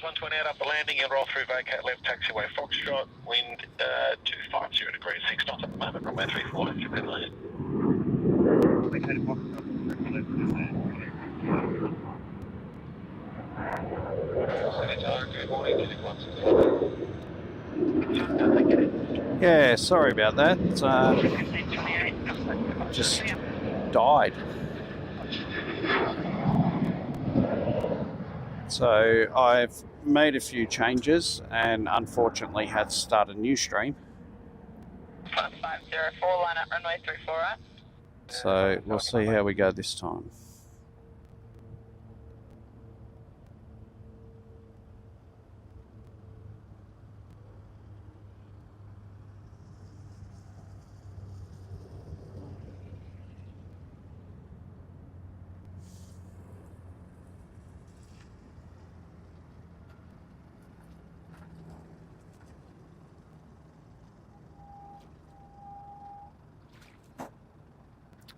128 up the landing and roll through vacate left taxiway Foxtrot, wind 250 degrees 6 knots at the moment, runway 34 left to red lane. Yeah, sorry about that. Just died. So I've made a few changes and unfortunately had to start a new stream. 504, line up runway 34 right. So we'll see how we go this time.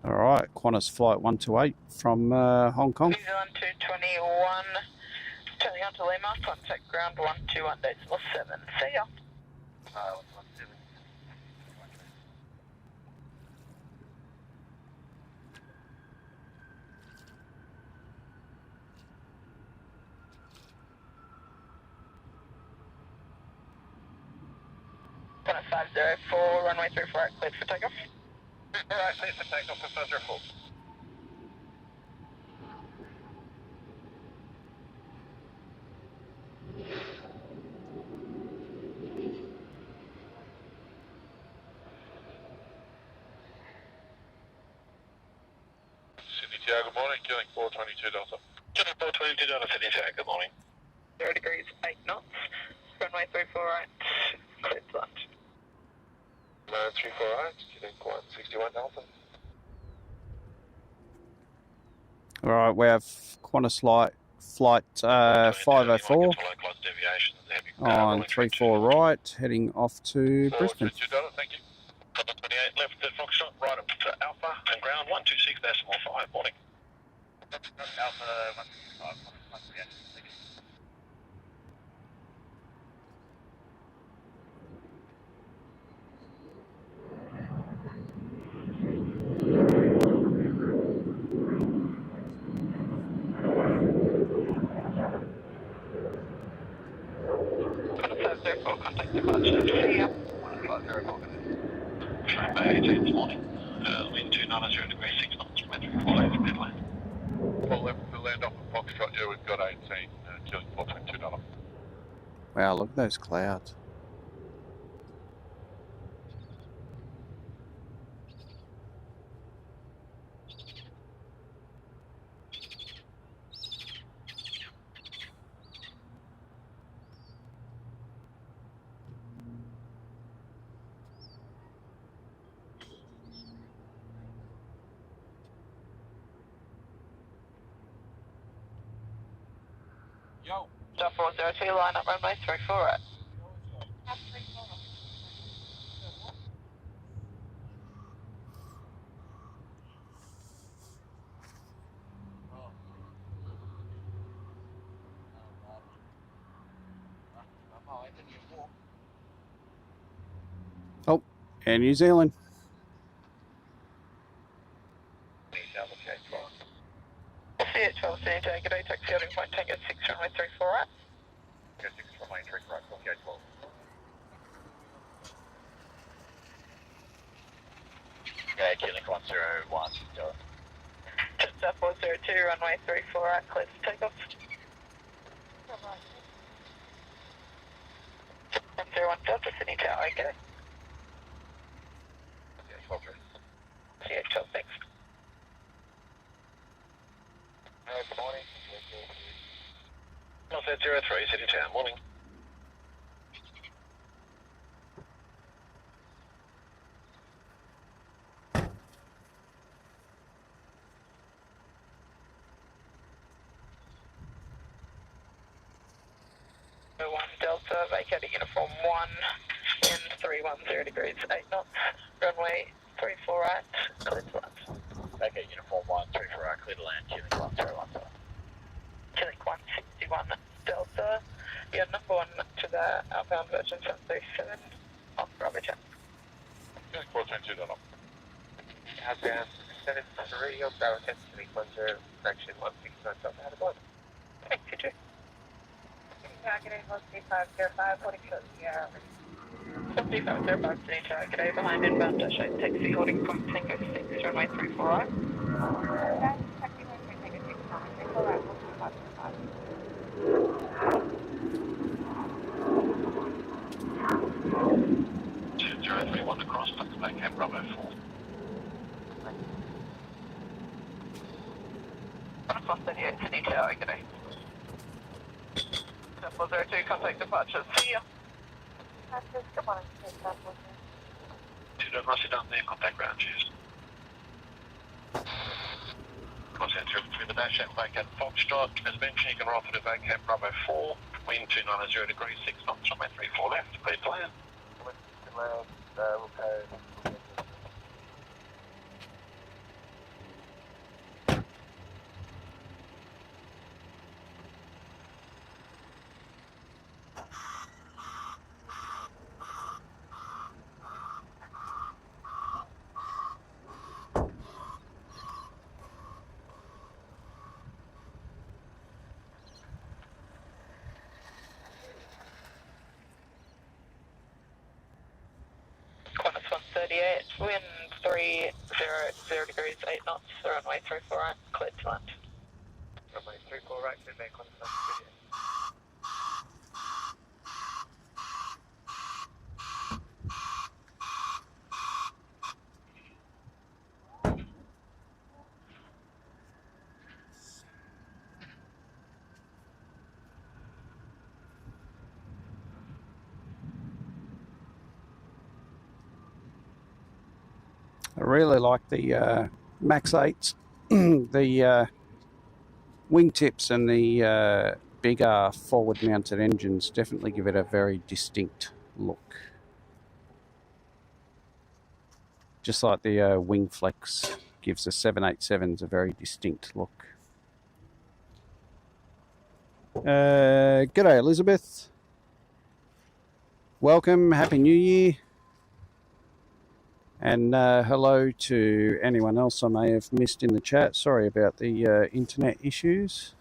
All right, Qantas flight 128 from Hong Kong. New Zealand 221, turning on to Lima, contact ground 121.7. See ya. Qantas 504, runway 34 right, cleared for takeoff. Alright, clear for takeoff for 504. Sydney Tower, good morning. Killing 422 Delta. Killing 422 Delta, Sydney Tower, good morning. 0 degrees 8 knots, runway 34 right, cleared to launch. 9348, killing 161 Delta. All right, we have Qantas flight 504 on 34 right, heading off to Brisbane. 422 Delta, thank you. 28 left at Foxtrot, right up to Alpha and ground 126.5, morning. Alpha 165, once again, thank you. Contact departure. See ya. 504, runway 18 this morning. Wind 290 degrees 6 knots, runway 34 left to red lane. Well, left to land off of Foxtrot, yeah, we've got 18, killing 422 Delta. Wow, look at those clouds. Yo. Delta 402, line up runway 34 right. Oh, and New Zealand. See at 12 Sydney Tower, good day, taxi heading point, Tango 6, runway 34 right. Tango 6, runway 34 right, copy 12. Yeah, killing 101, Delta. Delta 402, runway 34 right, cleared for takeoff. 101 Delta, Sydney Tower, okay. Yeah, 12 3. See at 12, thanks. Good morning. North 03, City Town, morning. Delta, vacating uniform 1, wind 310 degrees 8 knots, runway 34 right, clear to land. Vacate uniform 1, 34 right, clear to land, killing 101 Delta. Killing 161 Delta, southbound Virgin 737 off Bravo 10. Chilling 422 off. Southbound 73 or Bravo 10 to closer, direction 169 south out of London. Thank you, too. Targeting OzPlanes 505, holding short of the air. 7505, Sydney Tower, g'day, behind inbound dash 8 taxi, holding point Tango 6, runway 34 right. Taxi runway Tango 6, runway 34 right, 125. 2031 across, back to Baycap Bravo 4. Across 38, Sydney Tower, g'day. 402, contact departure, see ya. Good morning, take that one. 2 Rossi down there, contact ground, cheers. Contact through the dash at Baycap Foxtrot. As mentioned, you can roll through Baycap Bravo 4, wind 290 degrees, 6 knots, runway 34 left, clear to land. Qantas 138, wind 300 degrees, 8 knots, runway 34 right, clear to land. Runway 34 right, clear back on the front. I really like the Max 8s, the wingtips and the bigger forward mounted engines definitely give it a very distinct look. Just like the wing flex gives the 787s a very distinct look. G'day Elizabeth. Welcome, Happy New Year. And hello to anyone else I may have missed in the chat. Sorry about the internet issues.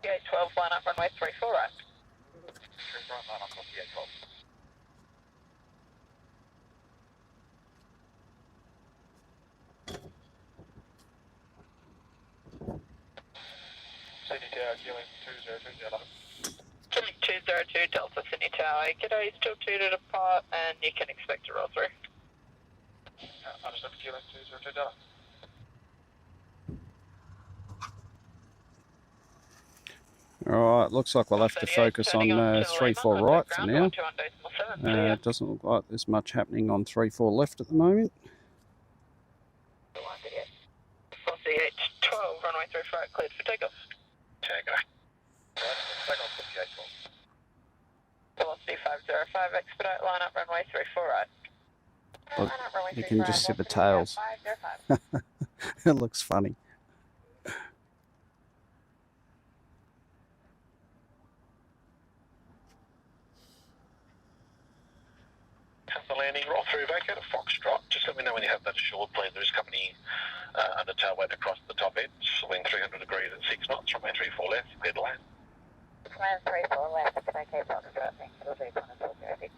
Yeah, 12, line up, runway 34 right. 34 right, line up, copy 812. Sydney Tower, Killing 202, Delta. Killing 202, Delta Sydney Tower, g'day, still 2 to depart, and you can expect to roll through. Understood, Killing 202, Delta. Alright, looks like we'll have to focus on 3-4 right for now. It doesn't look like there's much happening on 3-4 left at the moment. 438, 12, runway 34 right, cleared for takeoff. Tag Back on copy 812. Velocity 505, expedite, line up, runway 34 right. Look, you can just see the tails. It looks funny. The landing, roll through vacate, Foxtrot. Just let me know when you have that assured plane. There is company under tailweight across the top edge. Wind 300 degrees at 6 knots, runway 34 left, clear to land. Plan 34 left, it's okay, Foxtrot, thanks for the lead on the 406.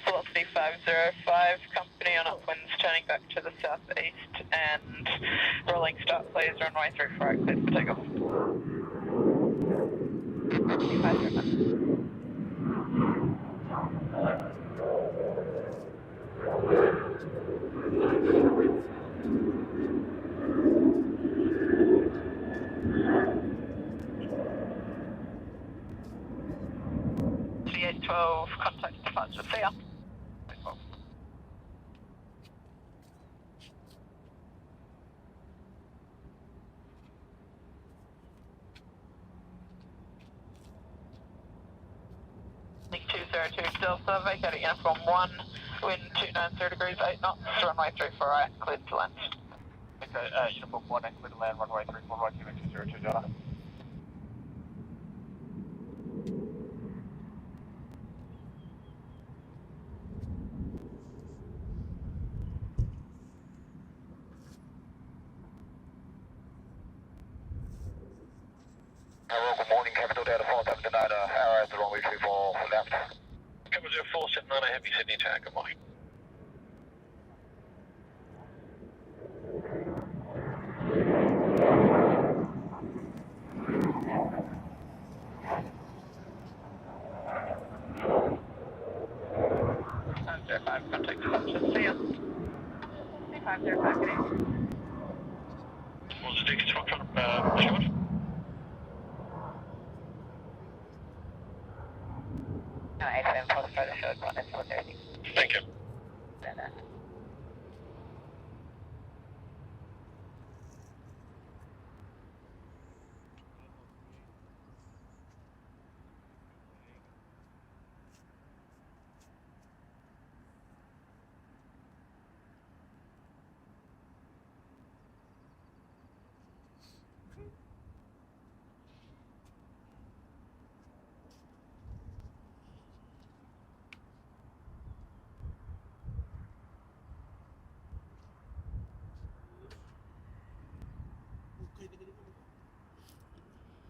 Velocity 505, company on upwinds, turning back to the southeast, and rolling start please, runway 34 right, cleared for takeoff. 25 3812, contact departure, see ya. Link 202 Delta, vacating uniform 1, wind 290 degrees, 8 knots, runway 34 right, cleared to land. Okay, uniform 1, clear to land, runway 34 right, QX 202 Delta. Hello, good morning, Capital Delta 479, airlines runway 34 left. Capital Delta 479, heavy Sydney tag, good morning. Contact departure, see ya. 2505, good evening. What's the ticket from short? No, 87 Fox Further short, 1 is 430. Thank you.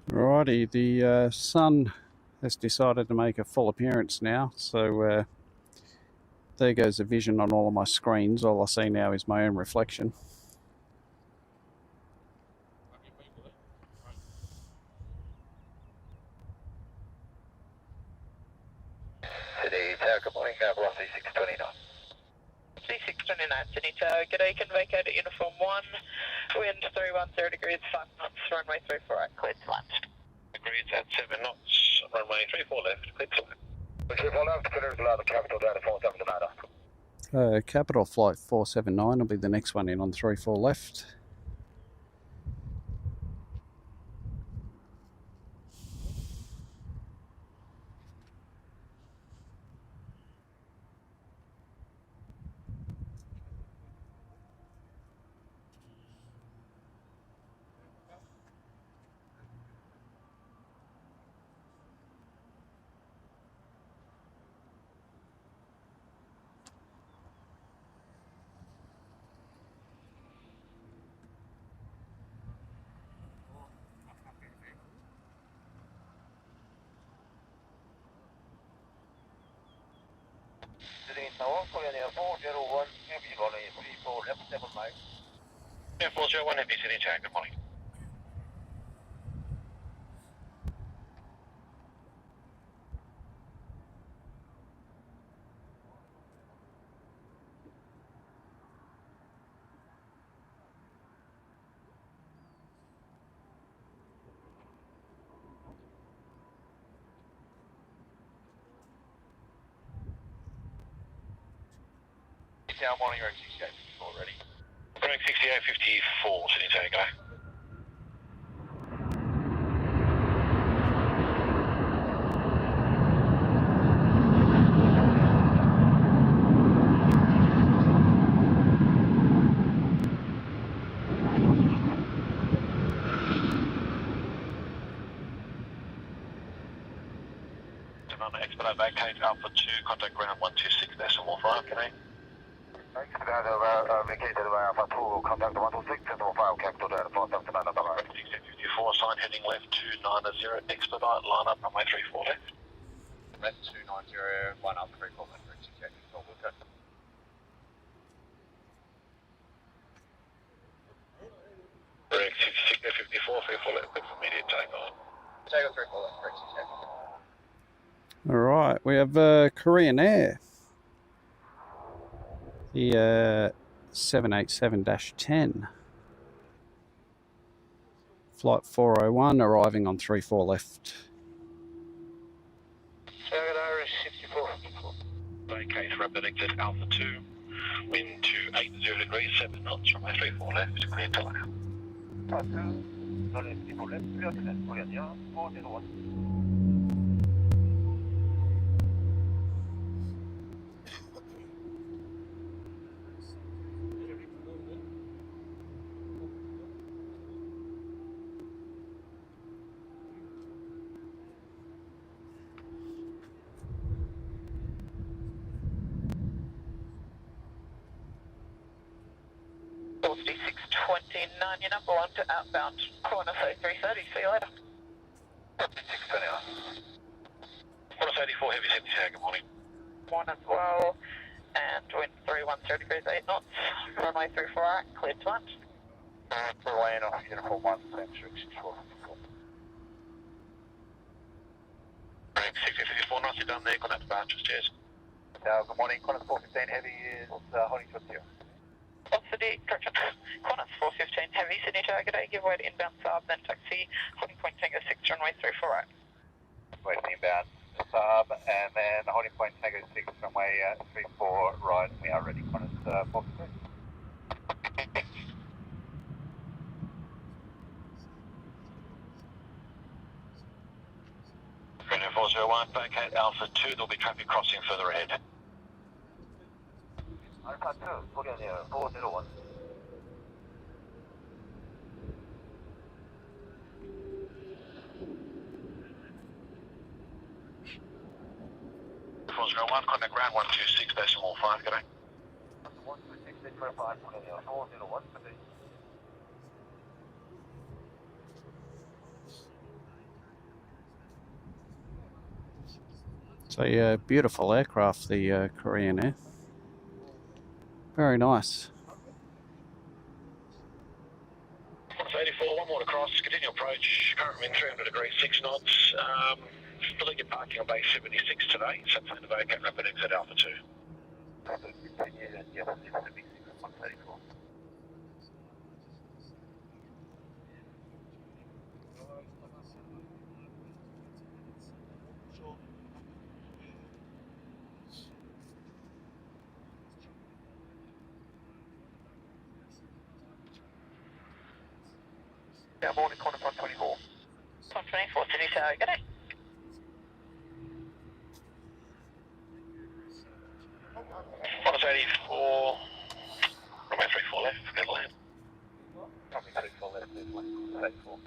Alrighty, the sun has decided to make a full appearance now, so there goes the vision on all of my screens. All I see now is my own reflection. Sydney tag, good morning, velocity 629. C629 Sydney Tower, g'day, can vacate at uniform 1, wind 310 degrees, 5 knots, runway 34 right, cleared to land. Agreed at 7 knots, runway 34 left, clear to land. 34 left, clear to land, Capital Delta 479. Capital Flight 479 will be the next one in on 34 left. Sydney Tower, Korean Air 401, heavy runway 34 left, 7 miles. Air 401, heavy Sydney tag, good morning. Tower, morning, you're 6854 ready. Correct, 6854, Sydney tag, go. Expedite vacate Alpha 2, contact ground 126.5, can I? Expedite vacated by Alpha 2, contact 126.5, Capital Delta 479, bye-bye. 6854, sign heading left 290, expedite, line up, runway 34 left. Left 290, 1 Alpha 34, 6854, we'll go. Tango 34 left, correct. All right, we have Korean Air. The 787-10. Flight 401 arriving on 34 left. Irish 64. Vacate rapid exit Alpha 2. Wind 280 degrees, 7 knots, runway 34 left, clear to land. Alpha 2, runway 34 left, clear to land. Korea 401. Your number one to outbound. Corner say 330. See you later. 629. Corner 84, heavy 70, good morning. One as well. And wind 310 degrees, 8 knots. Runway 34 right, cleared to land. Land off uniform 1, Planespotting 64. 654, nicely done there, got that departure, cheers. Good morning, Qantas 415 Heavy is holding to 0. City, correction. Qantas 415 Heavy, Sydney target A, give way to inbound Saab, then taxi, holding point Tango 6, runway 34 right. Waiting inbound Saab, and then holding point Tango 6, runway 34 right. We are ready, Qantas 415. Brandon 401, vacate Alpha 2, there'll be traffic crossing further ahead. Alpha 2, Korean Air 401. Contact ground 126.5, good day. 126.5, Korean Air 401, good day. It's a beautiful aircraft, the Korean Air. Very nice. 84, one more to cross, continue approach, current wind 300 degrees, 6 knots. Illegal parking on base 76 today, so plan to vacate rapid exit Alpha 2. Yeah, 134. Yeah, morning, Qantas 124. 124 Sydney tower, good day. Qantas 84, runway 34 left, clear to land. Runway 34 left, there's one, 34.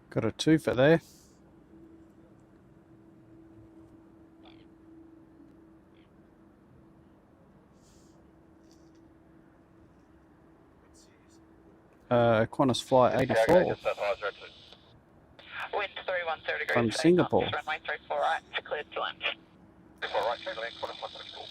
Got a twofer there. Qantas Flight 84 Wind 310 degrees, from 8 Singapore. knots, runway 34 right, cleared to land. 34 right, clear to land, Qantas 124.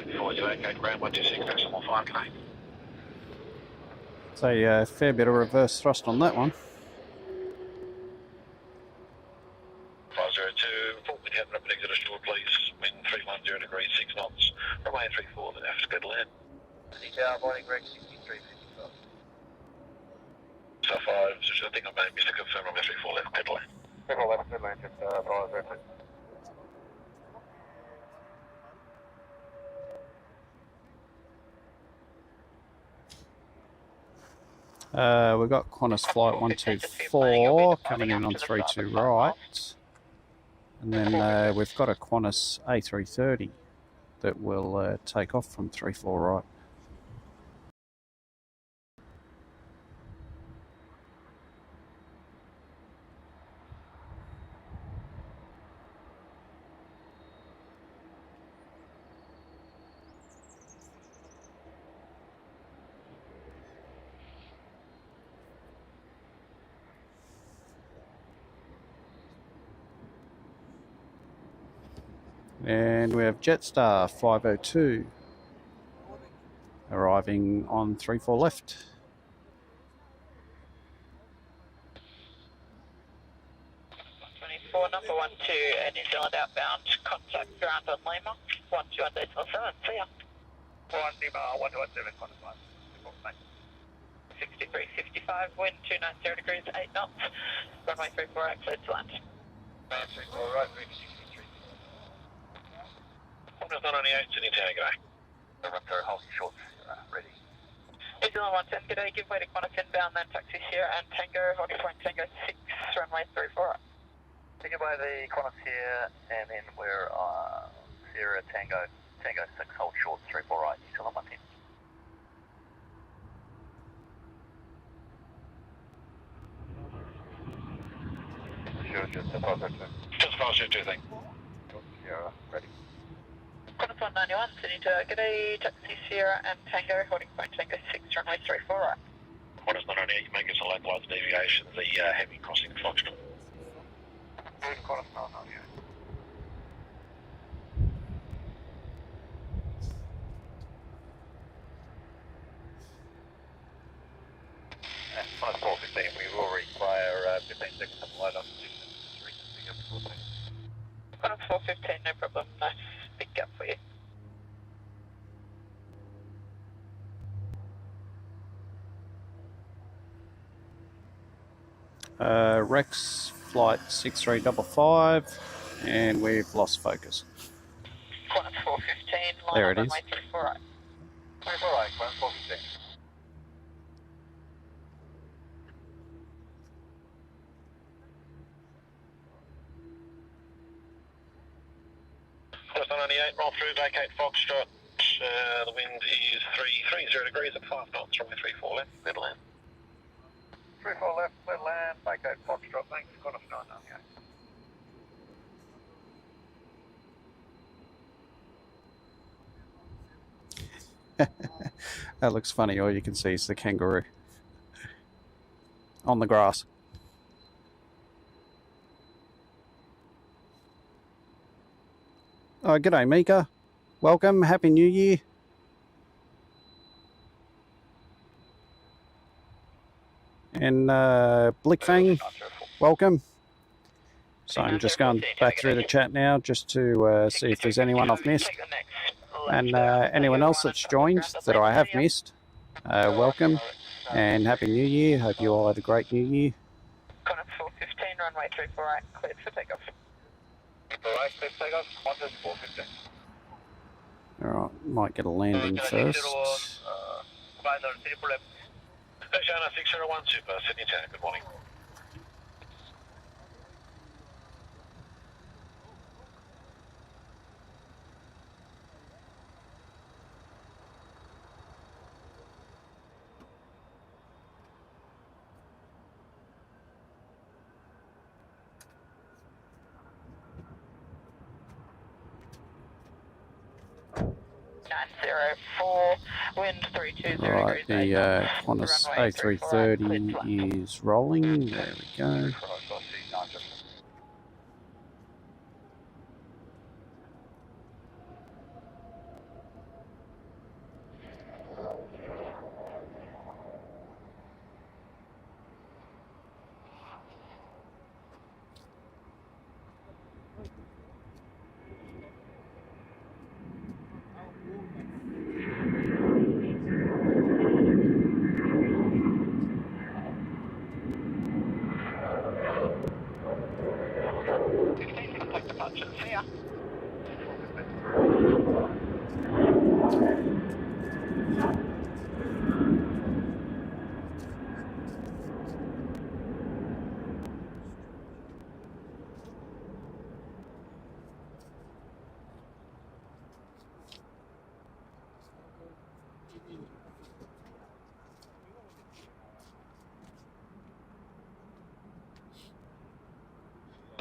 Before you vacate ground 126.5, good day. It's a fair bit of reverse thrust on that one. 502, report with you having rapid exit ashore, please. Wind 310 degrees, 6 knots, runway 34 left, clear to land. Sydney tower, morning, Greg 6355. 5, I think I may have missed a confirm on 34 left, clear to land. 34 left, clear to land, just follow there, please. We've got Qantas flight 124 coming in on 32 right. And then we've got a Qantas A330 that will take off from 34 right. And we have Jetstar 502 arriving on 34 left. Number 12, New Zealand outbound, contact ground on Lima, 121.7, see ya. 1 Lima, 121.7, Qantas 1. 6355, wind 290 degrees, 8 knots, runway 34 right, cleared to land. 34 right, 363. Qantas 998, Sydney Tower, g'day. Toronto, hold short, ready. New Zealand 110, g'day, give way to Qantas inbound, then taxi Sierra and Tango, holding point Tango 6, runway 34 right. Take it by the Qantas here, and then we're Sierra Tango 6, hold short, 34 right, New Zealand 110. Sure, just a process. Just a fast 2, thank you. Sierra, ready. Qantas 191, Sydney to g'day, taxi Sierra and Tango, holding point Tango 6, runway 34 right. Qantas 998, you make us a localised deviation, the heavy crossing Foxtrot. Qantas 998. Qantas 415, we will require 15 seconds of light oxygen. Qantas 415, no problem, nice big gap for you. Rex flight 6355, and we've lost focus. Qantas 415, line There up it is. runway 34 right. 34 right, Qantas 415. Qantas 998, roll through, vacate Foxtrot. The wind is 330 degrees at 5 knots, runway 34 left, clear to land. 34 left, clear land, vacate Foxtrot, thanks, Qantas 998. That looks funny. All you can see is the kangaroo on the grass. Oh, g'day, Mika. Welcome. Happy New Year. And Blickfang, welcome. So I'm just going back through the chat now just to see if there's anyone I've missed. And anyone else that's joined that I have missed, welcome and Happy New Year. Hope you all had a great New Year. Qantas 415, runway 34 right, cleared for takeoff. 34 right, clear for takeoff, Qantas 415. Alright, might get a landing first. Final 34 left. Oceana 601 Super, Sydney Tower, good morning. Wind 320 Right, degrees. the Qantas A330 is rolling. There we go.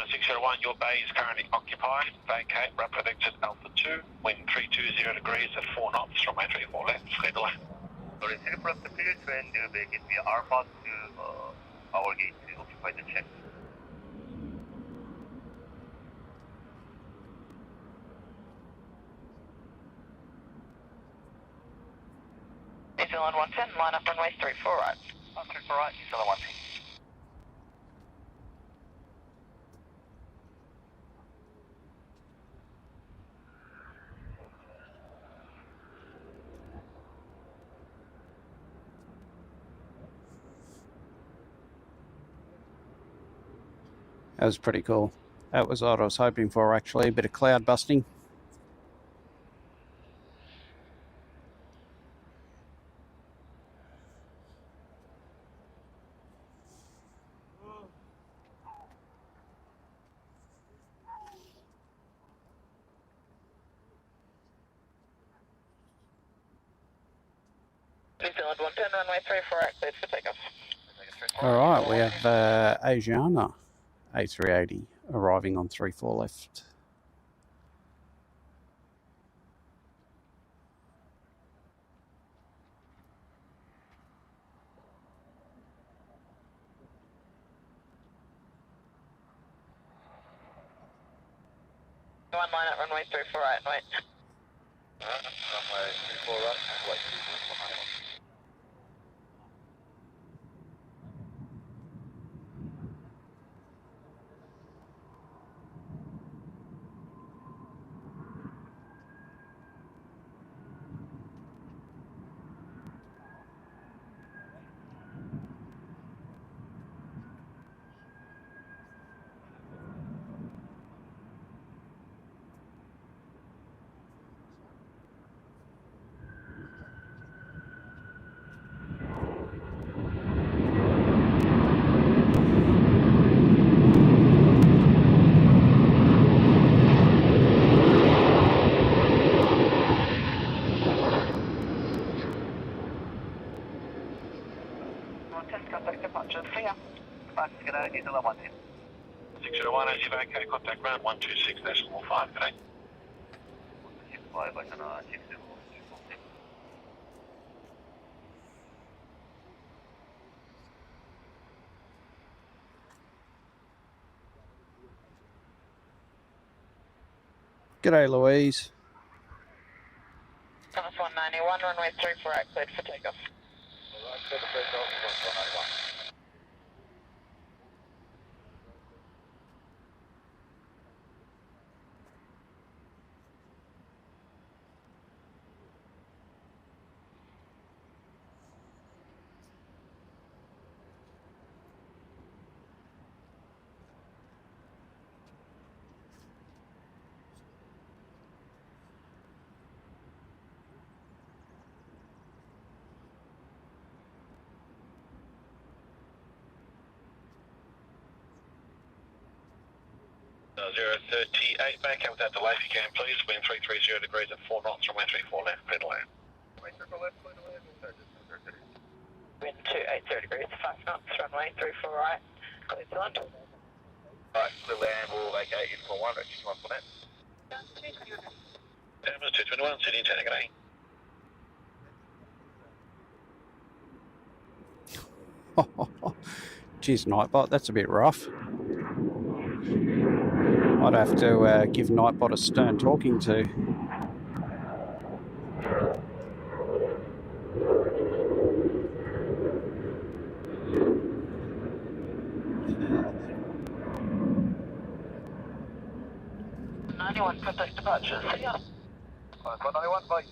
601, your bay is currently occupied. Vacate, rapid exit Alpha 2, wind 320 degrees at 4 knots from 34 left, clear the lane. Sorry, city from the field train to vacate via Alpha to our gate to occupy the check. New Zealand 110, line up runway 34 right. 34 right, New Zealand 110. That was pretty cool. That was what I was hoping for, actually. A bit of cloud busting. New Zealand 110, runway 34 right, cleared for takeoff. All right, we have Asiana A380 arriving on 34 left. One line at runway 34 right, wait. Runway 34 right, wait. Contact departure, see ya. Good day, New Zealand 110. 601, as you vacate, contact ground 126.5, good day. 125, I can check the G'day, Louise. Thomas 191, runway 34 right, cleared for takeoff. Alright, clear the takeoff, 191. Uh, 038, vacate without delay if you can, please. Wind 330 degrees at 4 knots from 34 left, clear the lane. Wind 280 degrees, 5 knots, runway 34 right, cleared to land. Alright, clear land, we'll vacate in for 1, reach 1 for that. Damas 221, Sydney, Tanner, good day. Geez, Nightbot, that's a bit rough. I'd have to give Nightbot a stern talking to. Contact departure, see ya. 191, bye.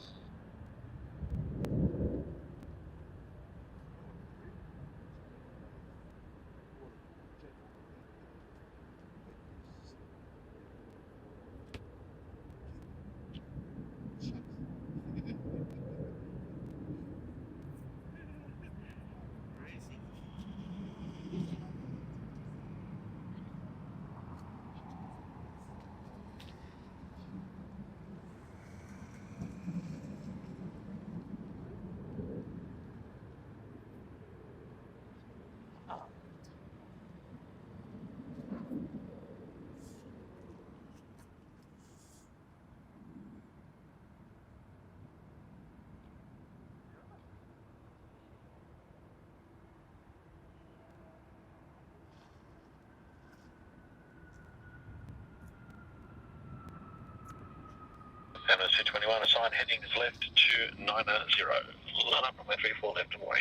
Anniversary 21, assign heading is left 290. Line up runway 34 left and away.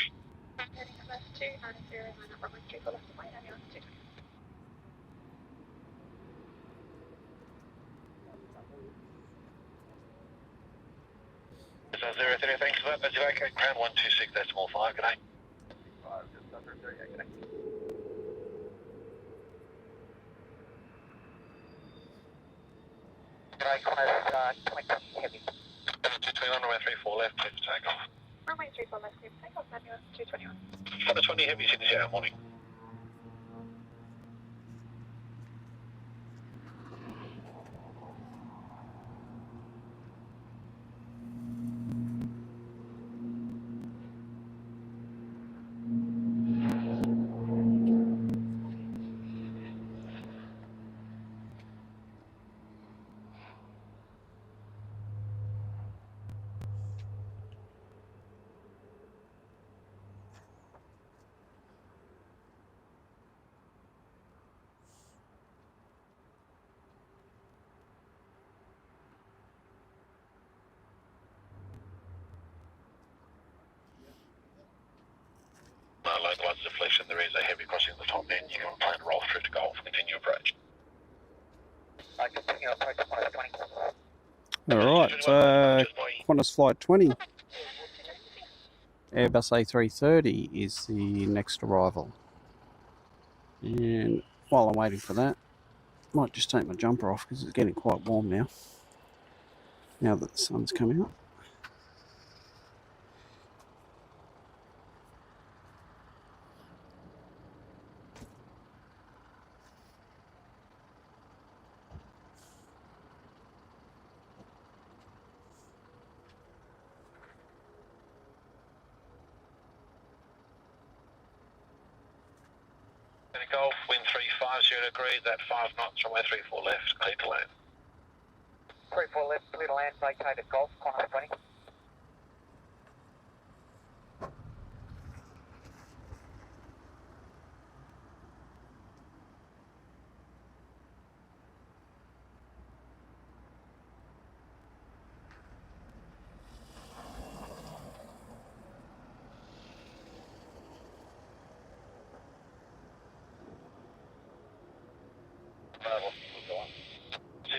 Heading left 290, line up runway 34 left and away, Aviation 220. So 030, thanks for that. That's evacuate ground 126.5, good day. 5, just under 38, good day. G'day, Qantas 20 heavy. 221, runway 34 left, clear for takeoff. Runway 34 left, clear for takeoff, Aviation 221. 20 heavy, Sydney Tower, morning. Localised deflection, there is a heavy crossing at the top end. You can plan to roll through to Golf and continue approach. I continue approach Qantas 20. Alright, Qantas Flight 20. Airbus A330 is the next arrival. And while I'm waiting for that, might just take my jumper off because it's getting quite warm now. Now that the sun's come out. Golf, wind 350 degrees at 5 knots, runway 34 left, clear to land. 34 left, clear to land, vacated Golf, Qantas 20.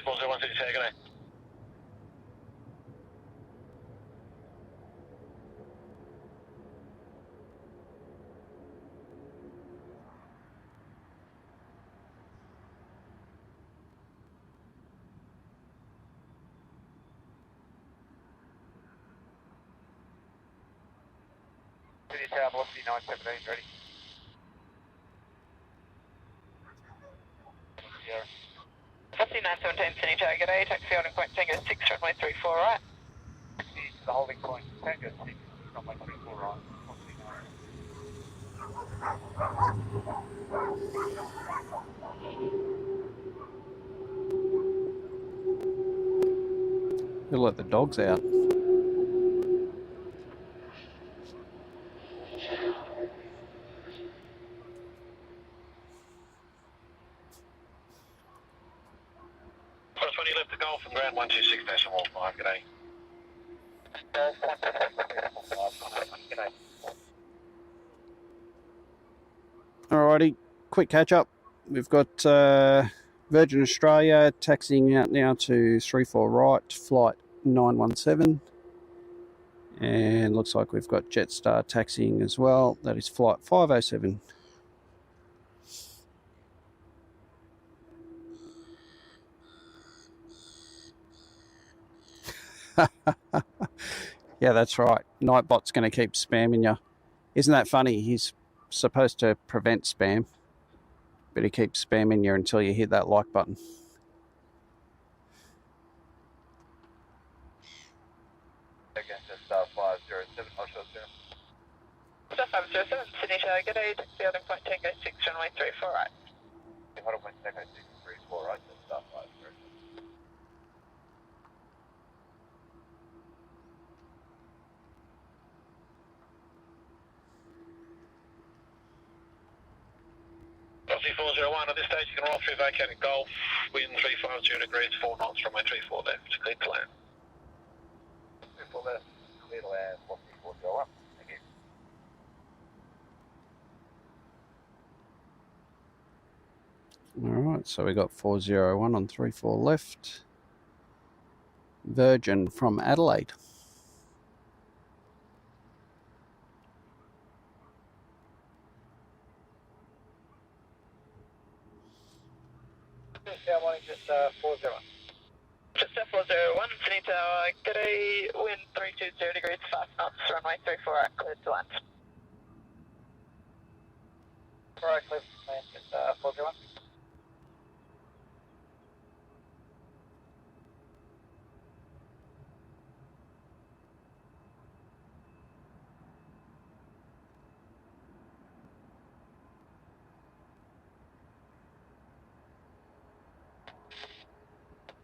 C401 City Tower, good day. City Tower, velocity 917, ready. Sierra. Velocity 917, Sydney Tower, good day. Taxi holding point Tango 6, runway 34 right. Taxi to the holding point, Tango 6, runway 34 right. He'll let the dogs out. Qantas 20 left to Golf and ground 126.5, good day. Golf 126.5, good day. Alrighty, quick catch up. We've got Virgin Australia taxiing out now to 34 right, flight 917. And looks like we've got Jetstar taxiing as well. That is flight 507. Yeah, that's right. Nightbot's going to keep spamming you. Isn't that funny? He's supposed to prevent spam, but he keeps spamming you until you hit that like button. Again, just 507, I'll show 0. Star 507, Sydney Tower, good day. Taxi holding point Tango 6, runway 34 right. Holding point Tango 6, 34 right, just 507. C401, at this stage you can roll through vacated Golf, wind 350 degrees, 4 knots, runway 34 left, clear to land. Transport 401. Thank you. Alright, so we got 401 on 34 left. Virgin from Adelaide. Yeah, morning, just 40. Just F401, Sydney Tower, g'day, wind 320 degrees, 5 knots, runway 34 right, cleared to land. Alright, clear, just 401.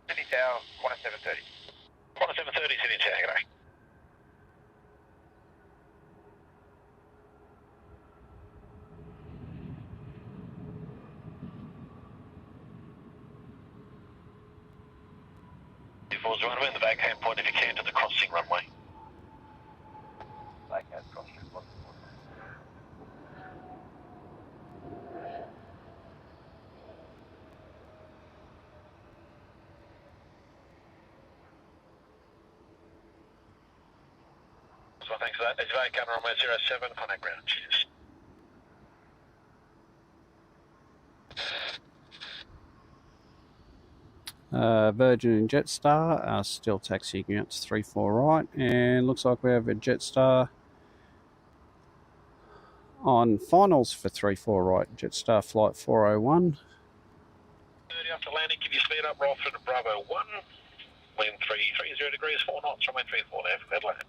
Sydney Tower, Qantas 730. Qantas 730, Sydney Tower, g'day. Falls runway in the vacate point if you can to the crossing runway. Vacate crossing. So thanks for that. It's vacate runway 07, contact ground. Cheers. Virgin and Jetstar are still taxiing out to 34 right, and looks like we have a Jetstar on finals for 34 right. Jetstar flight 401. 30 after landing, give you speed up, roll through to Bravo 1. Wind 330 degrees, 4 knots, runway 34 left, Adelaide.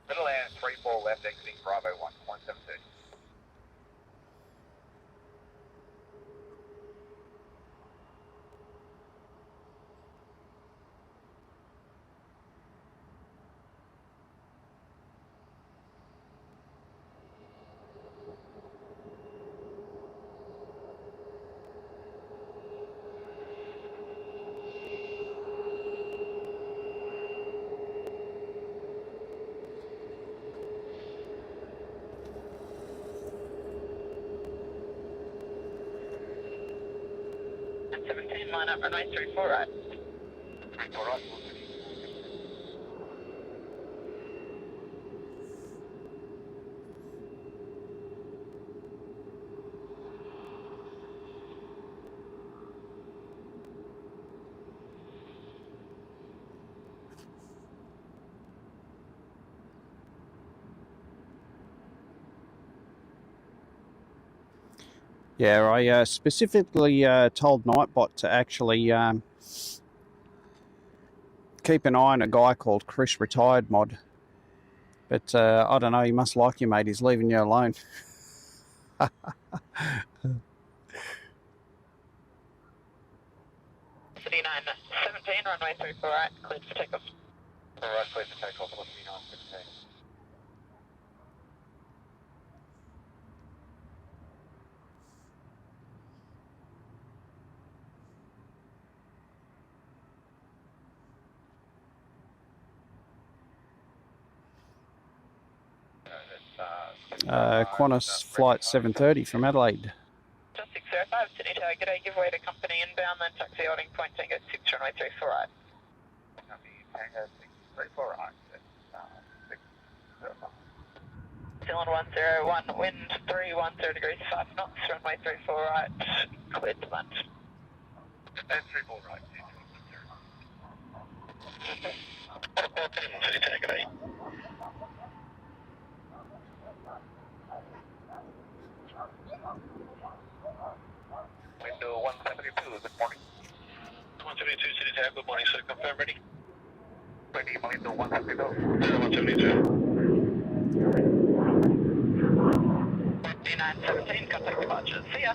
Middle land, 34 left, exiting Bravo 1, 1730. Line up, runway 34 right. 34 right, Yeah, I specifically told Nightbot to actually keep an eye on a guy called Chris Retired Mod. But I don't know, he must like you, mate. He's leaving you alone. 3917, runway 34 right, cleared for takeoff. Alright, clear for takeoff, 3917. Qantas flight 730 from Adelaide. Just 605, Sydney Tower, g'day, give way to company inbound, then taxi holding point, Tango 6, runway 34 right. Copy, Tango 6, 34 right, 605. Zealand 101, wind 310 degrees, 5 knots, runway 34 right, cleared to land. And 34 right, City Tower, g'day. Window 172, good morning. 172, City Tower, good morning, sir. Confirm ready? Ready, window 172. 172. 3917, contact departure, see ya.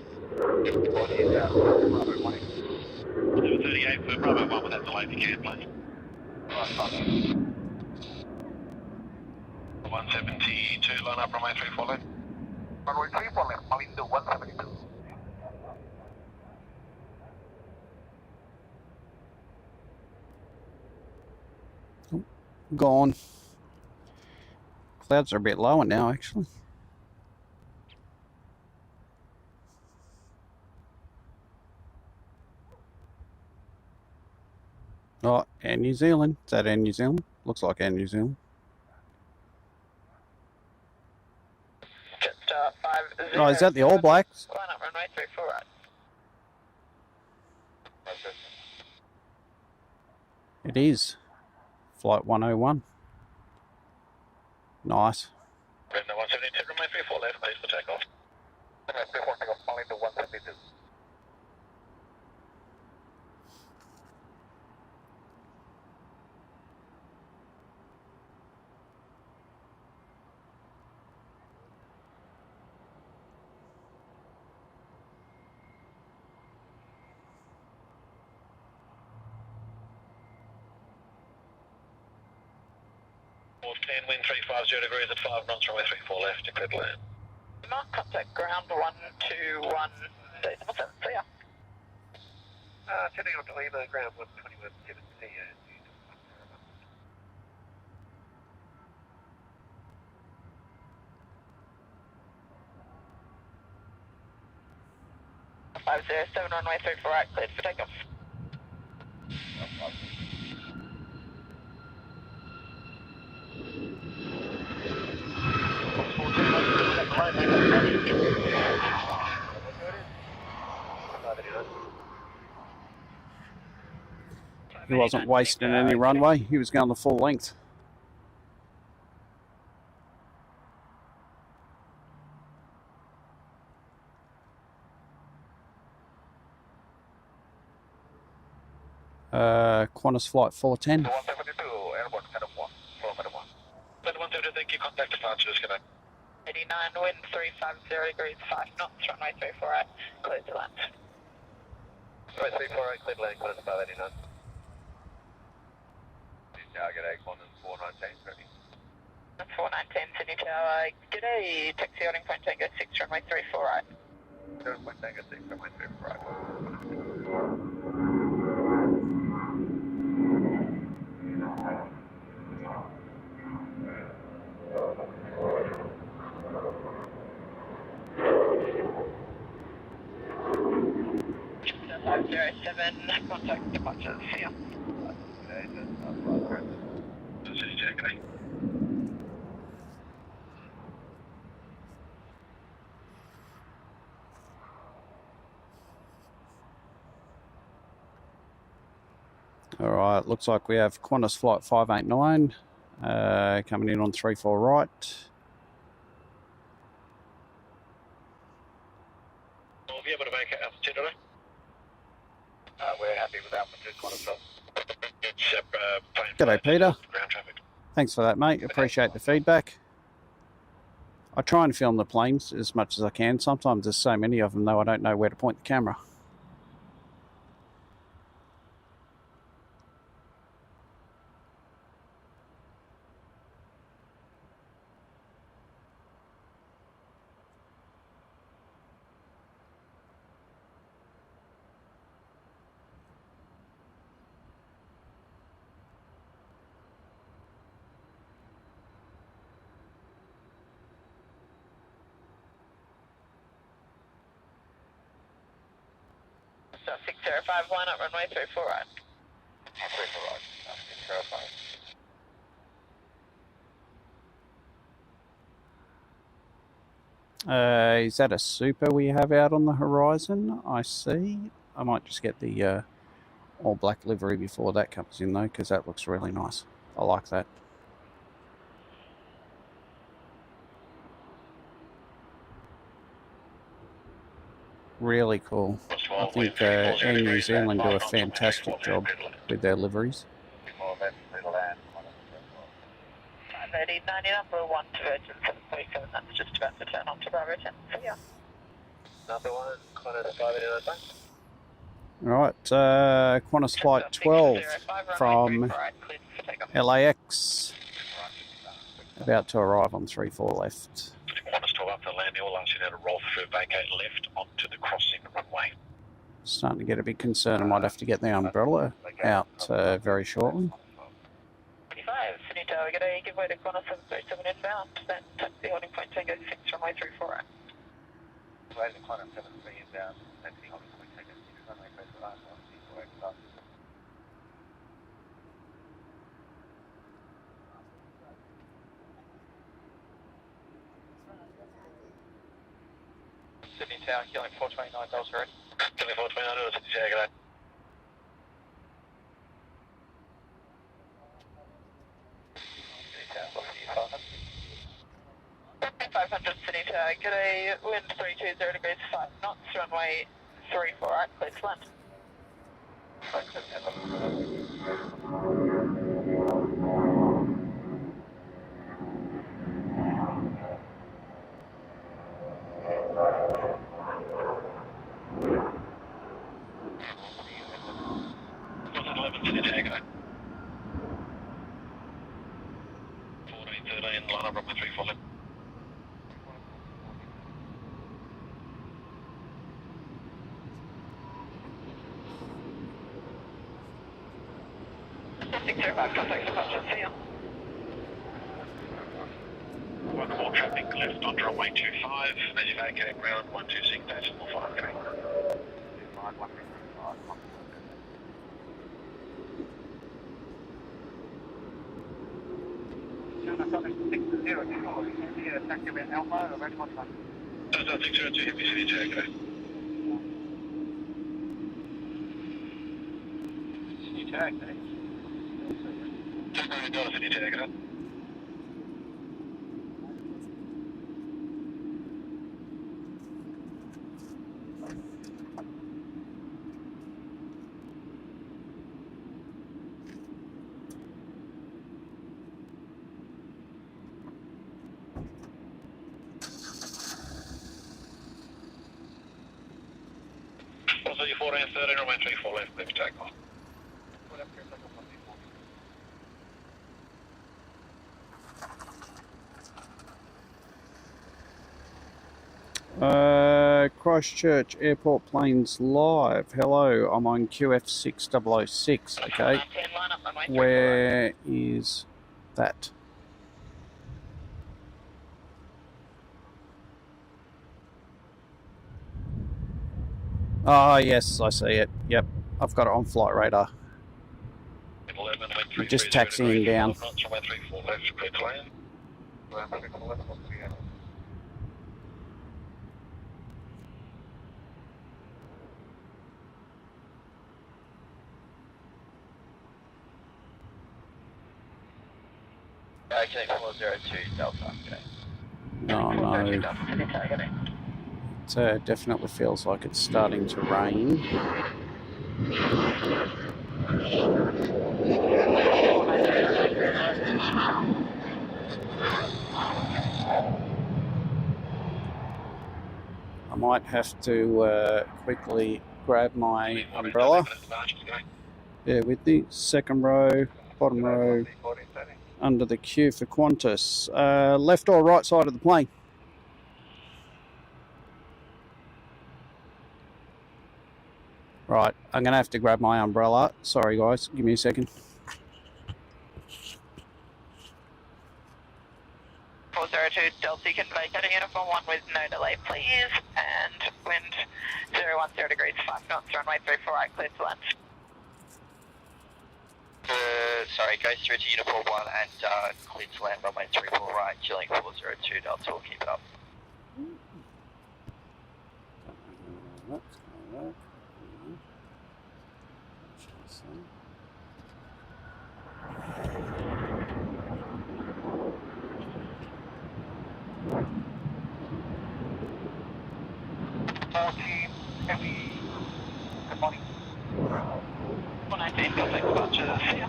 738 for Bravo 1 with that delay if you can, please. 172, line up, runway 34 left. Runway 34 left, window 172. Gone. Clouds are a bit lower now, actually. Oh, Air New Zealand. Is that Air New Zealand? Looks like Air New Zealand. Jetstar 50. Oh, is that the All Blacks? Line up runway 34 right. It is. Flight 101. Nice. Brenda 172, runway 34 left, please for takeoff. Runway 34, takeoff, only to 172. Ten, wind 350 degrees at 5 knots, runway 34 left, declared land. Mark contact ground 121. See ya. Turning on to Lima, ground 121, 7 see you. 507 runway 34 right, cleared for takeoff. He wasn't wasting any runway. He was going the full length. Qantas flight 410. 172, airport, Madam 1, follow Madam 1. Madam 172, thank you, contact departures, good night. 89, wind 350 degrees, 5 knots, runway 34 right, cleared to land. Runway 34 right, cleared land, Qantas 589. Target Qantas 419, ready. 419 Sydney Tower, g'day, taxi ordering point Tango 6, runway 34 right. 0 point Tango 6, runway 34 right. Jetstar 507, contact departures, see ya. Alright, looks like we have Qantas flight 589 coming in on 34 right. Will be able to make altitude today? We're happy with altitude, Qantas. G'day, Peter. Ground traffic. Thanks for that, mate. Appreciate the feedback. I try and film the planes as much as I can. Sometimes there's so many of them, though, I don't know where to point the camera. So 6051 at runway 34 right. 34 right, 605. Is that a super we have out on the horizon? I see. I might just get the all black livery before that comes in, though, because that looks really nice. I like that. Really cool. I think Air New Zealand do a fantastic job with their liveries. More left, clear land, 580, 90 number 1 to Virgin 747, that's just about to turn on to Bravo 10, see ya. Number 1, Qantas 589, thanks. Right, Qantas flight 12 from LAX, about to arrive on 34 left. Qantas 12 up to landing, all asking now to roll through, vacate left onto the crossing runway. Starting to get a bit concerned. I might have to get the umbrella out very shortly. 25, Sydney Tower, g'day, give way to Connor 737 inbound, then taxi holding point Tango 6 runway 34 right. Way to Connor 73 inbound, taxi holding point Tango 6 runway 34 right, 124 extra. Sydney Tower, killing 429 Delta Road. Killing 429 Sydney Tower, g'day. 500 Sydney Tower, g'day, wind 320 degrees 5 knots, runway 34 right, clear to land. Sydney Tower, g'day. 1413, line up runway 34 left. Contact departure, see ya. One more traffic left on runway 25, as you vacate ground 126 decimal 5, g'day. 25, 125, 125. Taxi about Alpha, or red contact. 602, heavy Sydney Tower, g'day. Sydney Tower, g'day. $10 Sydney Tower, g'day. Also, you 1413, runway 34 left, clear for takeoff. Christchurch Airport Planes live. Hello, I'm on QF6006. Okay, where is that? Ah, yes, I see it. Yep, I've got it on flight radar. 11, We're just taxiing down. Runway 34 left, clear to land. Okay, 402 Delta, okay. Oh no, it definitely feels like it's starting to rain. I might have to quickly grab my umbrella. Bear with me. Second row, bottom row, under the queue for Qantas. Left or right side of the plane? Right, I'm going to have to grab my umbrella. Sorry guys, give me a second. 402 Delta, you can vacate a uniform 1 with no delay please, and wind 010 degrees 5 knots, runway 34 right, clear to land. Sorry, goes through to uniform 1 and clear to land runway 34 right, chilling 402 Delta, we'll keep it up. Heavy, good morning. 119, contact departure, see ya.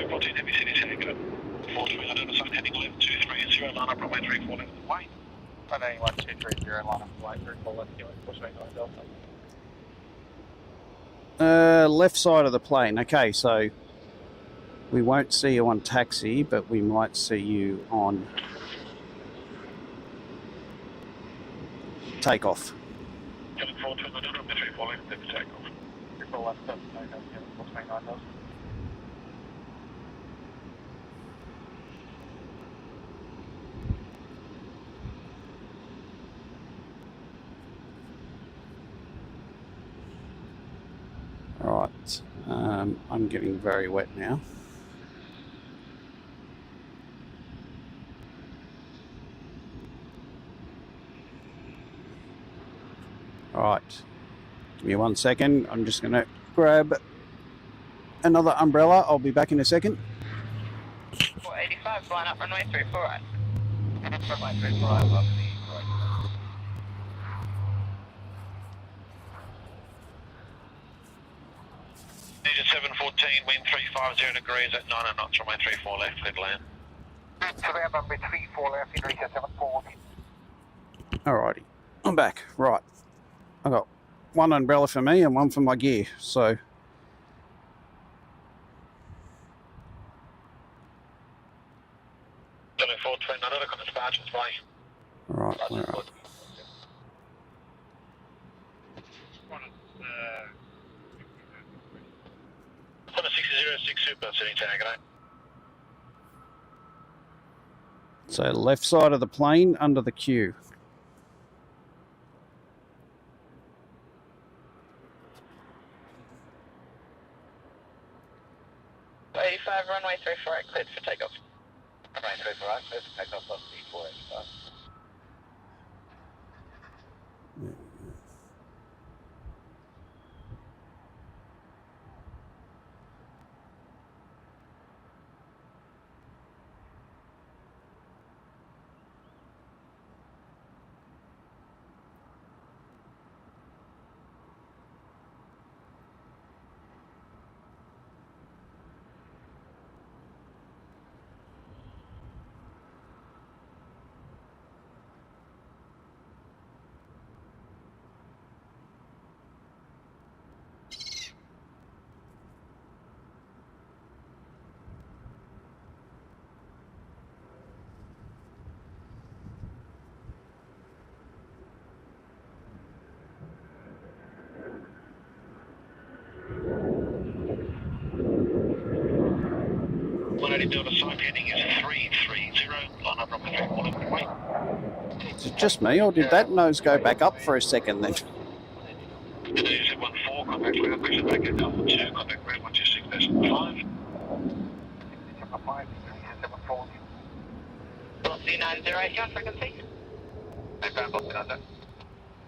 14 heavy Sydney Tower, g'day. 4300, sign heading left 230, line up runway 34 left away. 181-230, line up flight 34 left, killing 429 Delta. Left side of the plane. Okay, so we won't see you on taxi, but we might see you on takeoff. Killing 429, runway 34 left, clear for takeoff. 34 left, Delta, no, killing 429 Delta. I'm getting very wet now. All right, give me 1 second. I'm just going to grab another umbrella. I'll be back in a second. 485, line up runway 34 right. Runway 34 right, love the right. Digit 714, wind 350 degrees at 9 knots, runway 34 left, clear to land. Surround runway 34 left, Enrique 740. Alrighty, I'm back. Right, I got one umbrella for me and one for my gear. So Delta 429, I got the Spartans way. right, where are On a 606 super, sitting tag, eh? so left side of the plane under the queue. 85, runway 34 right, cleared for takeoff. Runway 34 right, clear for takeoff of the 485. Delta site heading is 330, line up runway 34 left, wait. Is it just me, or did that nose go back up for a second then? Digit 714, contact clear, pushing back at Alpha 2, contact ground 126.5. 5, Enrique 740. Velocity 908, you on frequency? Hey, found Boston under.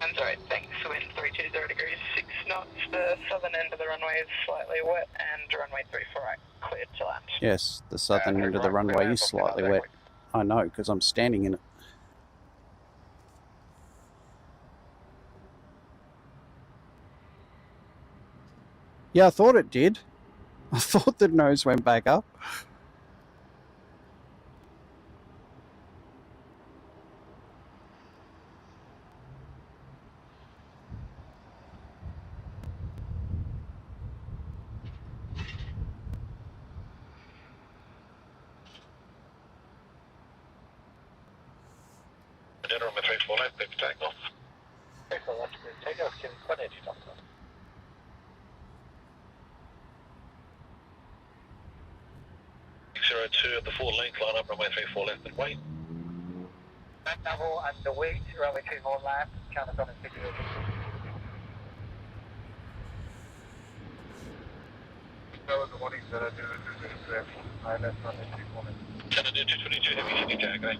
And sorry, thanks. Wind 320 degrees, 6 knots. The southern end of the runway is slightly wet, and runway 34 right, cleared to land. Yes, the southern end of the runway is slightly wet. I know, because I'm standing in it. Yeah, I thought it did. I thought the nose went back up. Delta runway 34 left, clear for takeoff. 34 left, clear for takeoff, Jimmy 180 knots. 602 at the full length, line up runway 34 left and wait. Back double underweight, runway 34 left, count on 6 0. That was the warnings that I do left, I left runway 34 left. Delta 222 heavy sitting tag, eh?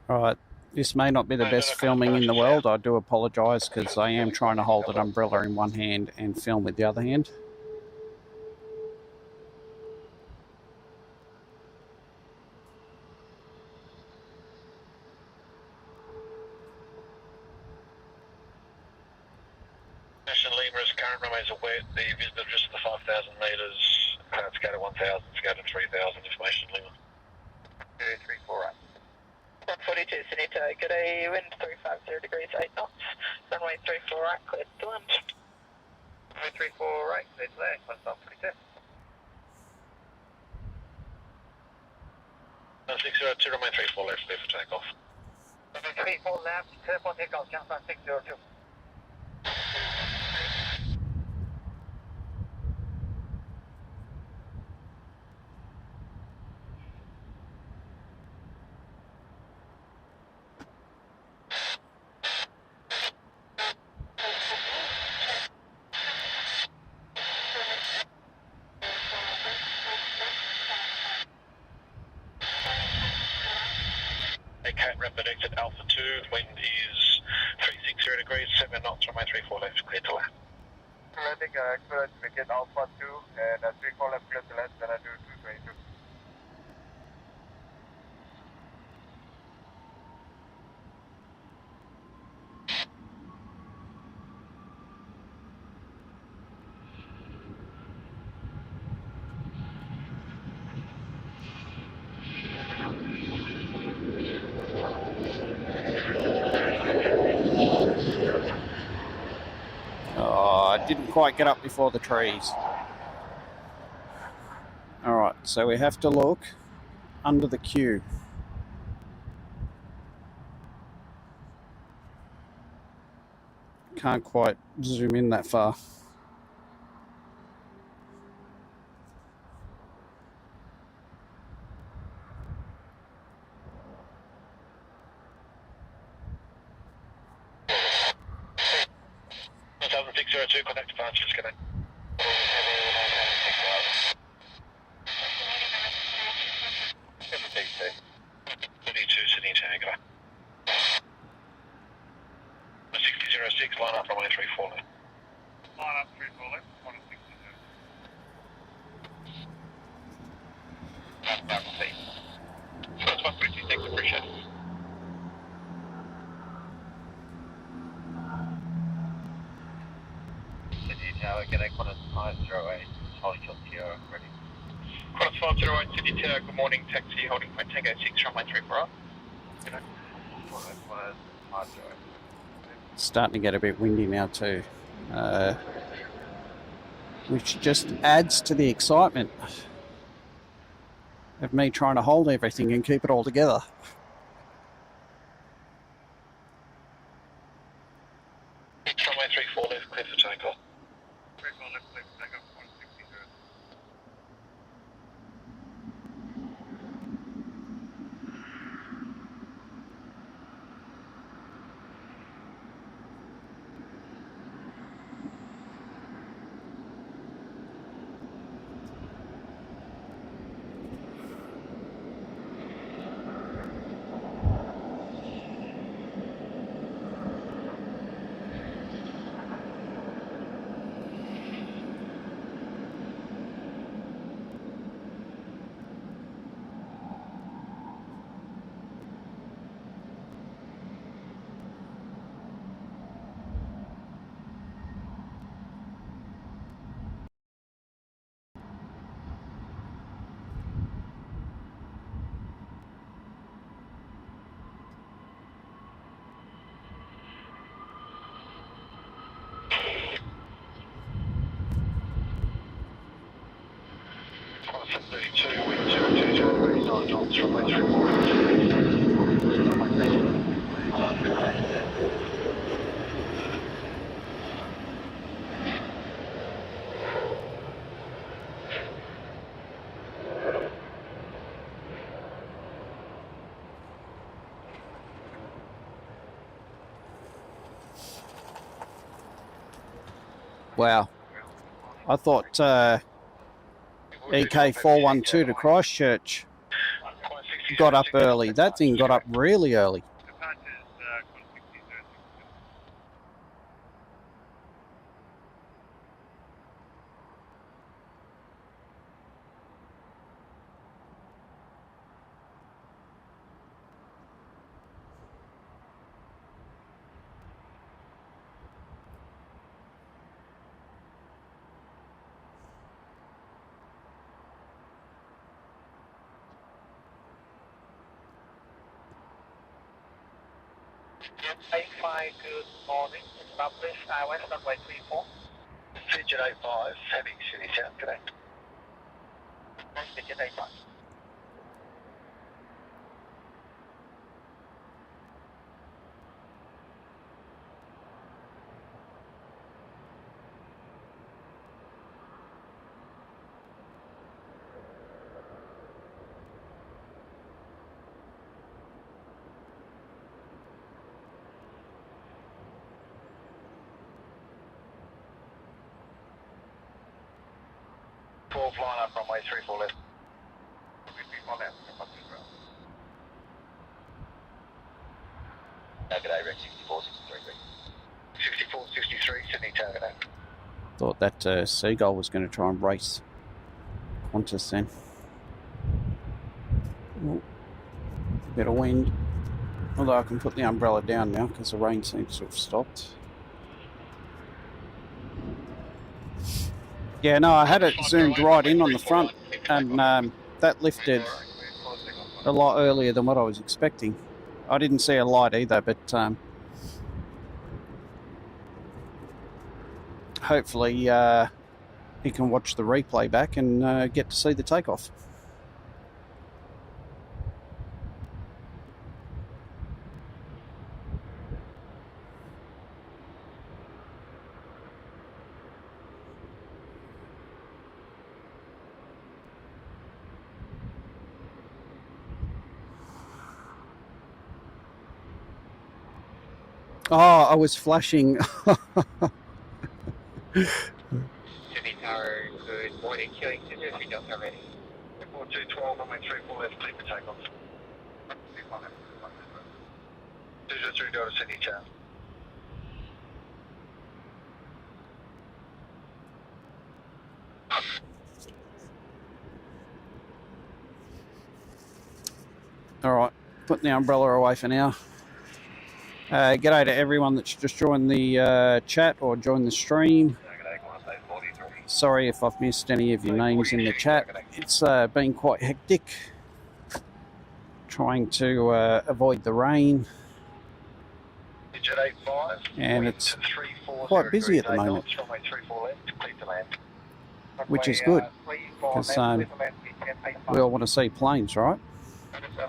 Alright, this may not be the best filming in the world. I do apologise, because I am trying to hold an umbrella in one hand and film with the other hand. Libra's current runways are wet. The visitor just at the 5,000 metres. Scatter 1,000, scatter 3,000, information Lima. 34 right. 142, Sunita, good day, wind 350 degrees, 8 knots. Runway 34 right, cleared to land. 3-4 right, clear to there, close up 32. 602, remain 34 left, clear for takeoff. 34 left, clear for takeoff, Shanghai 602. Okay, rapid exit Alpha 2, wind is 360 degrees, 7 knots, remain 34 left, clear to land. Landing, clear to get Alpha 2 and 3-4 left, clear to land, then I do 222. Oh, I didn't quite get up before the trees. Alright, so we have to look under the queue. Can't quite zoom in that far. Southern 602, contact departures, connect. 32, Sydney Tango. 6006, line up, runway 34 left. Line up 3-4 left, 160. Back on seat. First 132, thanks, appreciate it. Sydney Tower, get a Qantas 508, holding till Sierra, ready. Qantas 508, Sydney Tower, good morning, taxi, holding point Tango 6, runway 34 up. Qantas 508. Starting to get a bit windy now too. Which just adds to the excitement of me trying to hold everything and keep it all together. Runway 34 left, clear for takeoff. 3-4 left, clear to take off 160. Qantas 32, wind 020 degrees, 9 knots, runway 34 left. Wow. I thought EK412 to Christchurch got up early. That thing got up really early. Departures, Qantas 60. Yep, 85, good morning. Established, West runway 34. Digit 85, heavy city town, g'day. Digit 85. Flying up runway 34 left. G'day, Rex 6463. 6463, Sydney target. Thought that seagull was going to try and race Qantas then. Ooh, bit of wind. Although I can put the umbrella down now because the rain seems to have stopped. Yeah, no, I had it zoomed right in on the front, and that lifted a lot earlier than what I was expecting. I didn't see a light either, but hopefully you can watch the replay back and get to see the takeoff. Oh, I was flashing. Sydney Tower, good morning. Killing 203 Delta ready. 4212, runway 34 left, clear for takeoff. 203 Delta Sydney Tower. All right, putting the umbrella away for now. G'day to everyone that's just joined the chat or joined the stream. Sorry if I've missed any of your names in the chat. It's been quite hectic trying to avoid the rain, and it's quite busy at the moment, which is good because we all want to see planes, right?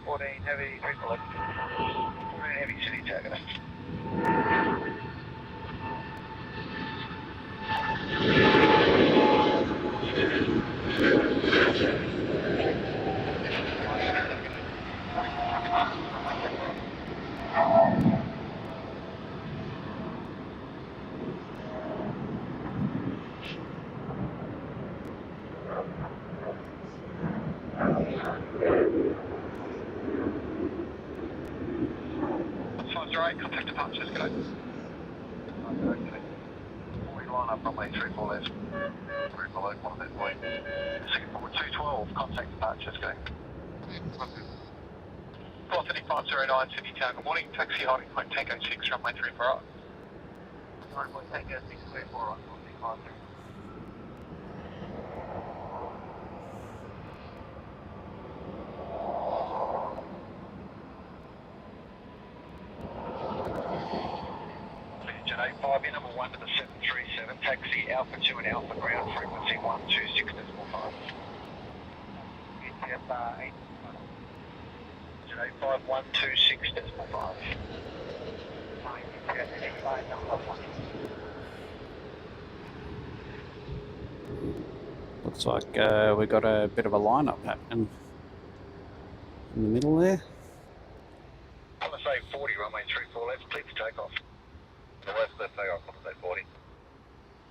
14 heavy, 14 heavy city target. Contact departures, go. We line up runway 34 left. We're below one that way. Singapore 212, contact departures, go. 43509 Sydney Town, good morning. Taxi holding point Tango 6, runway 34 right. Runway Tango 6, 34 right, 435. Jet 85 in, number 1 to the 737, taxi Alpha 2 and Alpha ground, frequency 126.5. Jet 85 126.5. Jet 85 number 1. Looks like we got a bit of a lineup happening in the middle there. LSA 40, runway 34 left, clear for takeoff. The left takeoff, LSA 40.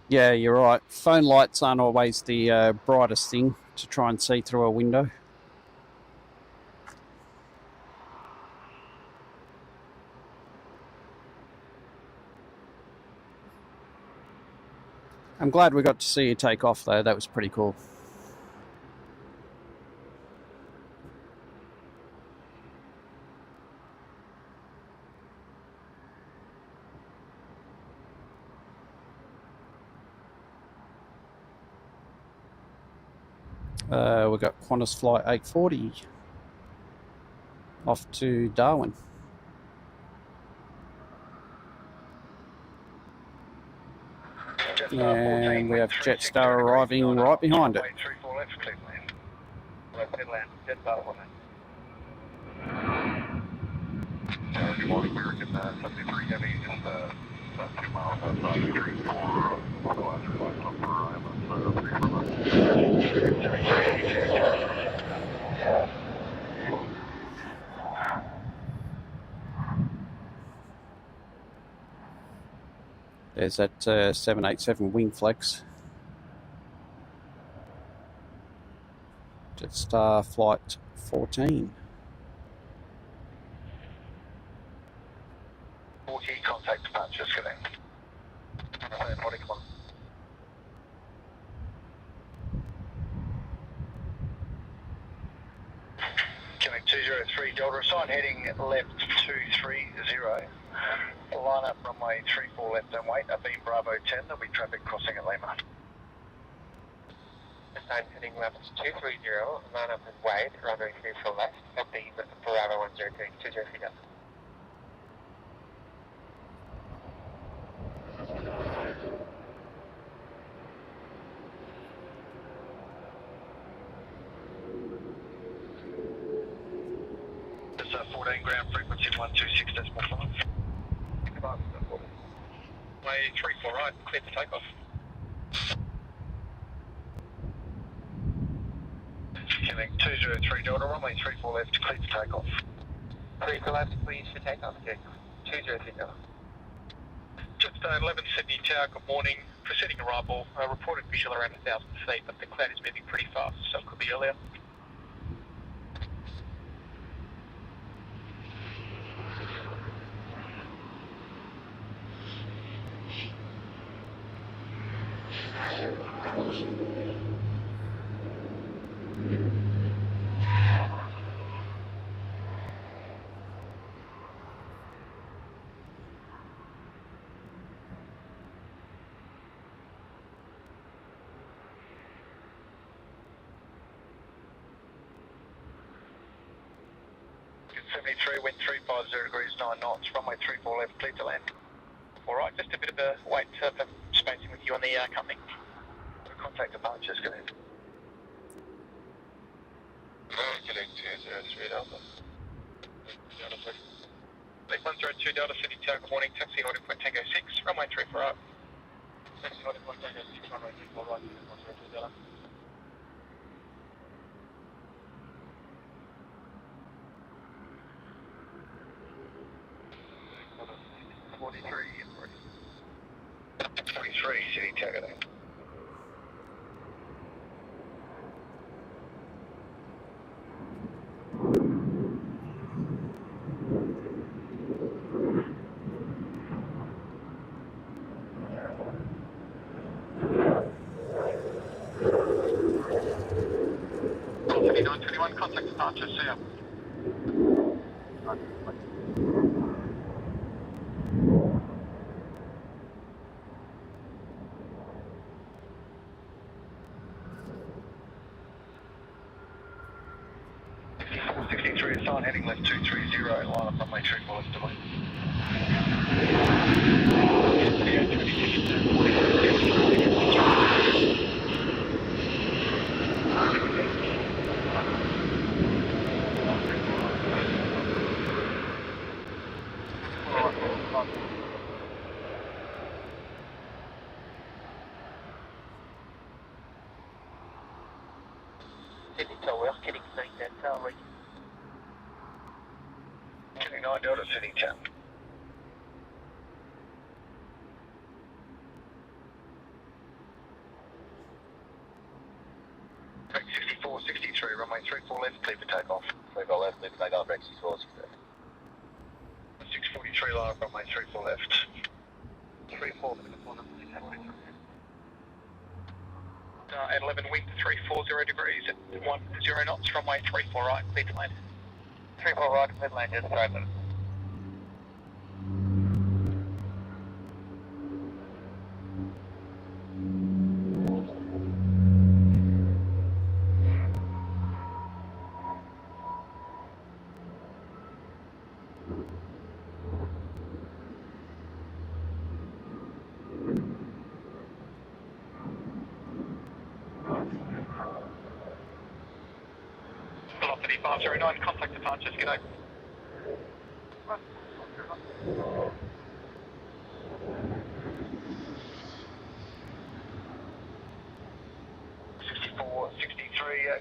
Yeah, you're right. Phone lights aren't always the brightest thing to try and see through a window. I'm glad we got to see you take off though, that was pretty cool. We got Qantas Flight 840 off to Darwin. Jet And we have Jetstar arriving right behind it. 34 left, clear to land. Left inland, Jetstar 1. Good morning, American 73 Heavy, just about 2 miles outside of 34, otherwise request number IMS 3 from us. There's that 787 wing flex. Jetstar flight 14. 40, contact departure, connect. Morning, come on. Connect 203 Delta, assign heading left 230. Line up runway 34 left and wait, Beam Bravo 10, there'll be traffic crossing at Lima. Assign heading left 230, line up and wait, runway 34 left, Beam Bravo 103, 203 Delta. It's 14 ground frequency 126.5. Way 34 right, clear for takeoff. Connect 203 Delta, runway 34 left, clear for takeoff. 34 left, please for takeoff. Okay. 203 Delta. Just 11 Sydney Tower, good morning. Proceeding arrival, reported visual around 1,000 feet, but the cloud is moving pretty fast, so it could be earlier. Good 73, wind 350 degrees 9 knots, runway 34 left, clear to land. Alright, just a bit of a wait for spacing with you on the company. Contact departure, connect. Connect 203 Delta. Lake 102 Delta, Sydney Tower, good morning. Taxi holding point Tango 6, runway 34 right. Taxi holding point Tango 6, runway 34 right, 102 Delta. 43, City Tower, then. Contact departure, see ya. Assign heading left 230, line up runway 34 left to land. Sydney Tower, getting 9 Delta, right. Getting 9 Delta, City Tower. Break 64, 63, runway 34 left, clear for takeoff. 34 left, clear for takeoff, break 64, 643, line up runway 34 left. 34 left, corner, please have it. At 11 wind 340 degrees at 10 knots, runway 34 right, clear to land. 34 right, clear to land, just right. 3509, contact departures, g'day.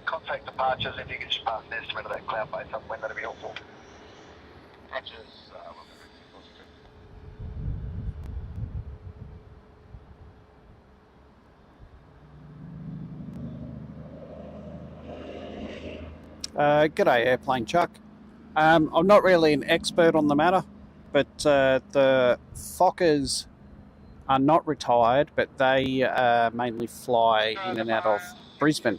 Contact departures if you could just pass an estimate of that cloud base up when that'd be helpful. Departures, G'day, Airplane Chuck. I'm not really an expert on the matter, but the Fokkers are not retired, but they mainly fly in and out of Brisbane.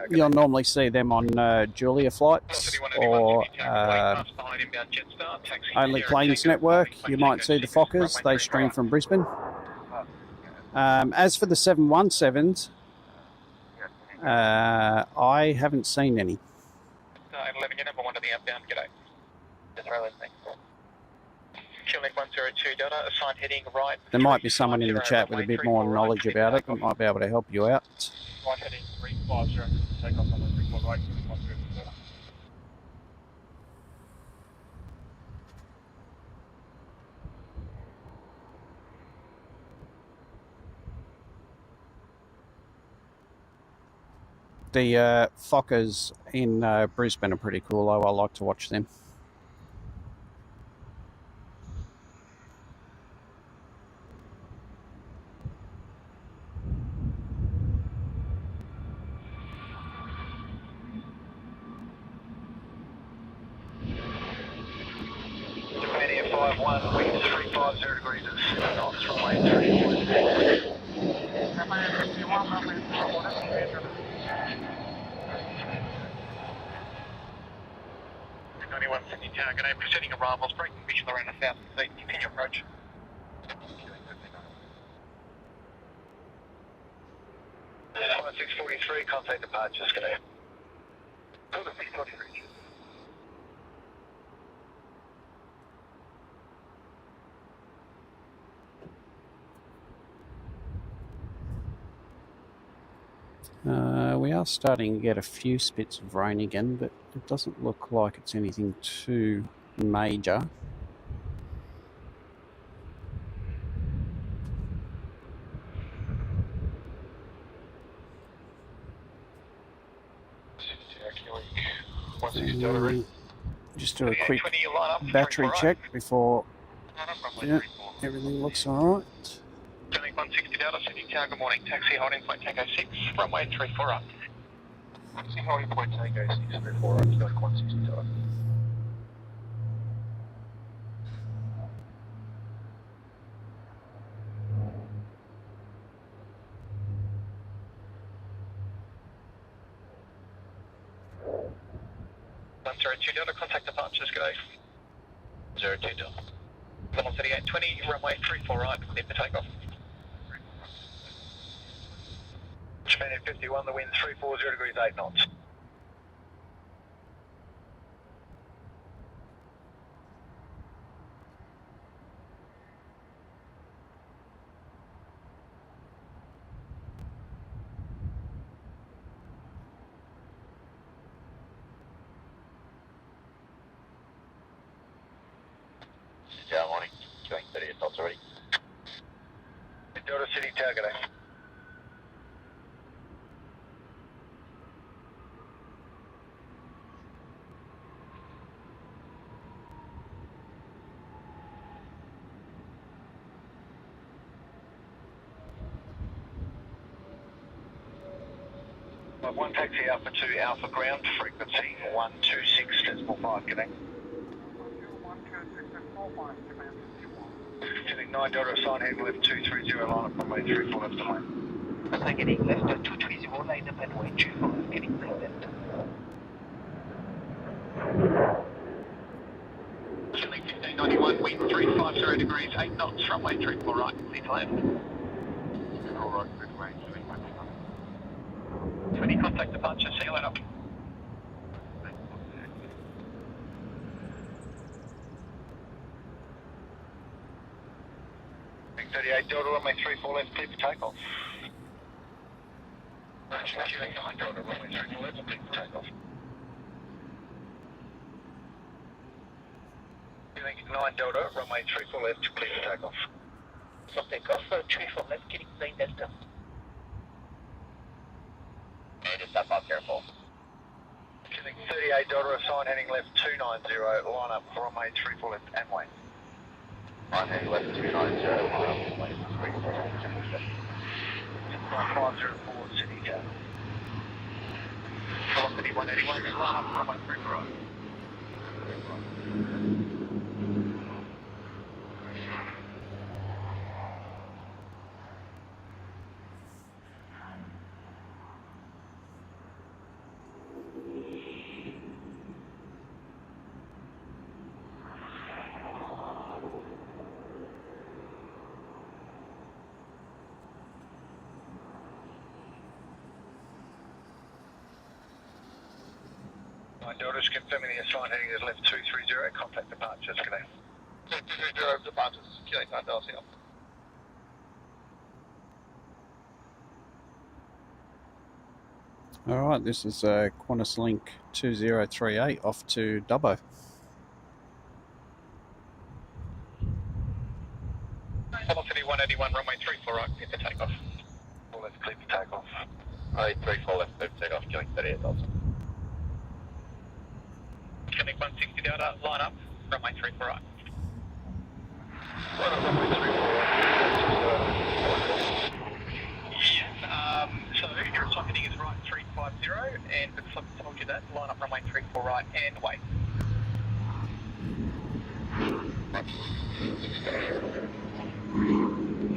You'll normally see them on Julia flights or Only Planes Network. You might see the Fokkers. They stream from Brisbane. As for the 717s, I haven't seen any. 11, you're number 1 to the outbound, g'day. Killing 102 Delta, assigned heading right. There might be someone in the chat with a bit more knowledge about it that might be able to help you out. right heading 350, takeoff runway 34 right, 102 Delta. The Fokkers in Brisbane are pretty cool, though. I like to watch them. Japan 51, wind 350 degrees at knots, runway 34. G'day, proceeding arrivals, breaking visual around 1,000 feet, continue approach. 643, contact departures, g'day. 643. We are starting to get a few spits of rain again, but it doesn't look like it's anything too major. Just do a quick battery check before. Yeah, everything looks alright. 160 Delta, Sydney Tower, good morning. Taxi holding point Tango 6, runway 34 up. Taxi holding point Tango 6, 34 right, Delta 160 Delta. Two Delta, contact departures, g'day. 02 Delta. 3820, runway 34 right, clear for takeoff. Japan 51, the wind 340 degrees 8 knots. Tower morning, going 30 knots already. Delta City Tower, g'day. One taxi Alpha 2, Alpha ground, frequency 126.5, g'day. Heading 9 Delta, sign head left 230, line up runway 34 left to lane. I'm getting left 230, line up and wait 24 left, getting left. Chilling 1591, wind 350 degrees, 8 knots, runway 34 right, clear to land. All right, good range, 20, contact departure, see you later. 38 Delta, runway 34 left, clear for takeoff. Queuing 9 Delta, runway 34 left, clear for takeoff. Queuing 9 Delta, runway 34 left, clear for takeoff. Stop takeoff, 34 left, getting 9 Delta. And just step up, careful. Queuing 38 Delta, sign heading left 290, line up runway 34 left and wait. On heading left 290, runway 34 left. 504 Sydney Tower. Velocity 181, line up runway 34 right. Delta's confirming the assigned heading is left 230, contact departures, good day. 230 departures, killing 9 Delta here. All right, this is Qantas Link 2038 off to Dubbo. Velocity 181, runway 34 right, clear for takeoff. All left, clear for takeoff. Runway 34 left, clear for takeoff, killing 38 Delta. Connect 160 Delta, line up, runway 34 right. Yes, so your assigned heading is right 350, and because I've told you that, line up runway 34 right and wait.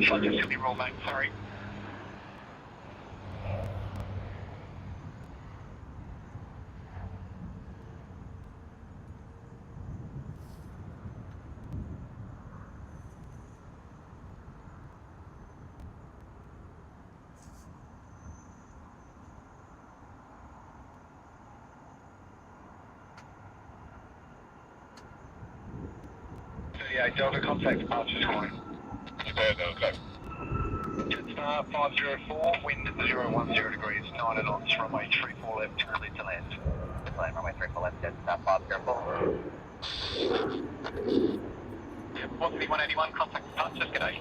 So just simply roll back, sorry. Delta contact departures calling. Okay, okay. Jetstar 504, wind 010 degrees, 9 knots, runway 34 left, clear to land. Runway 34 left, Jetstar 5, careful. Velocity 181, contact departures, good day.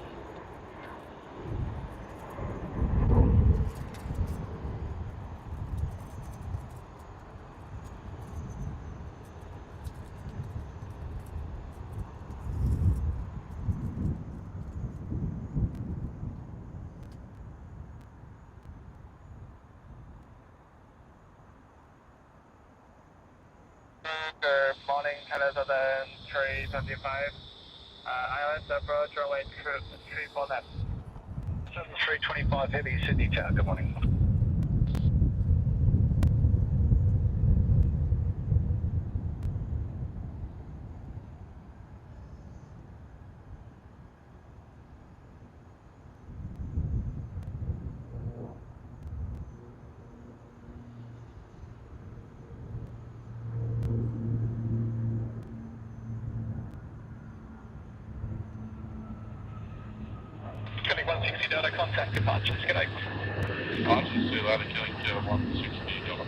Good morning, Hello Southern 325. Islands approach, runway 34 left. 7325 heavy, Sydney Tower, good morning. Connect 160 Delta, contact departures, good day. Departures too loud, killing 160 Delta.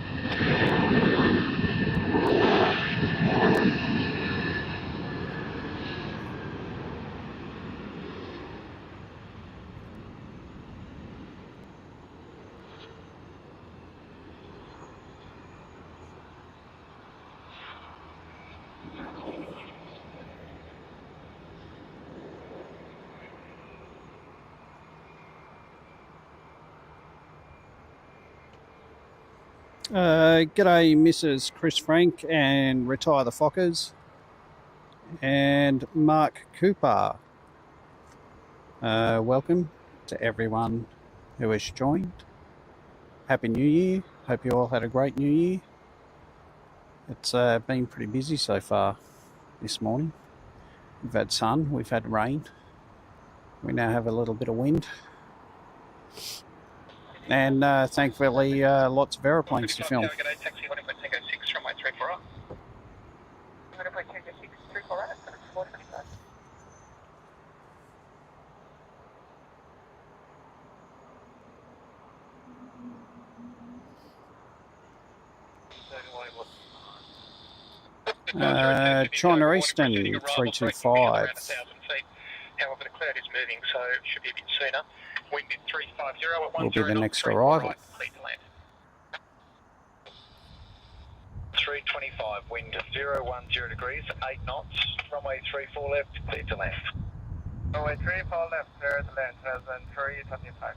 G'day, Mrs. Chris Frank and Retire the Fockers and Mark Cooper. Welcome to everyone who has joined. Happy New Year. Hope you all had a great New Year. It's been pretty busy so far this morning. We've had sun, we've had rain. We now have a little bit of wind. And thankfully, lots of aeroplanes to film. Good day, taxi 1.6 from my 34 up. 1.6, 34 right, 425. China Eastern 325. However, the cloud is moving, so it should be a bit sooner. Wind is 350 at Will be the 10 next knots, arrival. right, clear to land. 325, wind 010 degrees, 8 knots, runway 34 left, clear to land. Runway 34 left, clear to land, present 325.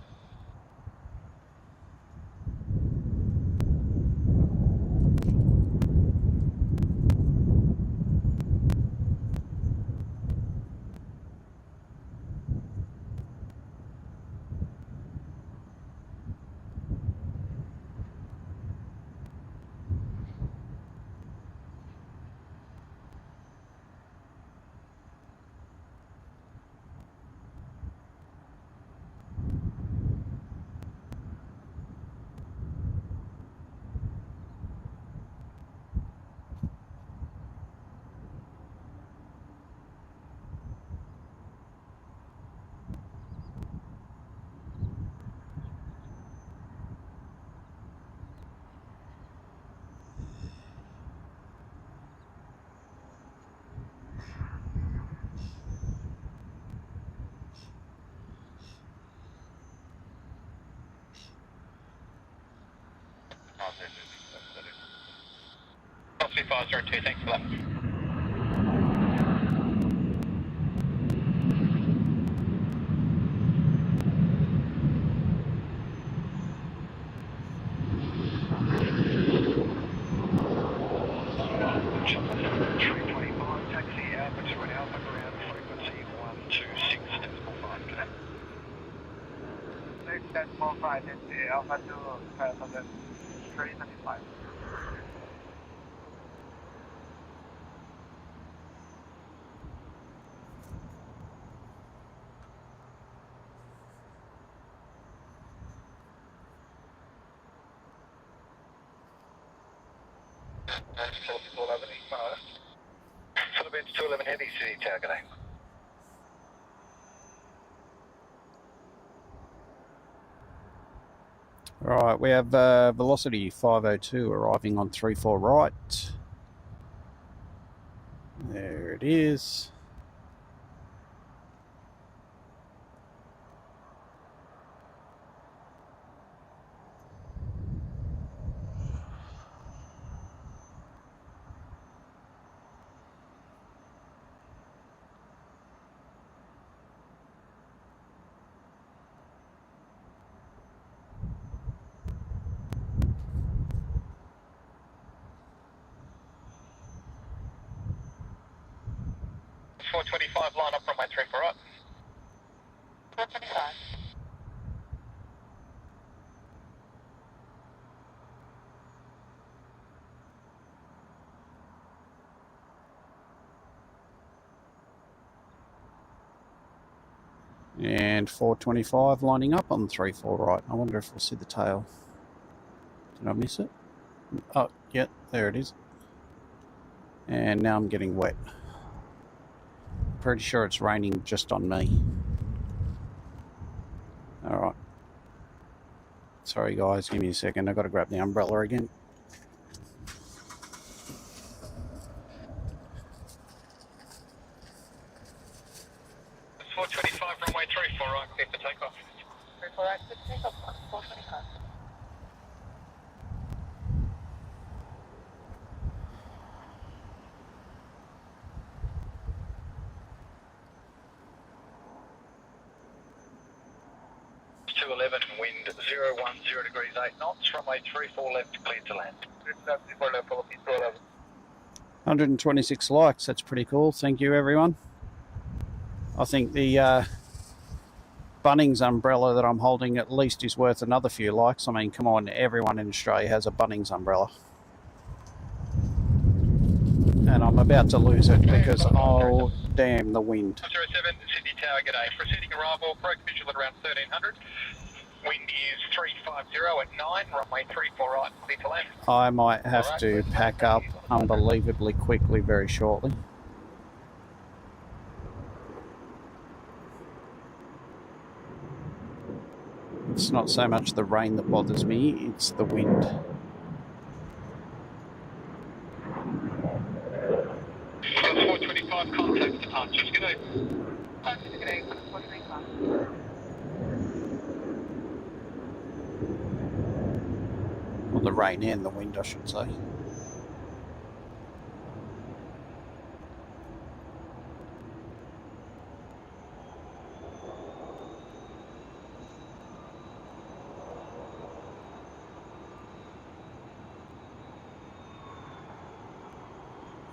Osprey 502, thanks for that. Taxi Alpha to an Alpha ground frequency 126 decimal 5. 6 decimal 5, taxi Alpha to 325. Philippines 211 Heavy City Tower, g'day. Right, we have Velocity 502 arriving on 34 right. There it is. It's 425, line up runway 34 right. 425. And 425 lining up on 34 right. I wonder if we'll see the tail. Did I miss it? Oh, yeah, there it is. And now I'm getting wet. Pretty sure it's raining just on me. Alright. Sorry guys, give me a second. I've got to grab the umbrella again. It's 425, runway 34 right, clear for takeoff. 34 right, good takeoff, 425. It's 211, wind 010 degrees, 8 knots, runway 34 left, clear to land. 34 left, Philippines 211. 126 likes, that's pretty cool. Thank you everyone. I think the Bunnings umbrella that I'm holding at least is worth another few likes. I mean, come on, everyone in Australia has a Bunnings umbrella. And I'm about to lose it because, oh, damn the wind. 07, Sydney Tower, g'day. Proceeding arrival, broke visual at around 1300. Wind is 350 at 9, runway 34 right, clear to land. I might have to pack up unbelievably quickly very shortly. It's not so much the rain that bothers me, it's the wind. Well, the rain and the wind, I should say.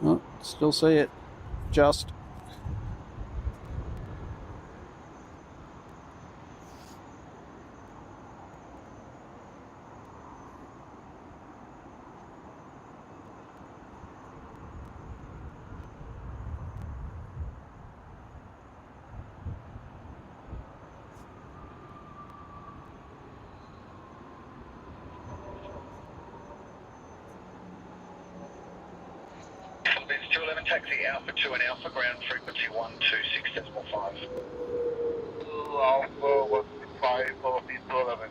Oh, still see it. Just. Philippines 211 taxi Alpha 2 and Alpha ground frequency 126.5. Alpha 165, Philippines 211.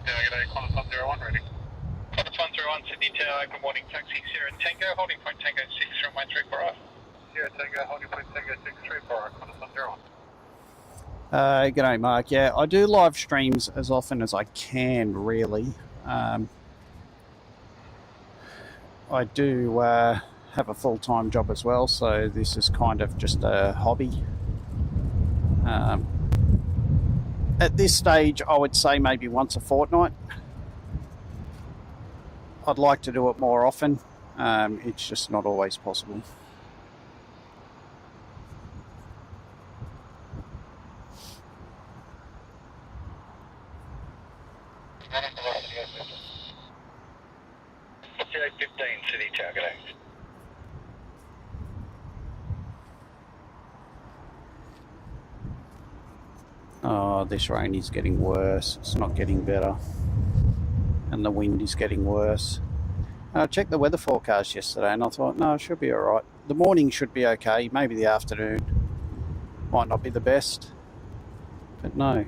Yeah, I got a Qantas 101 ready. Qantas 101 Sydney Tower, good morning, taxi Sierra Tango, holding point Tango 6, runway 34 Sierra Tango, holding point Tango 634, Qantas 101. G'day, Mark. Yeah, I do live streams as often as I can, really. I do have a full-time job as well, so this is kind of just a hobby. At this stage, I would say maybe once a fortnight. I'd like to do it more often. It's just not always possible. Sierra 15 Sydney Tower, g'day. Oh, this rain is getting worse. It's not getting better. And the wind is getting worse. I checked the weather forecast yesterday and I thought, no, it should be all right. The morning should be okay. Maybe the afternoon might not be the best. But no.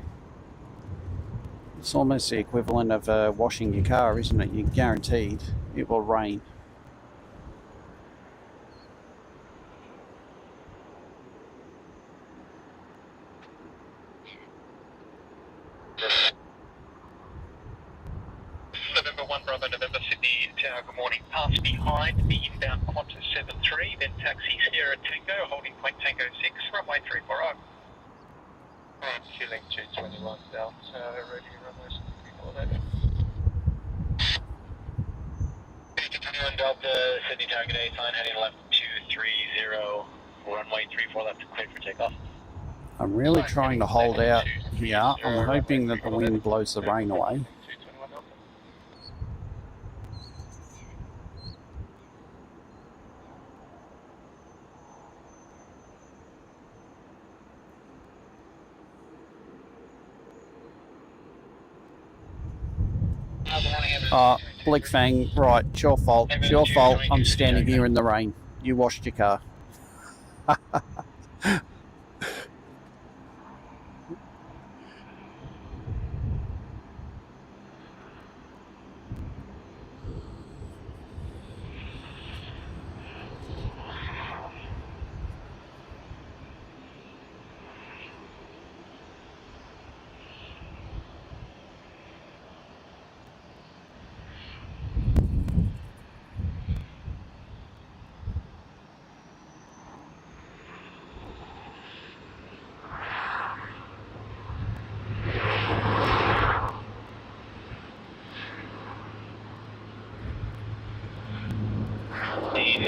It's almost the equivalent of washing your car, isn't it? You're guaranteed it will rain. November 1 Bravo, November Sydney Tower, good morning. Pass behind the inbound Qantas 73, then taxi Sierra Tango, holding point Tango 6, runway 340. And Chilling 221 Delta, ready runway 340. 221 Delta, Sydney Tower, g'day, sign heading left 230, runway 34 left, clear for takeoff. I'm really trying to hold out here. I'm hoping that the wind blows the rain away. Bleak Fang, right, it's your fault. It's your fault. I'm standing here in the rain. You washed your car.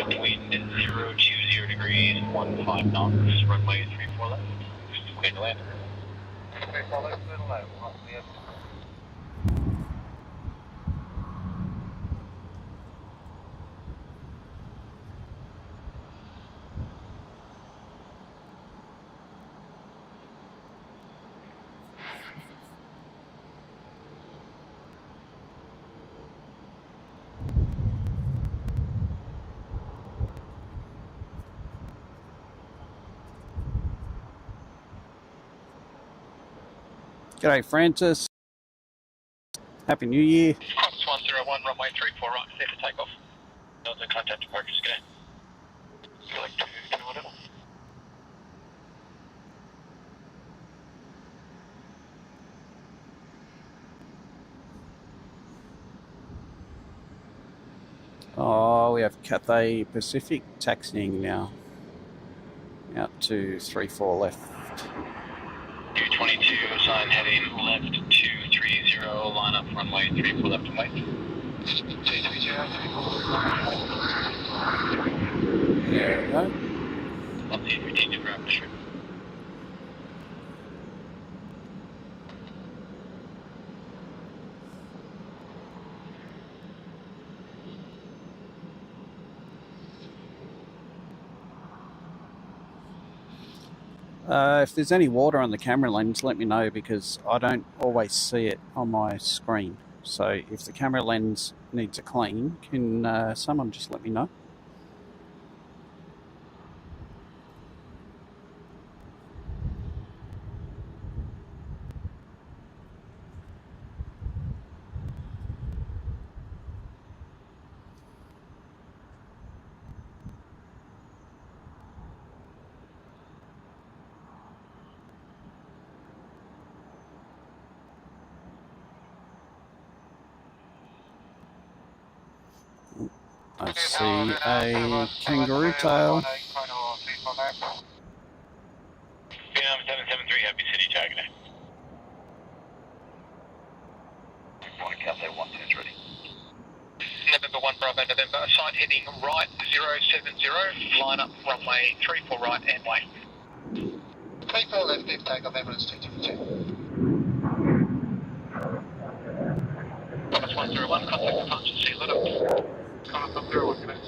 Wind 020 degrees, 15 knots, runway 34 left. Clear to land. 34 left, clear to land. G'day, Francis. Happy New Year. Qantas 101, runway 34 right, clear for takeoff. Delta contact departures, go. Select 2 order. Oh, we have Cathay Pacific taxiing now. Out to 34 left. 222, sign heading left 230, line up runway 34 left and wait. 230, 34. There we go. Up to 15 to grab the ship. If there's any water on the camera lens, let me know, because I don't always see it on my screen. So if the camera lens needs a clean, can someone just let me know? I see a kangaroo tail. Vietnam 773, Happy City, target. Morning, Cathay 123. November 1 Bravo, November, sign heading right 070, line up runway 34 right and wait. 34 left, deep takeoff, ambulance 222. Compass 101, contact departure, see you later. Compass 101, connect.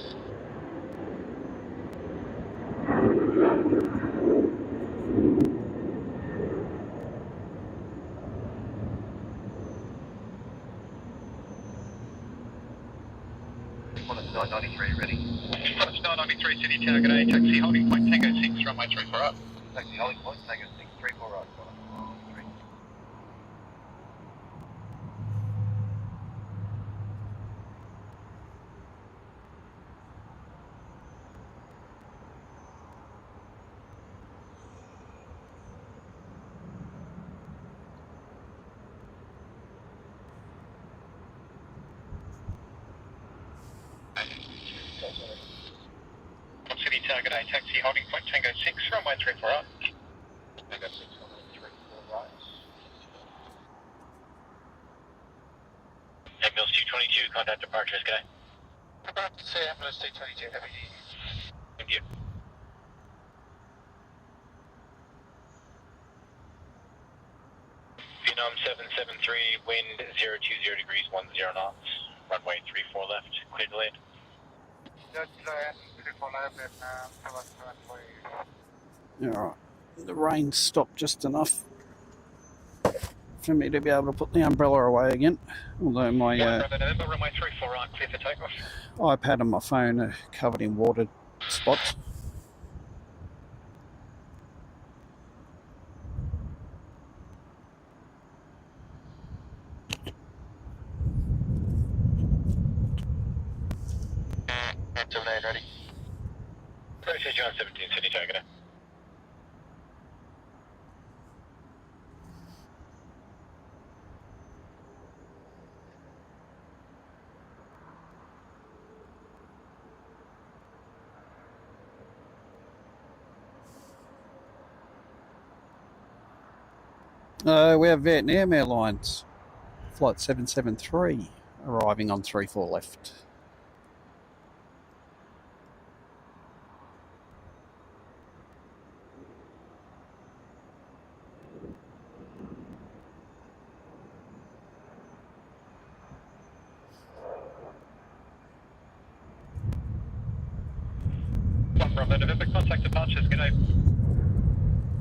Qantas 993 ready. Qantas 993 City target A, taxi holding point Tango 6, runway 34 up. Taxi holding point Tango 6, 34 right, Qantas 993. City target A, taxi holding point Tango 6, runway 34 up. Tango 6, runway 34 right. Ambulance 222, contact departures, go. About to say ambulance 222, heavy. Thank you. Vietnam 773, wind 020 degrees 10 knots, runway 34 left, clear to land. Alright, the rain stopped just enough for me to be able to put the umbrella away again. Although my runway 34 right, clear for takeoff. iPad and my phone are covered in water spots. Ready. Process John 17, City target. We have Vietnam Airlines, flight 773, arriving on 34 left. Bravo, November, contact departures, good day.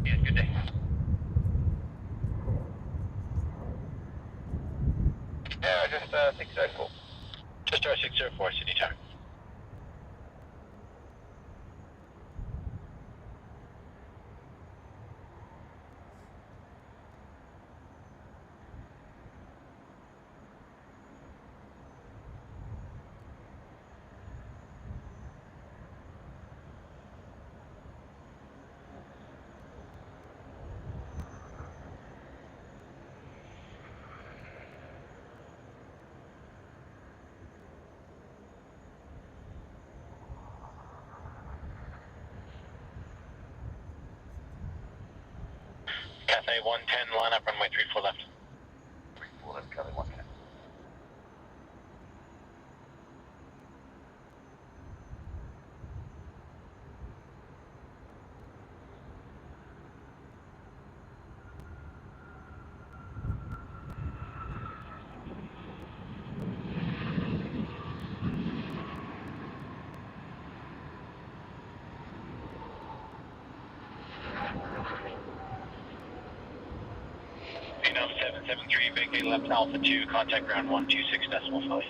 Yeah, good day. Yeah, just 604. Just 604, City target. A110, line up runway 34 left. 34 left, Charlie 110. Phenom 773, vacate left Alpha 2, contact ground 126.5.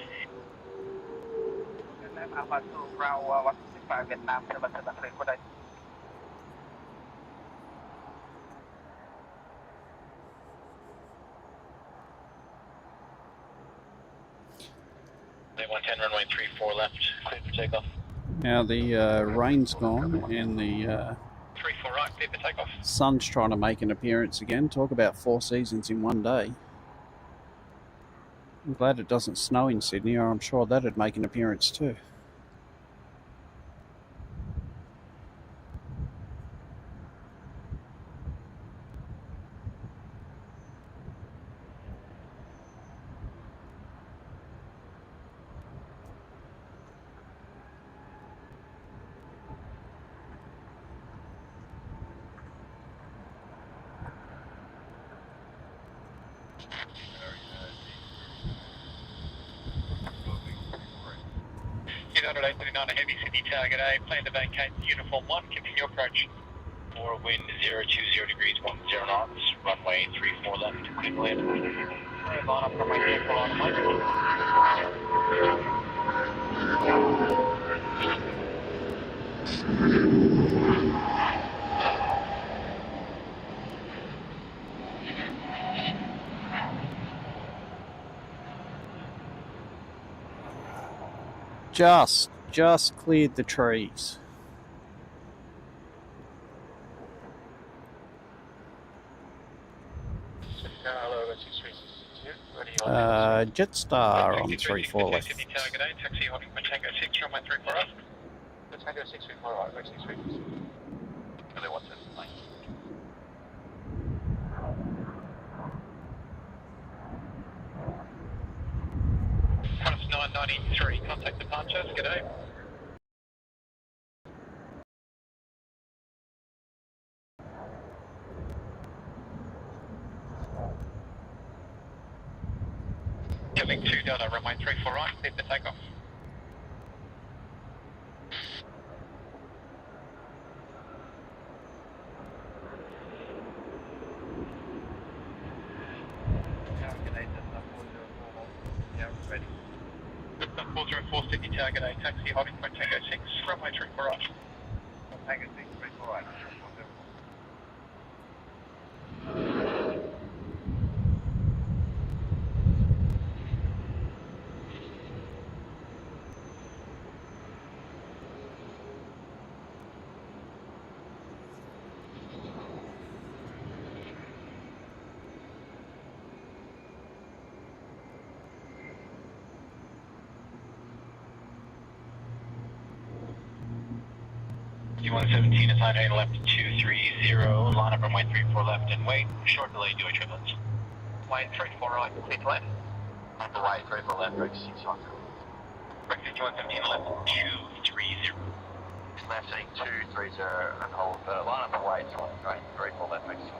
Alpha 2, ground 165 Vietnam, 773, good day. A110, runway 34 left, clear for takeoff. Now the rain's gone and the 34 right, clear for takeoff. sun's trying to make an appearance again. Talk about 4 seasons in one day. I'm glad it doesn't snow in Sydney, or I'm sure that'd make an appearance too. United 839, a heavy Sydney target A, plan to vacate uniform 1, continue approach. For wind 020 degrees, 10 knots, runway 34 left, clear to land. Line up runway 34 right, Just cleared the trees. Jetstar on 34 left. Sydney target A, taxi holding for Tango 6, runway 34 right. Tango 6, 34 right, right 6 meters. Charlie 110, Qantas 993, contact departure, g'day. Giving 2 Delta, runway 34 right, clear for takeoff. yeah, ready. 404 Sydney target A, taxi holding for Tango 6, runway 34 right. Tango 6, 34 right. D117 is 98 left 230, line up runway 34 left and wait, short delay, do a triplets. Wait 34 right, clear to land. Underway 34 left, route 600. Breakfast D117 left 230. Left seat 230 and hold line up and wait, right 34 left, route 600.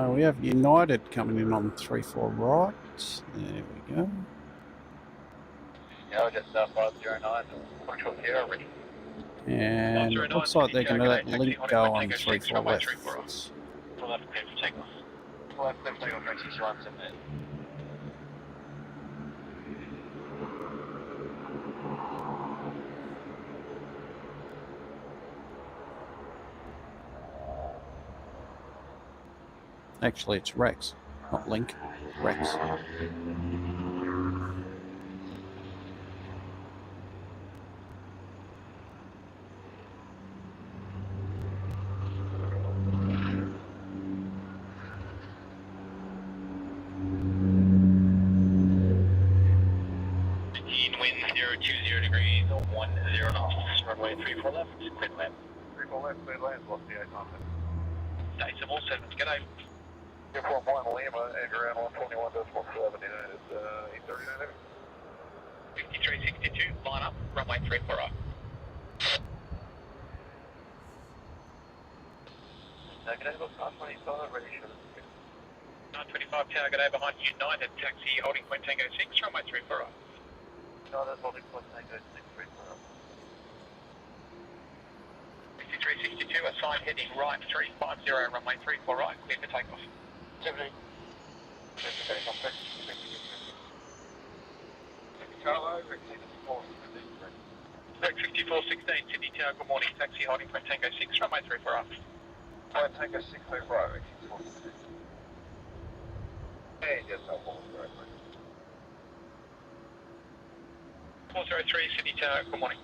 We have United coming in on 34 right. There we go. Yeah, I'll just 509, control here already. And it looks like they're going to let Link go on 34 left. Full left, clear for takeoff. Full left, clear for takeoff, right 61, 78. Actually, it's Rex, not Link. Rex. Wind 020 degrees, 10 knots, runway 34 left, clear land. 34 left, clear land, velocity 8 knots. Dates of all 7, g'day. Airport 1 Lima, and ground 121.7 is E39. 5362, line up, runway 34 right. 925 Tower, g'day, behind United, taxi, holding point Tango 6, runway 34 right. United, holding point Tango 6, 34 right. 5362, assigned heading right, 350, runway 34 right, clear for takeoff. 70. Charlo, exit 416. 5416, Sydney Tower, good morning, taxi, holding point Tango 6, runway 34 right. Point Tango 6, clear right, exit 416. And yes, I'll follow right. 403, Sydney Tower, good morning.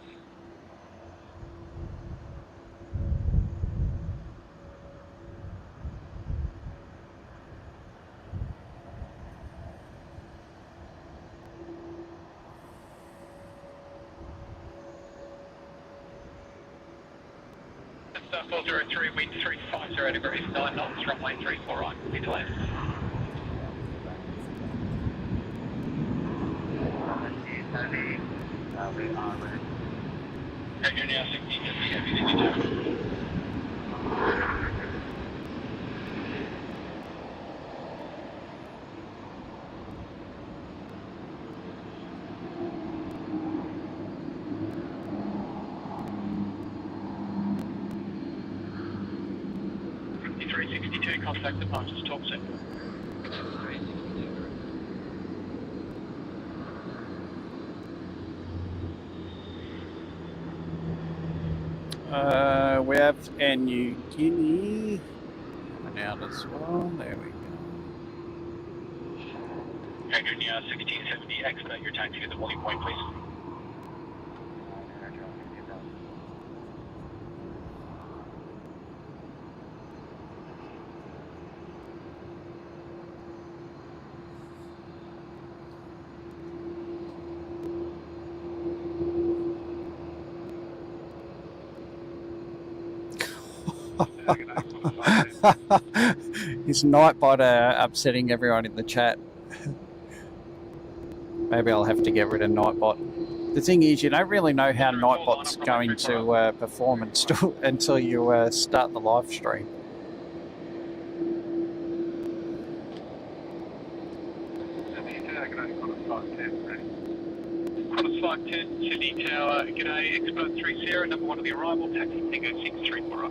Star 403, wind 350 degrees, 9 knots, runway 34 right, clear to land. We are ready. You're now 1650, Aviation Tower. Contact departures, talk soon. We have New Guinea coming out as well. There we go. You're now 1670, expedite your taxi to the holding point, please. His Nightbot upsetting everyone in the chat. Maybe I'll have to get rid of Nightbot. The thing is, you don't really know how Nightbot's going to perform until you start the live stream. Qantas Flight 10, Sydney Tower, g'day, expedite 30, number 1 of the arrival, taxi Tango 634 right.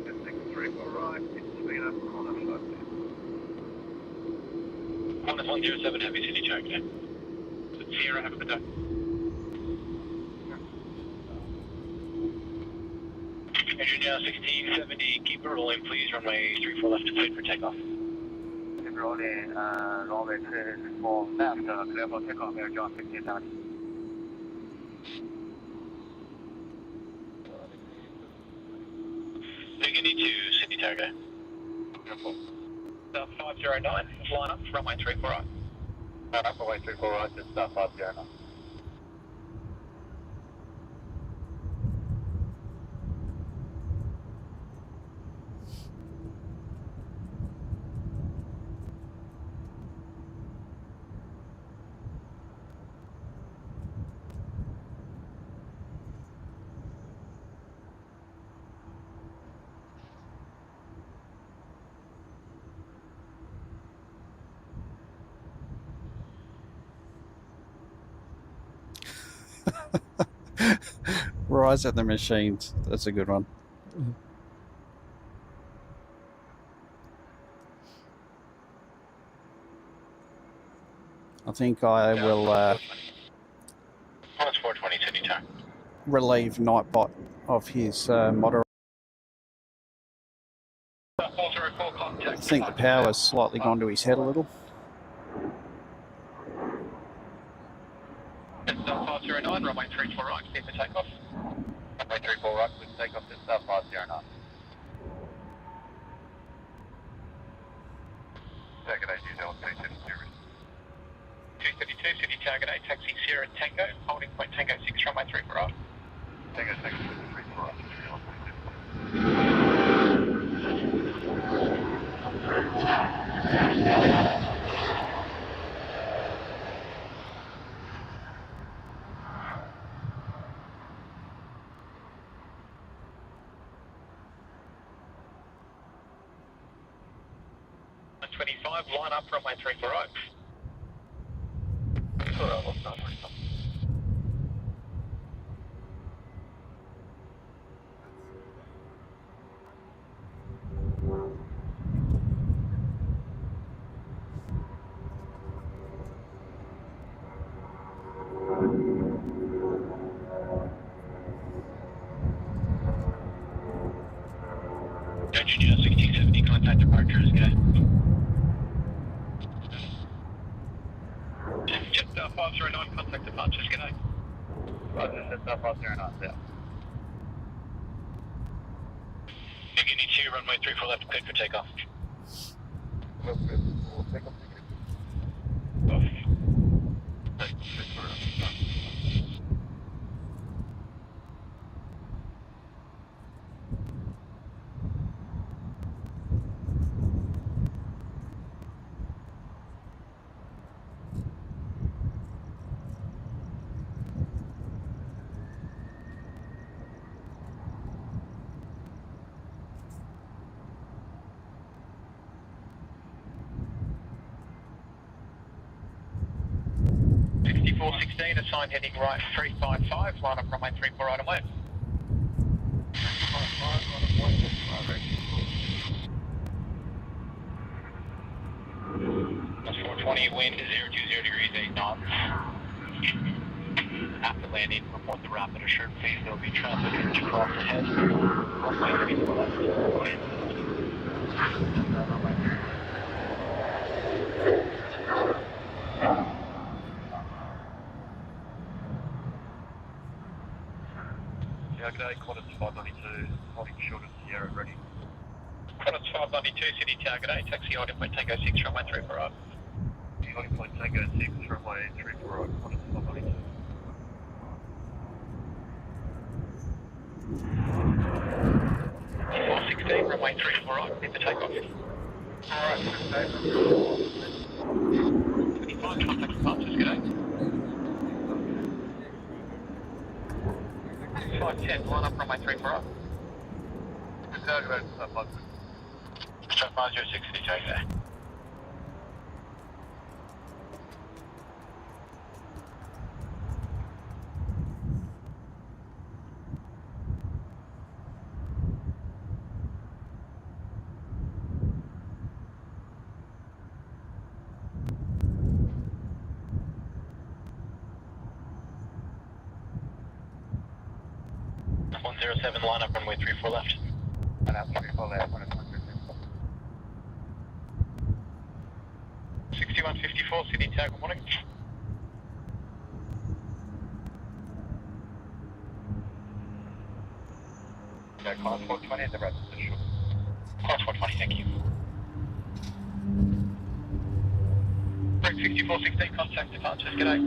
634 right, it's been up Qantas Flight 10. Qantas 107, Happy Sydney Tower, g'day. Sierra, have a good day. Engine now 1670, keep it rolling please, runway 34 left, clear for takeoff. Keep rolling, runway 34 left, clear for takeoff, Air John 1670. New Guinea to Sydney Tower, g'day. Star 509, line up, runway 34 right. Runway 34 right, just Star 509. Rise of the Machines. That's a good one. I think I will Qantas 420, Sydney Tower. relieve Nightbot of his moderator. Star 404, contact. I think the power's slightly gone to his head a little. It's 509, runway 34 right, clear for takeoff. Runway 34 right, clear for takeoff, just 509. Second AG Delta 232. 232, City Target 8, taxi Sierra Tango, holding point Tango 6, runway 34 right. Tango 6, 34 right. Line 25, line up, runway 34 right. Alright, what's that? 25. Junior 1670, contact departures, go. Jet 509, contact departures, go. Roger, just 509, yeah. Beginning 2, runway 34 left, cleared for takeoff. We'll take up the Off. $64.16, assigned heading right 355, line up runway 34 right away. That's 420, wind 020 degrees, 8 knots. After landing, report the rapid assured phase. There will be traffic inch across ahead. Runway 34 left. G'day, Qantas 592, holding short of Sierra, ready. Qantas 592, City Target 8, taxi holding point Tango 6, runway 34 right. Holding point Tango 6, runway 34 right, Qantas 592. $64.16, runway 34 right, clear for takeoff. Alright, good 25, contact departures, g'day. 510, line up runway 34 right. Target 8, 500. 506, City Target 8. $107, line up runway 34 left. And that's 34 left, 6154, City Tag, good morning. No, class 420 and the rest is short. Class 420, thank you. Break 6416, contact departures, g'day.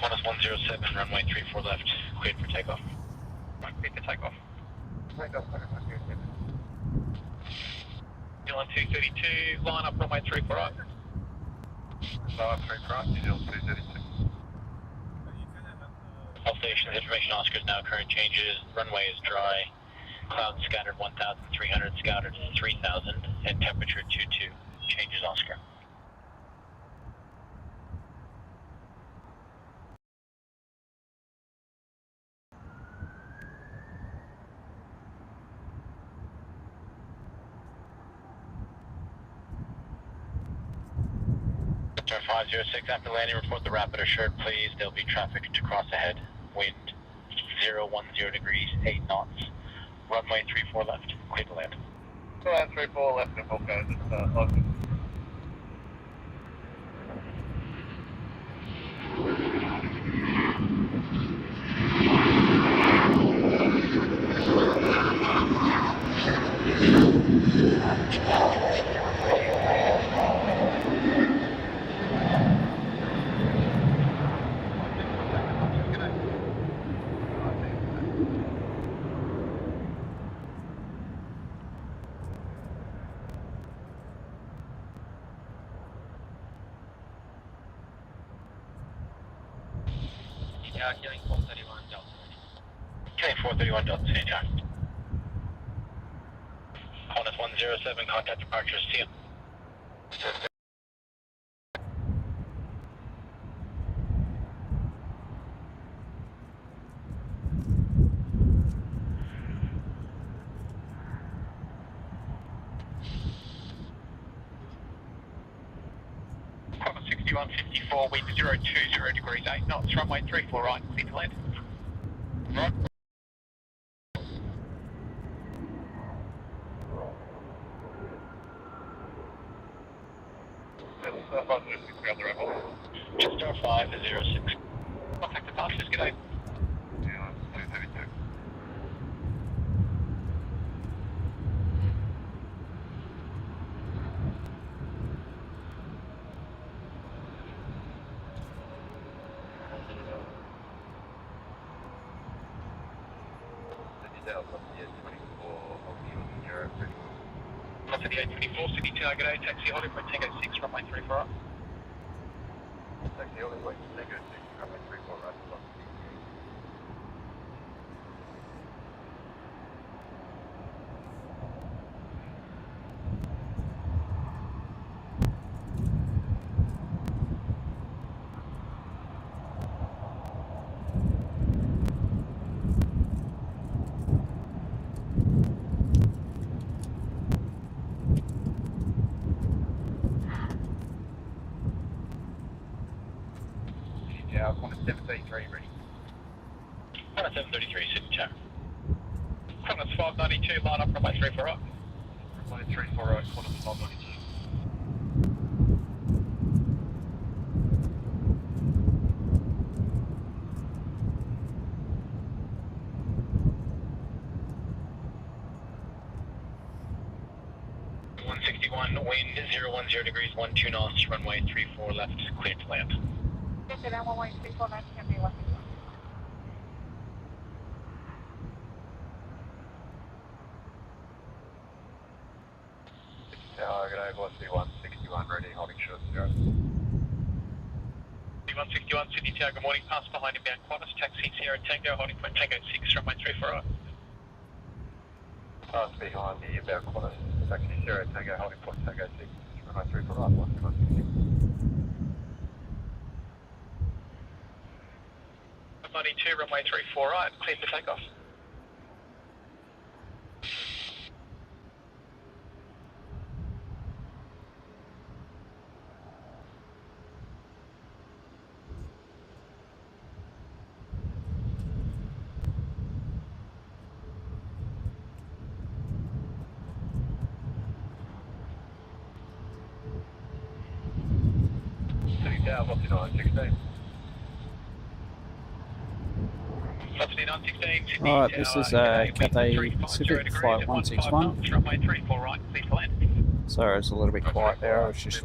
Qantas 107, runway 34 left, cleared for takeoff. Right, cleared for takeoff. Tango 592. Dylan 232, line up runway 34 right. Line 34 right, New Zealand 232. All stations, information Oscars now current changes. Runway is dry. Clouds scattered 1,300, scattered 3,000, and temperature 22. Changes Oscar. Star 506, after landing, report the rapid assured, please. There'll be traffic to cross ahead. Wind 010 degrees, 8 knots. Runway 34 left, clear to land. Land 34 left and book goes, it's open. Yeah, killing 431 Delta. Killing 431 Delta, St. John. Qantas 107, contact departure, see you. Qantas 6154, wind 020 degrees, 8 knots, runway 34 right, clear to land. Right. That's 506 ground the rebel. Star 506. Contact departures, good day. Yeah, 232. Onto the 824, City Tower, good day, taxi holding for Tango 6, runway 34 up. Taxi Hollywood, Tango 6, runway 34 right. Yeah, Qantas 733 ready. Qantas 733, City Tower. Qantas 592, line up, runway 34 up. Runway 34 right, Qantas 592. Wind 010 degrees, 12 knots, runway 34 left, clear to land. Get down 113 left, can be left. Tower, good day, velocity 161 ready, holding short 0. 161, Sydney Tower, good morning, pass behind inbound Qantas, taxi Sierra Tango, holding point Tango 6, runway 34 right. Pass behind the inbound Qantas, taxi Sierra Tango, holding point Tango 6, runway 34 right, 161. 92, runway 34 right, clear for takeoff. City Tower, velocity 916. Velocity 916, Sydney Alright, Tower, this is good day, Cathay wind 350 Pacific, degrees flight at 15 161. knots, runway 34 right, clear to land. Sorry, it's a little bit quiet there. I was just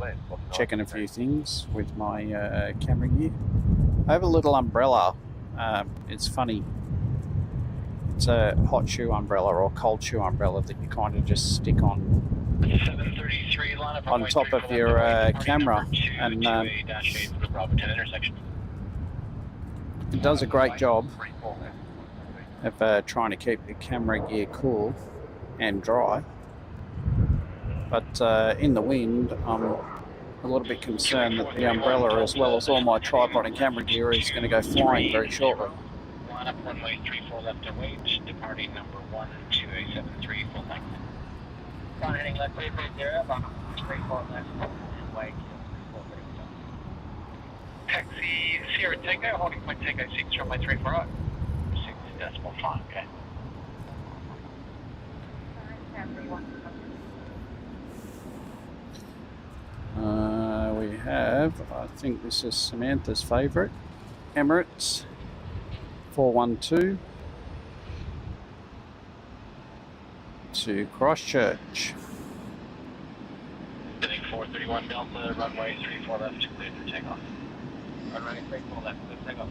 checking a few things with my camera gear. I have a little umbrella. It's funny. It's a hot shoe umbrella or cold shoe umbrella that you kind of just stick on 733, line up, runway top of 34 your left, camera, number 2, and 28-8 for the Bravo 10 intersection. it does a great job of trying to keep the camera gear cool and dry. But in the wind, I'm a little bit concerned that the umbrella, as well as all my tripod and camera gear, is going to go flying very shortly. Line up, runway 34 left and wait, departing number 12873, full length. Heading left 330, 34 left, and wait, 430. Taxi Sierra Tango, holding point Tango 6, runway 34 right. 6.5, okay. We have, I think this is Samantha's favourite, Emirates 412 to Christchurch. Heading 431 Delta, runway 34 left, cleared for takeoff. Runway 34 left, clear for takeoff.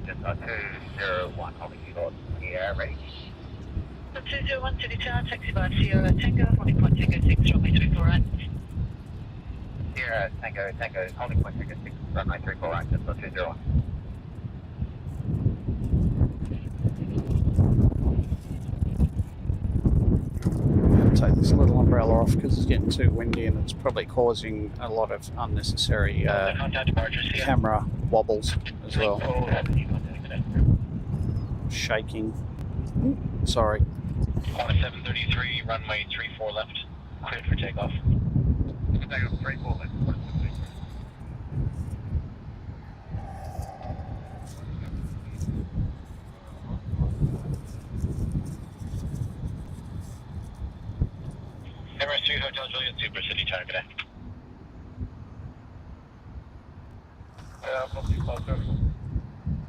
Just 201, holding you on here, ready? 201 City Tower, taxi by Sierra Tango, holding point Tango 6, runway 34 right. Sierra Tango, holding point Tango 6, runway 34 right, just 201. Take this little umbrella off because it's getting too windy and it's probably causing a lot of unnecessary camera wobbles as well. Shaking. Sorry. Quantum 733, runway 34 left, cleared for takeoff. Takeoff 34 left. Emirates 3 Hotel Juliet, Super City Tower, good day.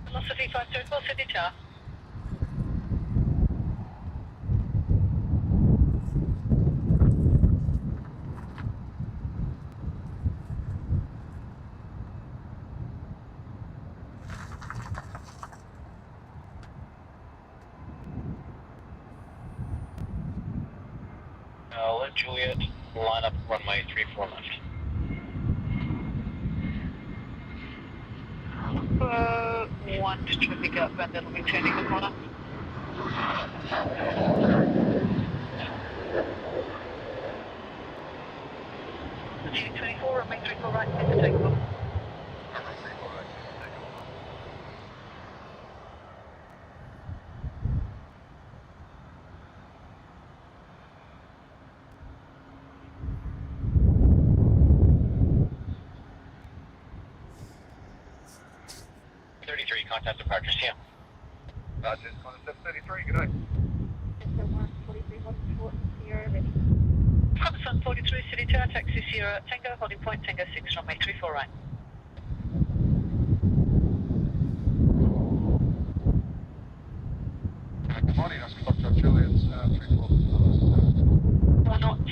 Velocity 534 City Tower. Let Juliet line up runway 34 left. One to traffic up and then we'll be turning the corner. G24, runway 34 right, clear for takeoff. Contact departures, yeah. Roger, 733, good day. Sun 43 City Tower, taxi Sierra Tango, holding point Tango 6, runway 34 right. Good morning, that's Dr. Juliet, 34. 1 knots,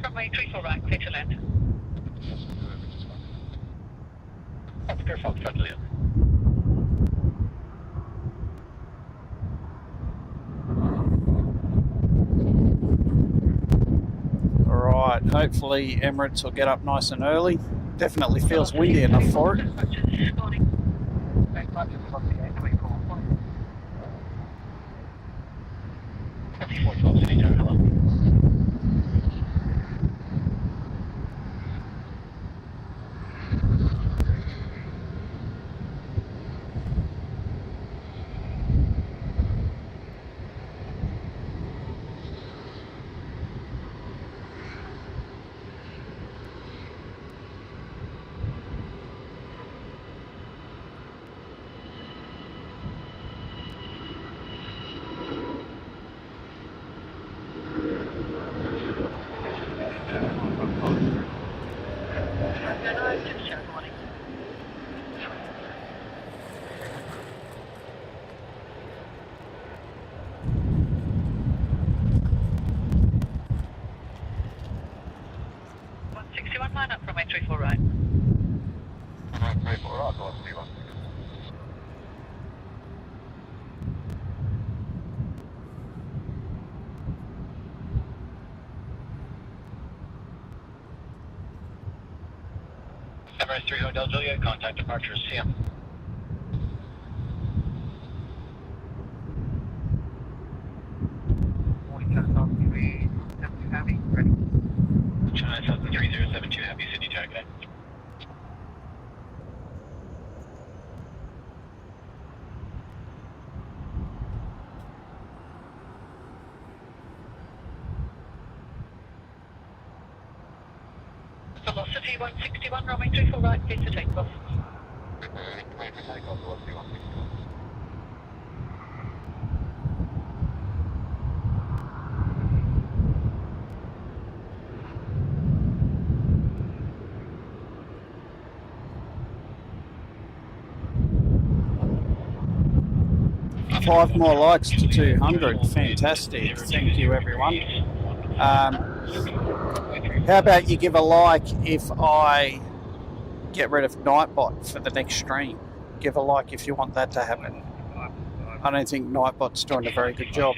runway 34 right, clear to land. Oscar Foxtrot Juliet. Alright, hopefully Emirates will get up nice and early. Definitely feels windy enough for it. Line up from 834 right. 34, right, go on, see one. Emirates 3 Hotel Juliet, contact departure, CM. China Southern 3072 Heavy, City target. Velocity 161, runway 34 right, clear for takeoff. Clear for takeoff, velocity 161. Five more likes to 200. Fantastic. Thank you, everyone. How about you give a like if I get rid of Nightbot for the next stream? Give a like if you want that to happen. I don't think Nightbot's doing a very good job.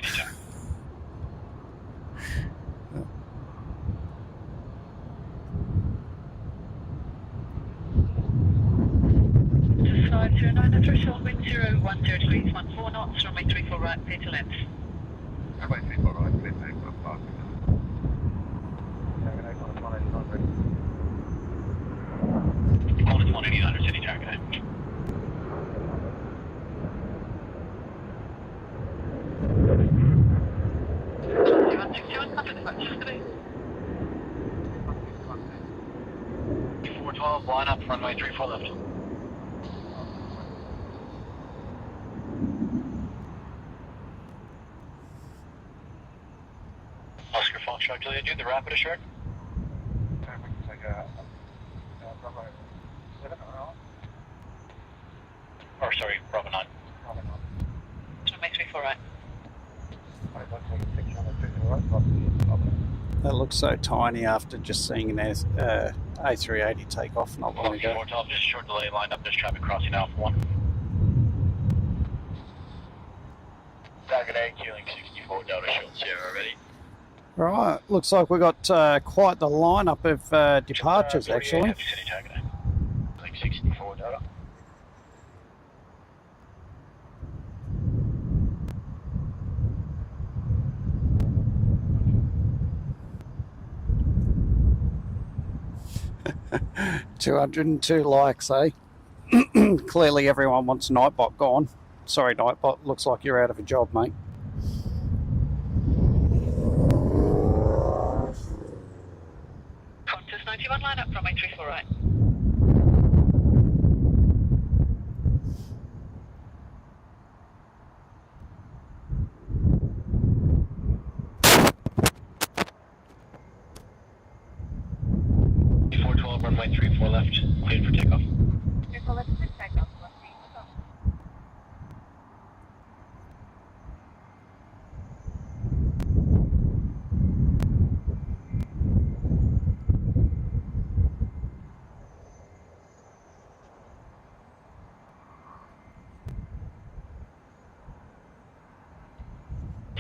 Slide 09, threshold wind 010 degrees, 14 knots, runway 34 right, clear to left. Runway 34 right, clear for takeoff, park. Target 189 ready. Qantas 189, City target. Twelve, line up, runway 34 left. Oscar Foxtrot, Juliet, do the rapid assured. We can take a runway 7 Or sorry, Bravo 9. runway 9. Runway 34 right. Runway 176, runway 34 right, velocity up. That looks so tiny after just seeing an A380 take off not long ago. 412, just a short delay, lined up, there's traffic crossing Alpha 1. Target A, Keeling 64, Delta Short Sierra, ready. Right, looks like we got quite the lineup of departures actually. Heavy City target. Like 64, Delta. $202 likes, eh? Clearly everyone wants Nightbot gone. Sorry, Nightbot, looks like you're out of a job, mate. Qantas 91, line up, runway 34 right. Runway 34 left, cleared for takeoff. Vehicle left to takeoff, velocity.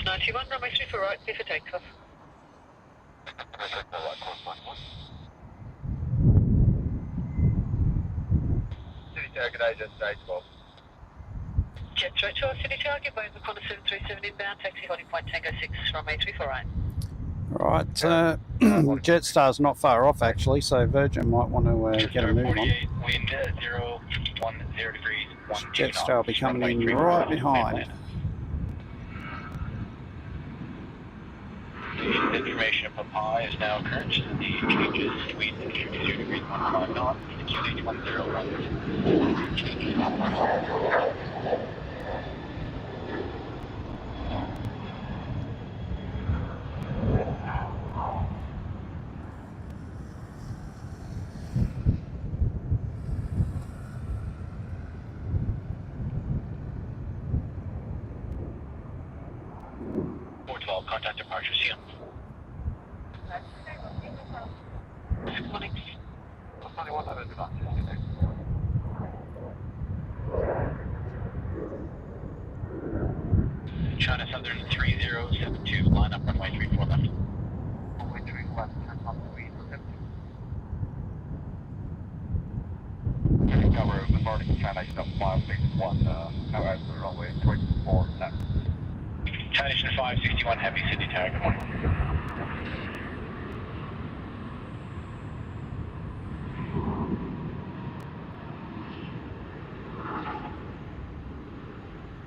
91, runway 34 right, clear for takeoff. City target agent, stage 12. Jet straight to our city target, Boeing Qantas 737 inbound, taxi holding point Tango 6, runway 34 right. Right, Jetstar's not far off actually, so Virgin might want to get a move on. 48, wind 010 degrees, 12 Jetstar will be coming in right behind. The information of Papa is now current. The changes wind 52 degrees, 15 knots, QH 101. Contact departure, see you. Good morning. China Southern 3072, line up runway 34 left. Runway 34 left, turn on 3 for 50. boarding China 561, now at the runway 34 now. China 561, Heavy Sydney Tower, good morning.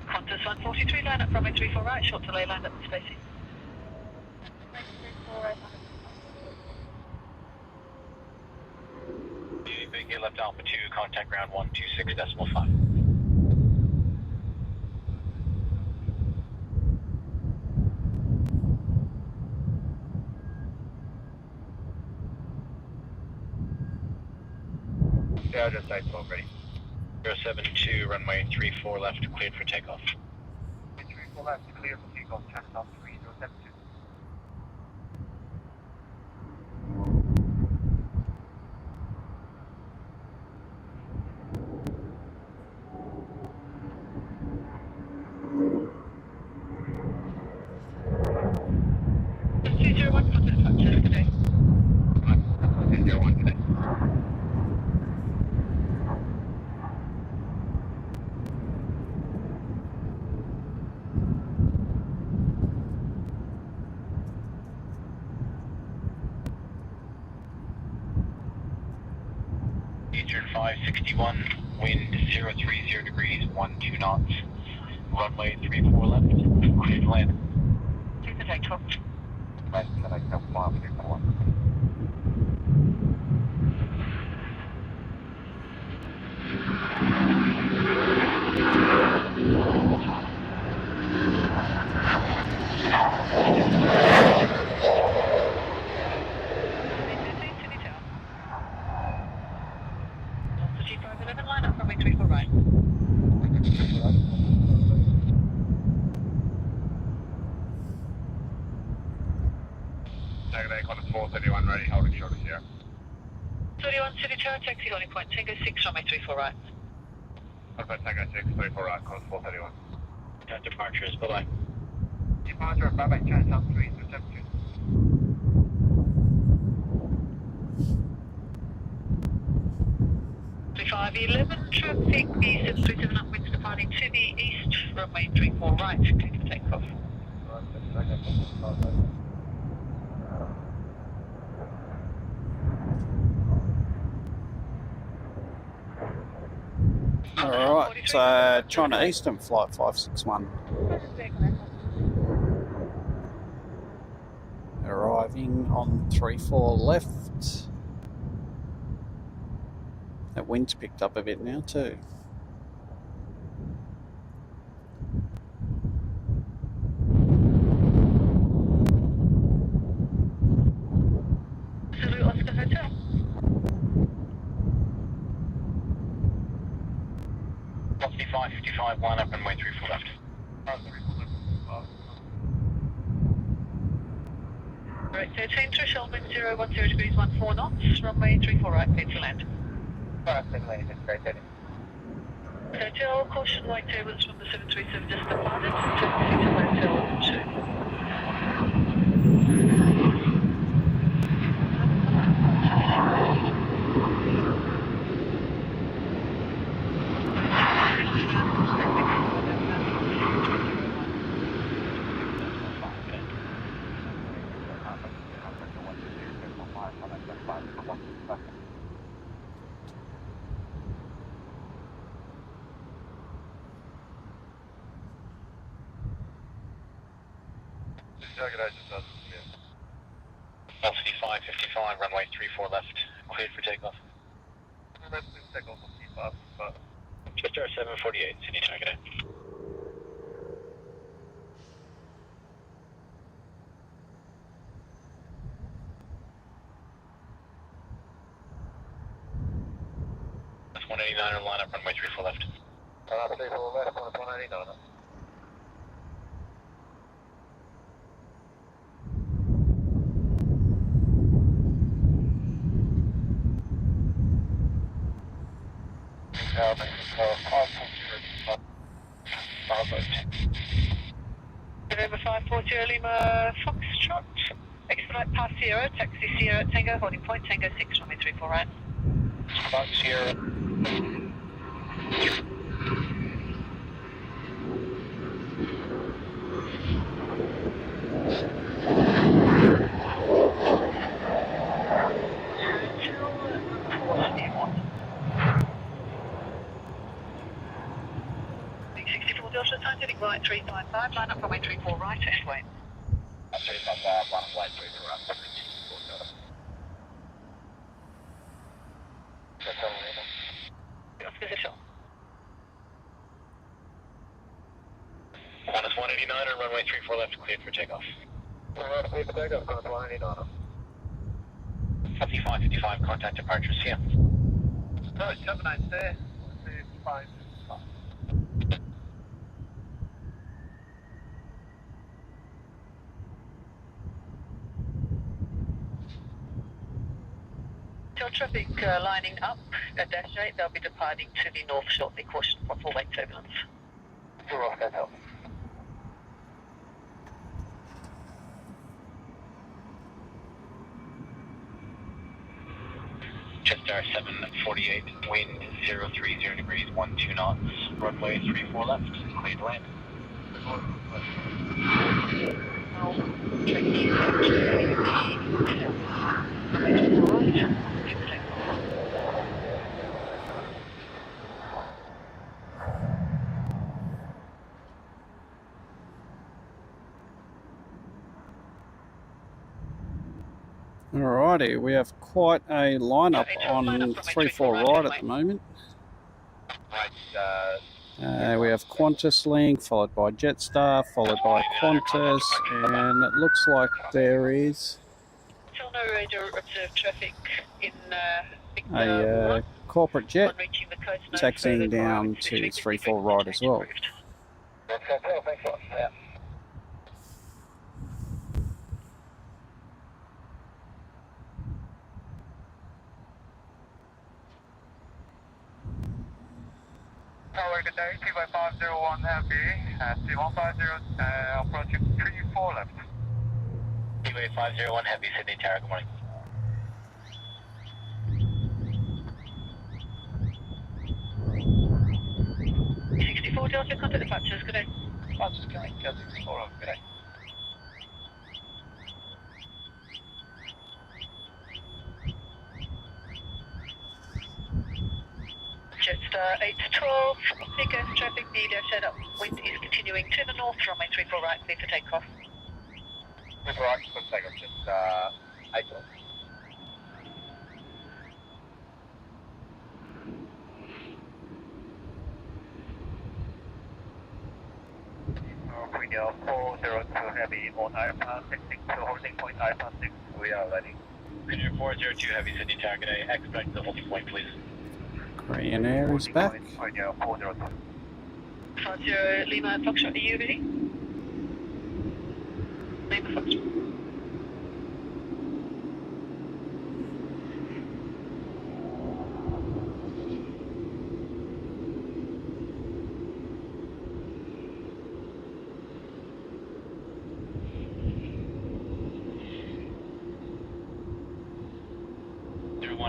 Qantas 143, line up runway 34 right, short delay, line up spacing. Big Gear left Alpha 2, contact ground 126.5. Yeah, just side flow ready. 072, runway 34 left, cleared for takeoff. 34 left, clear for takeoff, China 3072. Today. 201 today. Eastern 561, wind 030 degrees, 12 knots. Runway 34 left, cleared to land. Clear for takeoff. Right, China 561. G511, line up runway 34 right. Negative Qantas 431 ready, holding shortest here. 31 City Tower, taxi holding point, Tango 6, runway 34 right. Alpha Tango 6, 34 right, Qantas 431. Departures, bye-bye. Departure, bye-bye, China 372. 511 traffic, B737 upwards departing to the east, runway 34 right, clear for takeoff. Alright, China Eastern Flight 561. Arriving on 34 left. That wind's picked up a bit now too. Salute Oscar Hotel. Velocity 555, line up runway 34 left. Right, 13 threshold wind 010 degrees 14 knots, runway 34 right, clear to land. Hotel, caution white tables from the 737 just departed, taxi to Hotel Velocity 555, runway 34 left, cleared for takeoff. Just our 748, Sydney Tower. That's 189 on line up, runway 34 left. 34 left, 189. November 540 Lima Foxtrot, expedite past Sierra, taxi Sierra Tango, holding point Tango 6, runway 34 right. Fox Sierra. Right 355, line up runway 34 right and wait. 355, line up right 34 right. Position. Qantas 189 and runway 34 left, cleared for takeoff. Clear for takeoff, Qantas 189. 5555, contact departures here. No, 79 there. 5. Tell traffic lining up at dash 8, they'll be departing to the north shortly. Caution for full weight turbulence. You're off, that helps. Jetstar 748, wind 030 degrees, 12 knots, runway 34 left, cleared to land. Alrighty, we have quite a lineup on 34 right at the moment. We have Qantas Link, followed by Jetstar, followed by Qantas, and it looks like there is No radar observed traffic in a corporate jet taxiing down to 34 right as well. Thanks a lot. Yeah. Tower, good day, 25501 Heavy, C150, approaching 34 left. Seaway 501, heavy, Sydney Tower, good morning. Delta, contact departures, good day. Qantas going, Delta 64, good day. Jetstar 812, Seacoast traffic, the dash 8 upwind is continuing to the north, runway 34 right, clear for takeoff. 34 right, clear for takeoff, just 812. Queen 402 heavy on Alpha 66 to holding point Alpha 6, we are ready. Queen 402, heavy, Sydney Tower, good day. Expect the holding point, please. Korean Air is back. Queen 402. 50 Lima Foxtrot, are you ready? Lima Foxtrot.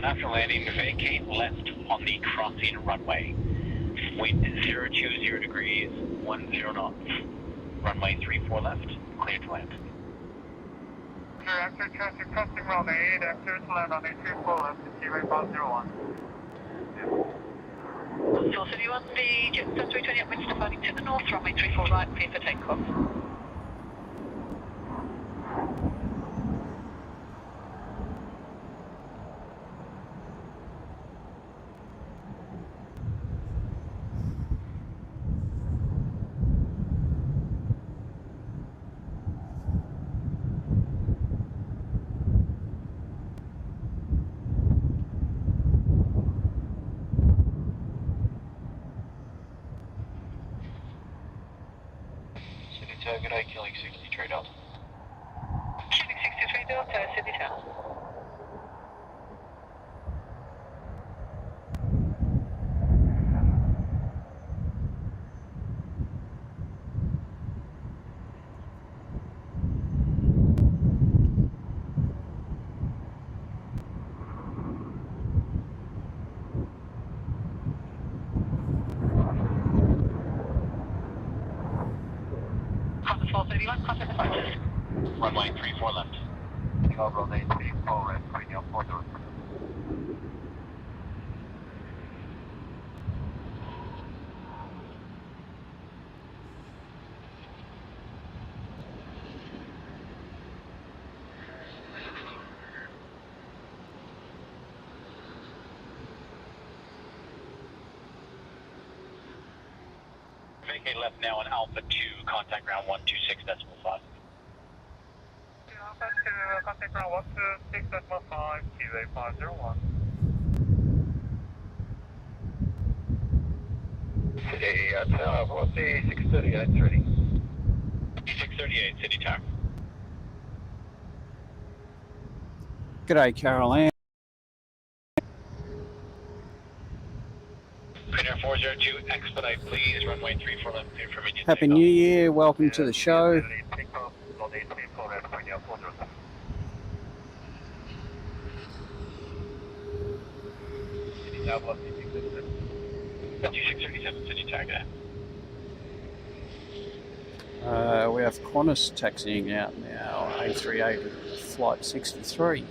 After landing, vacate left on the crossing runway. Wind 020 degrees, 10 knots. Runway 34 left, clear to land. After traffic crossing runway 8, after to land on a 34 left, Seaway 501. So you want the Jetstar 320 upwind departing to the north, runway 34 right, clear for takeoff. Good day, killing 63 Delta. Killing 63 Delta, Sydney Tower. runway 34 left. Taking off runway 34 left, bring up 40. Vacate left now on Alpha 2, contact ground 126.5. Alpha 2, contact ground 126.5, QA 501. City, tower, what's the 638 ready? 638, City Tower. G'day, Carol Ann. Premier 402, expedite please, runway 34 left, clear for immediate Happy takeoff. New Year. Welcome to the show. Takeoff, runway 34 left, bring up 40. City tower, what's the 637? 2637, City Tower. We have Qantas taxiing out now, A38 flight 63.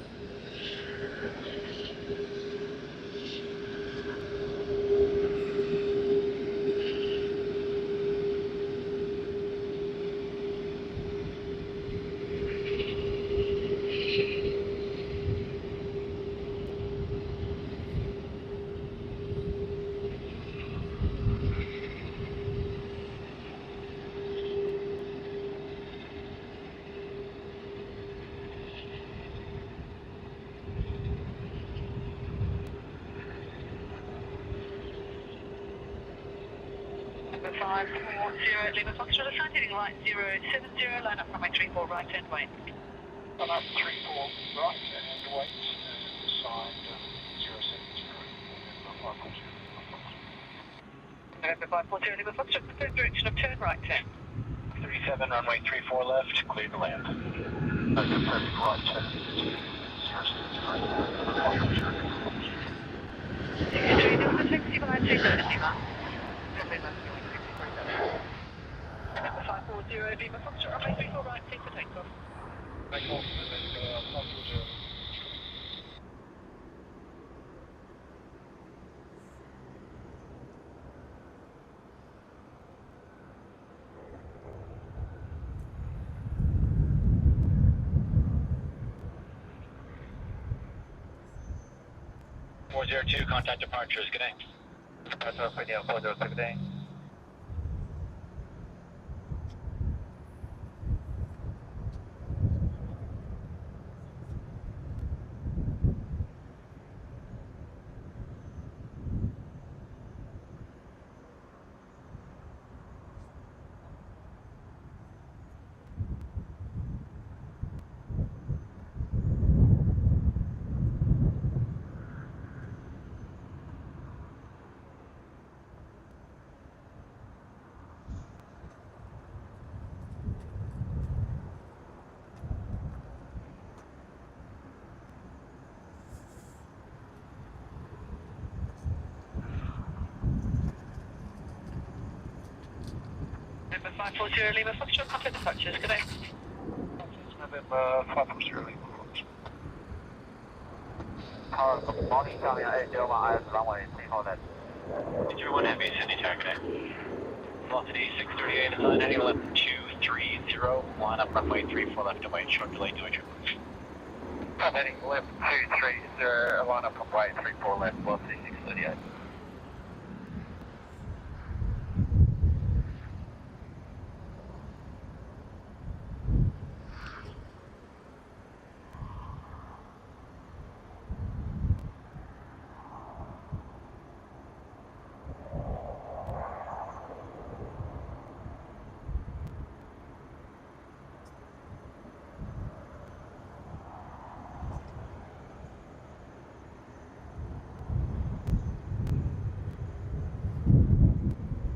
Number 540, Lima Foxtrot, assign heading right 070, line up runway 34 right and wait. Line up 34 right and wait, signed 070, November 540, Lima Foxtrot, confirm direction of turn right 10. 37, runway 34 left, clear to land. Perfect right, 070, 63, Delta taxi by 230 Lima. November 540, Lima Foxtrot, runway 34 right, clear for takeoff. takeoff, and then 540. .402, contact departures, good day. Tower, bring up 40, good day. November 540, Lima Foxtrot, contact departures, good day. November 540, Lima Foxtrot. Good morning, Charlie 801, IS runway 34 left. 231 Heavy, City Tower, good day. Velocity 638, assign heading left 230, line up runway 34 left away, short delay, do entry. Heading left 230, line up runway 34 left, velocity 638.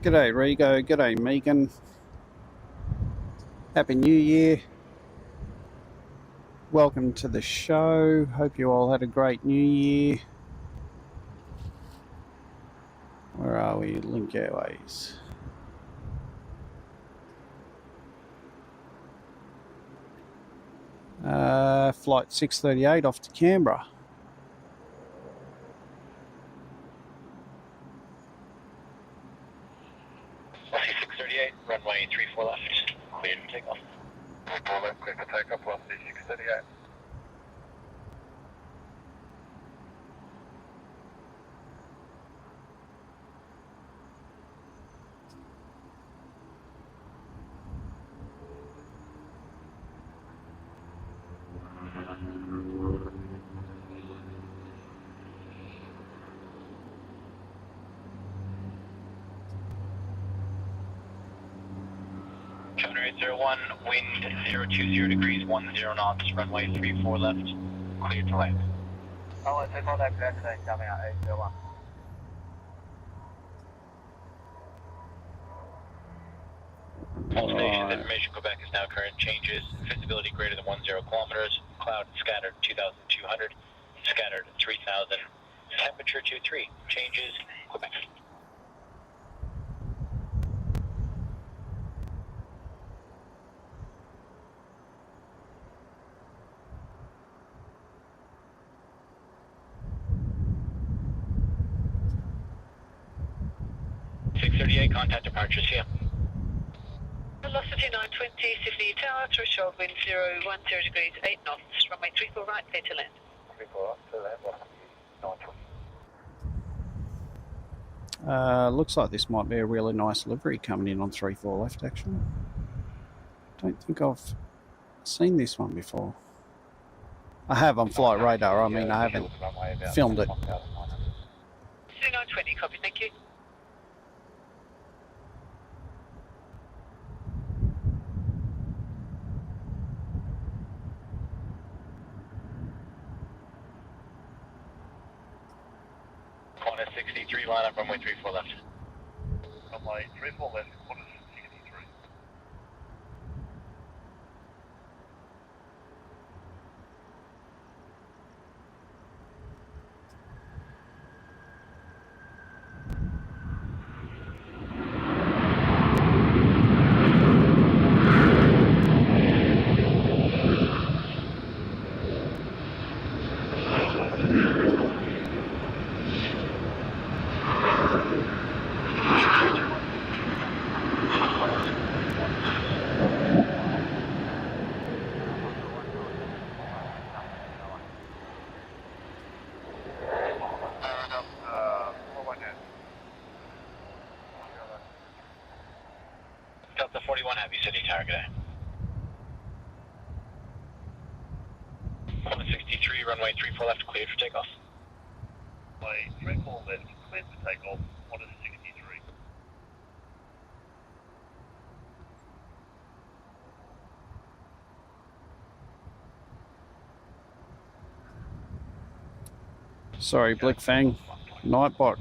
G'day, Rigo. G'day, Megan. Happy New Year. Welcome to the show. Hope you all had a great New Year. Where are we? Link Airways. Flight 638 off to Canberra. Aussie 638, runway 34 left, cleared for takeoff. 34 left, clear for takeoff, Aussie 638. China 801, wind 020 degrees, 10 knots, runway 34 left, cleared to land. Oh, 34 left, clear to land, coming out 801. All stations, information Quebec is now current changes, visibility greater than 10 kilometers, cloud scattered 2,200, scattered 3,000, temperature 23, changes, Quebec. Contact departures here. Velocity 920, Sydney Tower, threshold wind 010 degrees, 8 knots, runway 34 right, clear to land. 34 left, to land, Aussie 920. Looks like this might be a really nice livery coming in on 34 left, actually. Don't think I've seen this one before. I have on flight radar, I mean I haven't filmed it. 920, copy, thank you. Qantas 63, line up runway 34 left. Runway 34 left, Qantas 63. Delta 41, Heavy City target. Qantas 63, runway 34 left, cleared for takeoff. Runway 34 left, cleared for takeoff, Qantas 63. Sorry, Blickfang. Nightbot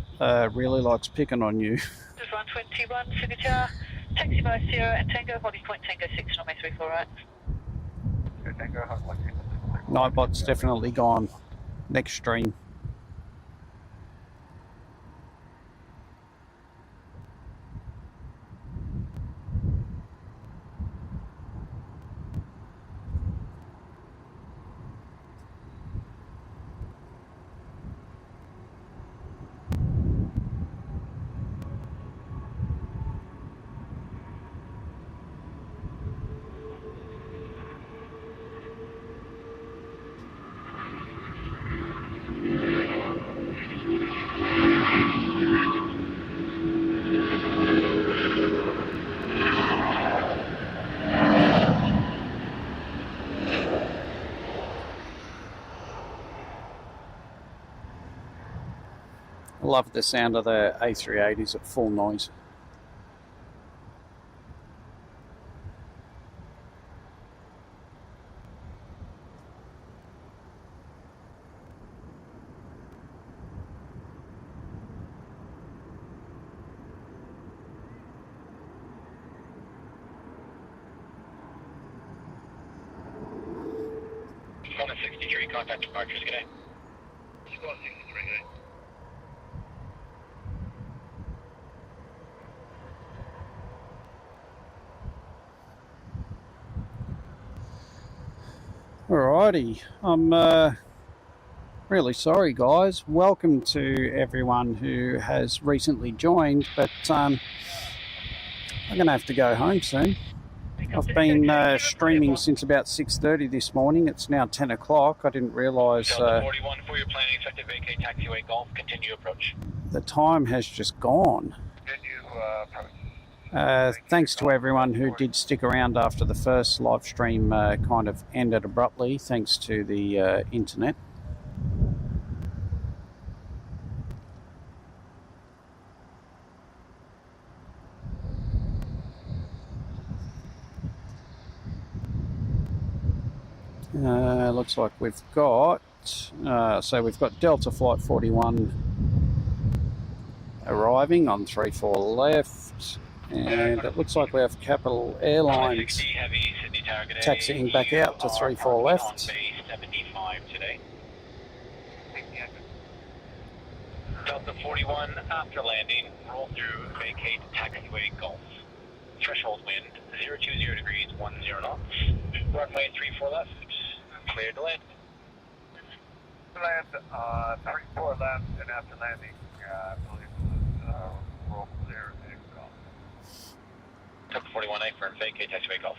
really likes picking on you. This is 121, Sydney Tower, taxi by Sierra and Tango, holding point Tango 6, runway 34 right. Tango, runway 34. Nightbot's definitely gone next stream. Love the sound of the A380s at full noise. Qantas 63, contact departures, good day. Squad 63, eh? Alrighty, I'm really sorry guys. Welcome to everyone who has recently joined, but I'm going to have to go home soon. I've been streaming since about 6:30 this morning. It's now 10 o'clock. I didn't realise 41 for your planning, effective vacate taxiway golf, continue approach. the time has just gone. Thanks to everyone who did stick around after the first live stream kind of ended abruptly, thanks to the internet. Looks like we've got we've got Delta Flight 41 arriving on 34 left, and it looks like we have Capital Airlines taxiing back out to 34 left. 75 today. Delta 41 after landing, roll through vacate taxiway golf. Threshold wind 020 degrees 10 knots. Runway 34 left. Clear to land. Land 34 left, and after landing, I believe it was roll clear and exit. Delta 41A for vacate taxiway golf.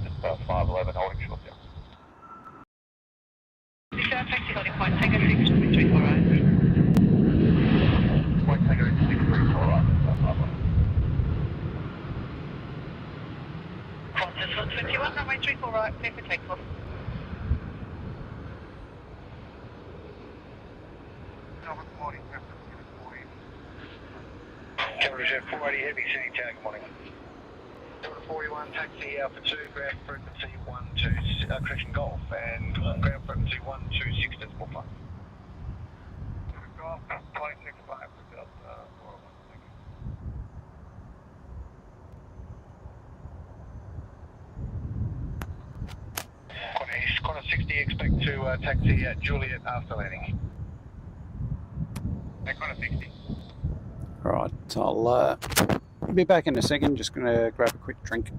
Just 511 holding short there. Taxi holding point, Tango 6, 34 right. Point Tango 634 right. Qantas 121, runway 34 right, clear for takeoff. Good morning, Captain. Good morning. Capital Jet 480 Heavy, City Tower, good morning. Delta 41, taxi Alpha 2, ground frequency 12, correction Golf, and ground frequency 126 decimal 5. Golf 265 for Delta 41. Qantas 60, expect to taxi at Juliet after landing. Qantas 60. Right, I'll be back in a second. Just going to grab a quick drink.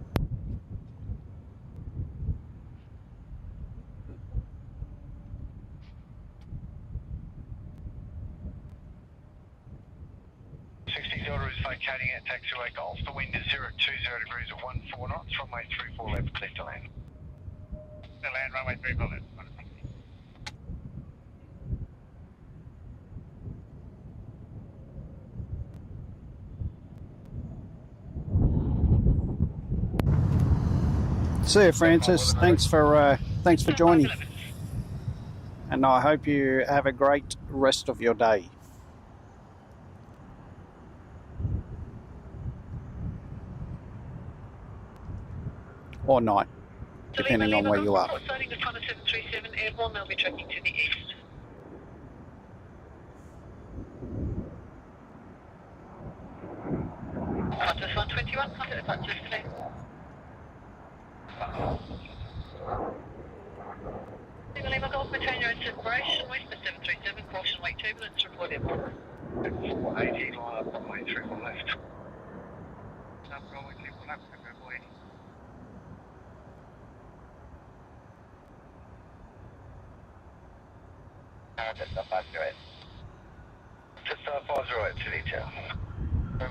Delta is vacating at taxiway Golf. The wind is 020 degrees at 14 knots. Runway 34 left, clear to land. The land runway 34 left. See you, Francis. Thanks for joining, and I hope you have a great rest of your day. Or night, depending on where you are. Starting to Qantas 737 airborne, they'll be tracking to the east. Qantas 121, contact departure today. Lima Golf, maintain your own separation, west of 737, caution wake turbulence, report airborne. 480, line up runway 34 left. Runway 34 left, go 480. Delta 508. Just 508 City Tower. 10.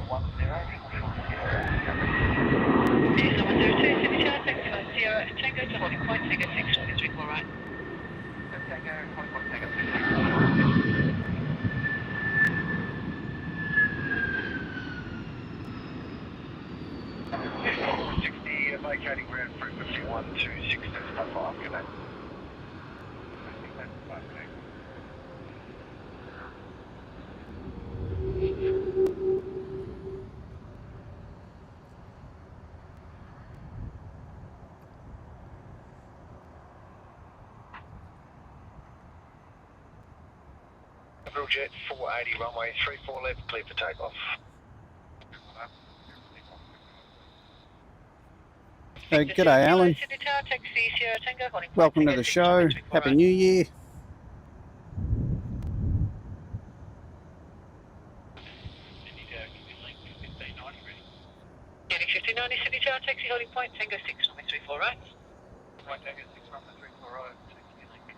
Yes, 102, City Tower, taxi line Sierra, Tango to holding point, Tango 6, 34 right. Tango, holding point Tango 6. Vacating ground frequency 126 decimal 5, good day. Capital Jet 480, runway 34 left, clear for takeoff. G'day, Alan. Welcome to the show. Happy New Year. Getting 1590 Sydney Tower, taxi holding point, Tango 6, runway 34 right. Point Tango 6, runway 34 right. Taxi link 15.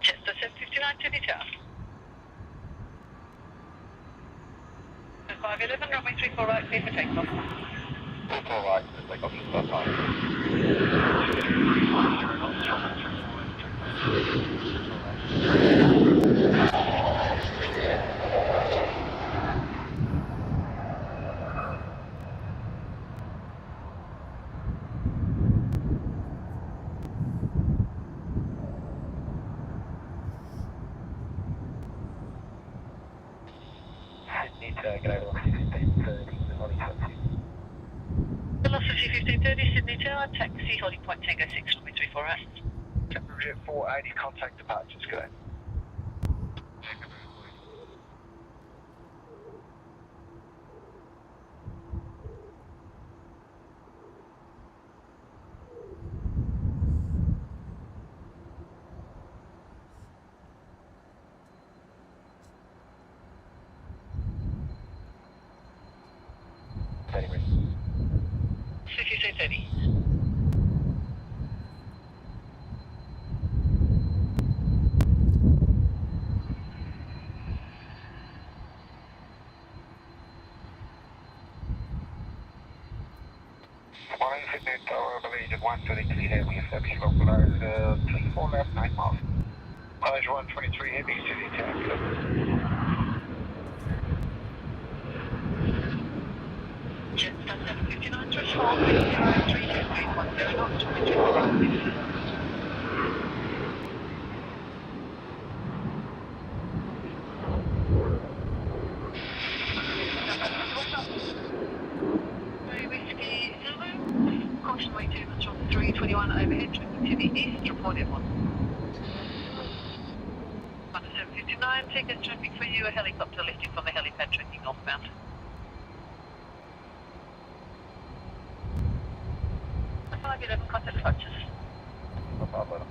Chester 759 Sydney Tower. 511, runway 34 right, clear for takeoff. 34 right, takeoff just that time. Sydney Tower, get over 1530, holding taxi. Velocity 1530 Sydney Tower, taxi holding point, Tango 6, runway 34 right. Capital Jet 480, contact departures, go. Anyway. 1530. Morning, Sydney Tower, Malaysia 123 heavy, establish localize 34 left, 9 miles. Malaysia 123 heavy, Sydney Tower. Jetstar 759 threshold, 030 knots, runway 34 right. Whiskey Zulu, caution weight movements from 321 overhead, traffic to the east, report everyone. 759, ticket traffic for you, a helicopter lifting from the helipad tracking northbound. The 511 contact departures. No problem.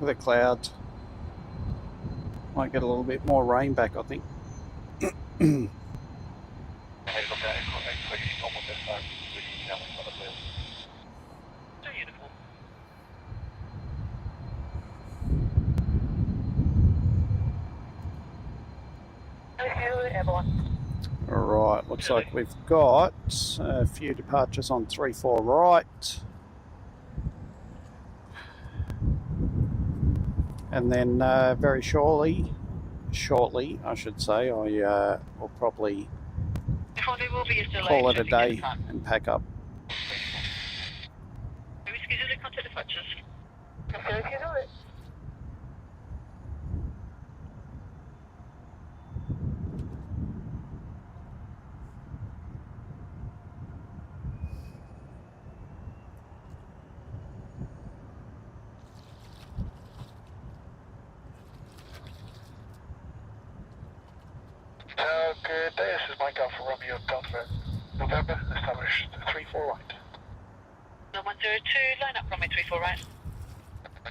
With the clouds. Might get a little bit more rain back, I think. So uniform. Hello, everyone. Alright, looks like we've got a few departures on 34 right. And then very shortly I should say, I will probably Will be a call it a day and pack up. Whiskey Zulu contact departures. Okay, if you know it. Good day, this is Mike Alpha Romeo Delta November, established 34 right. 102, line up runway 34 right.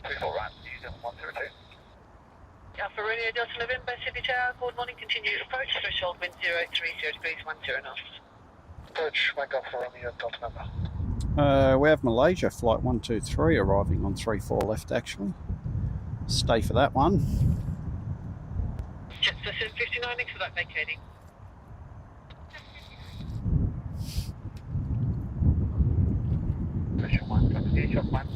34 right, New Zealand 102. Alpha Romeo Delta November, Sydney Tower, good morning, continue approach, threshold wind 030 degrees 10 knots. Approach Mike Alpha Romeo Delta November. We have Malaysia flight 123 arriving on 34 left actually. Stay for that one. Jetstar 759, next to that vacating. Station 1, Station 1.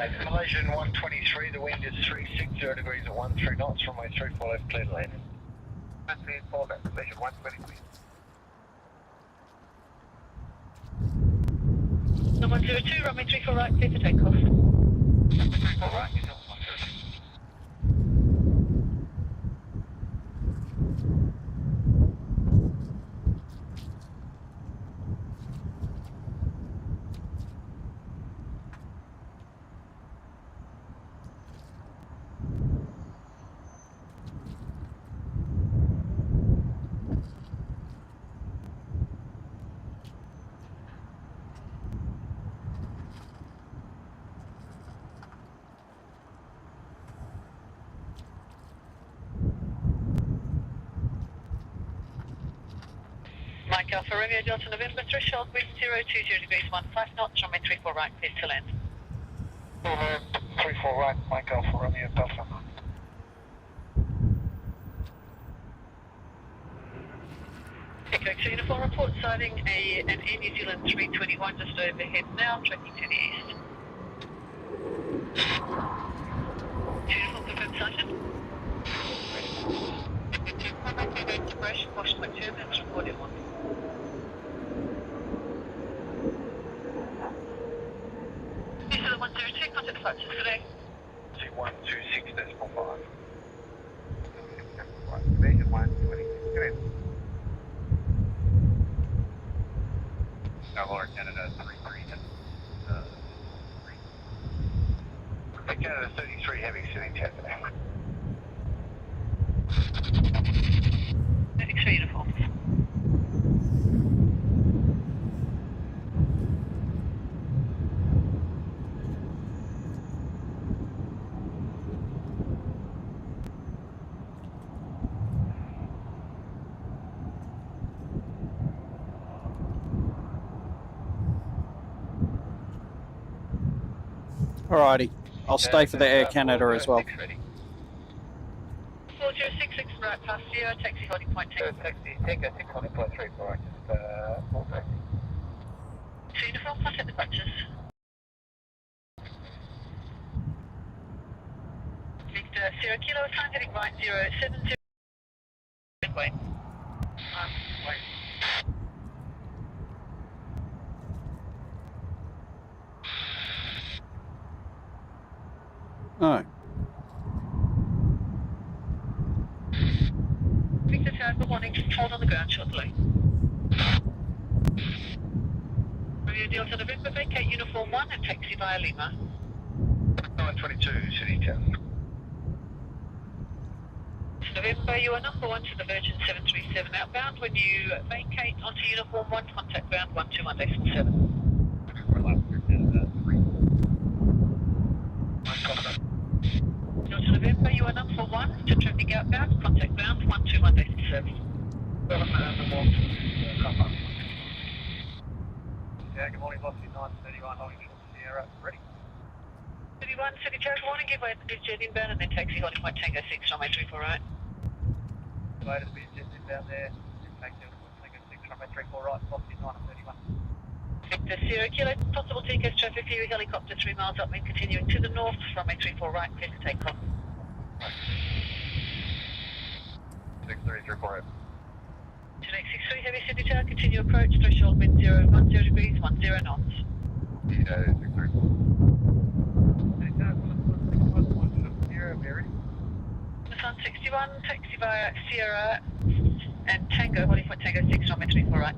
Malaysian 123, the wind is 360 degrees at 13 knots, runway 34 left, clear to land. 34 left, Malaysian 123. No 102, runway 34 right, clear for takeoff. 34 right, New Zealand 102. Mike Alpha Romeo Delta November, threshold wind 020 degrees 15 knots, runway 34 right, clear to land. 34 right, Mike Alpha Romeo Delta. Echo to Uniform report sighting an Air New Zealand 321 just overhead now, tracking to the east. Uniform confirmed sighted. Separation, Washington turbines, recorded one. This is the 102, contact departures today. C126.5. Right, Malaysian 126. Come in. Lower Canada 33. Canada 33 heavy sitting 10 today. 33 uniform. Alrighty. I'll stay for the Air Canada as well. 4066 right past Sierra, taxi holding point So 10. taxi, take a 600.3 for just full taxi. To uniform, contact departures. Victor Sierra Kilo, time heading right 070. Wait. Wait. Oh. Victor Tower, good morning. Hold on the ground shortly. Romeo Delta November, vacate uniform 1 and taxi via Lima. 922 City Town. November, you are number 1 to the Virgin 737 outbound. When you vacate onto uniform 1, contact ground 121.7. Delta November, you are number 1 to traffic outbound. Contact ground 121.7. Yeah, good morning, Velocity 931, holding short Sierra, ready. 31, City Tower, good morning. Give way to the jet inbound and then taxi holding point Tango 6, runway 34 right. Later to be jet inbound there, take the Tango 6, runway 34 right, Velocity 931. Victor Sierra Kilo, possible TCAS traffic for you, helicopter 3 miles upwind, continuing to the north, runway 34 right, clear to take off. 6334 open. 2863, heavy City Tower, continue approach, threshold wind 010 degrees, 10 knots. Yeah, 634. City Tower, Sierra, Mary. Sun 61, taxi via Sierra and Tango, holding point Tango 6, runway 34 right.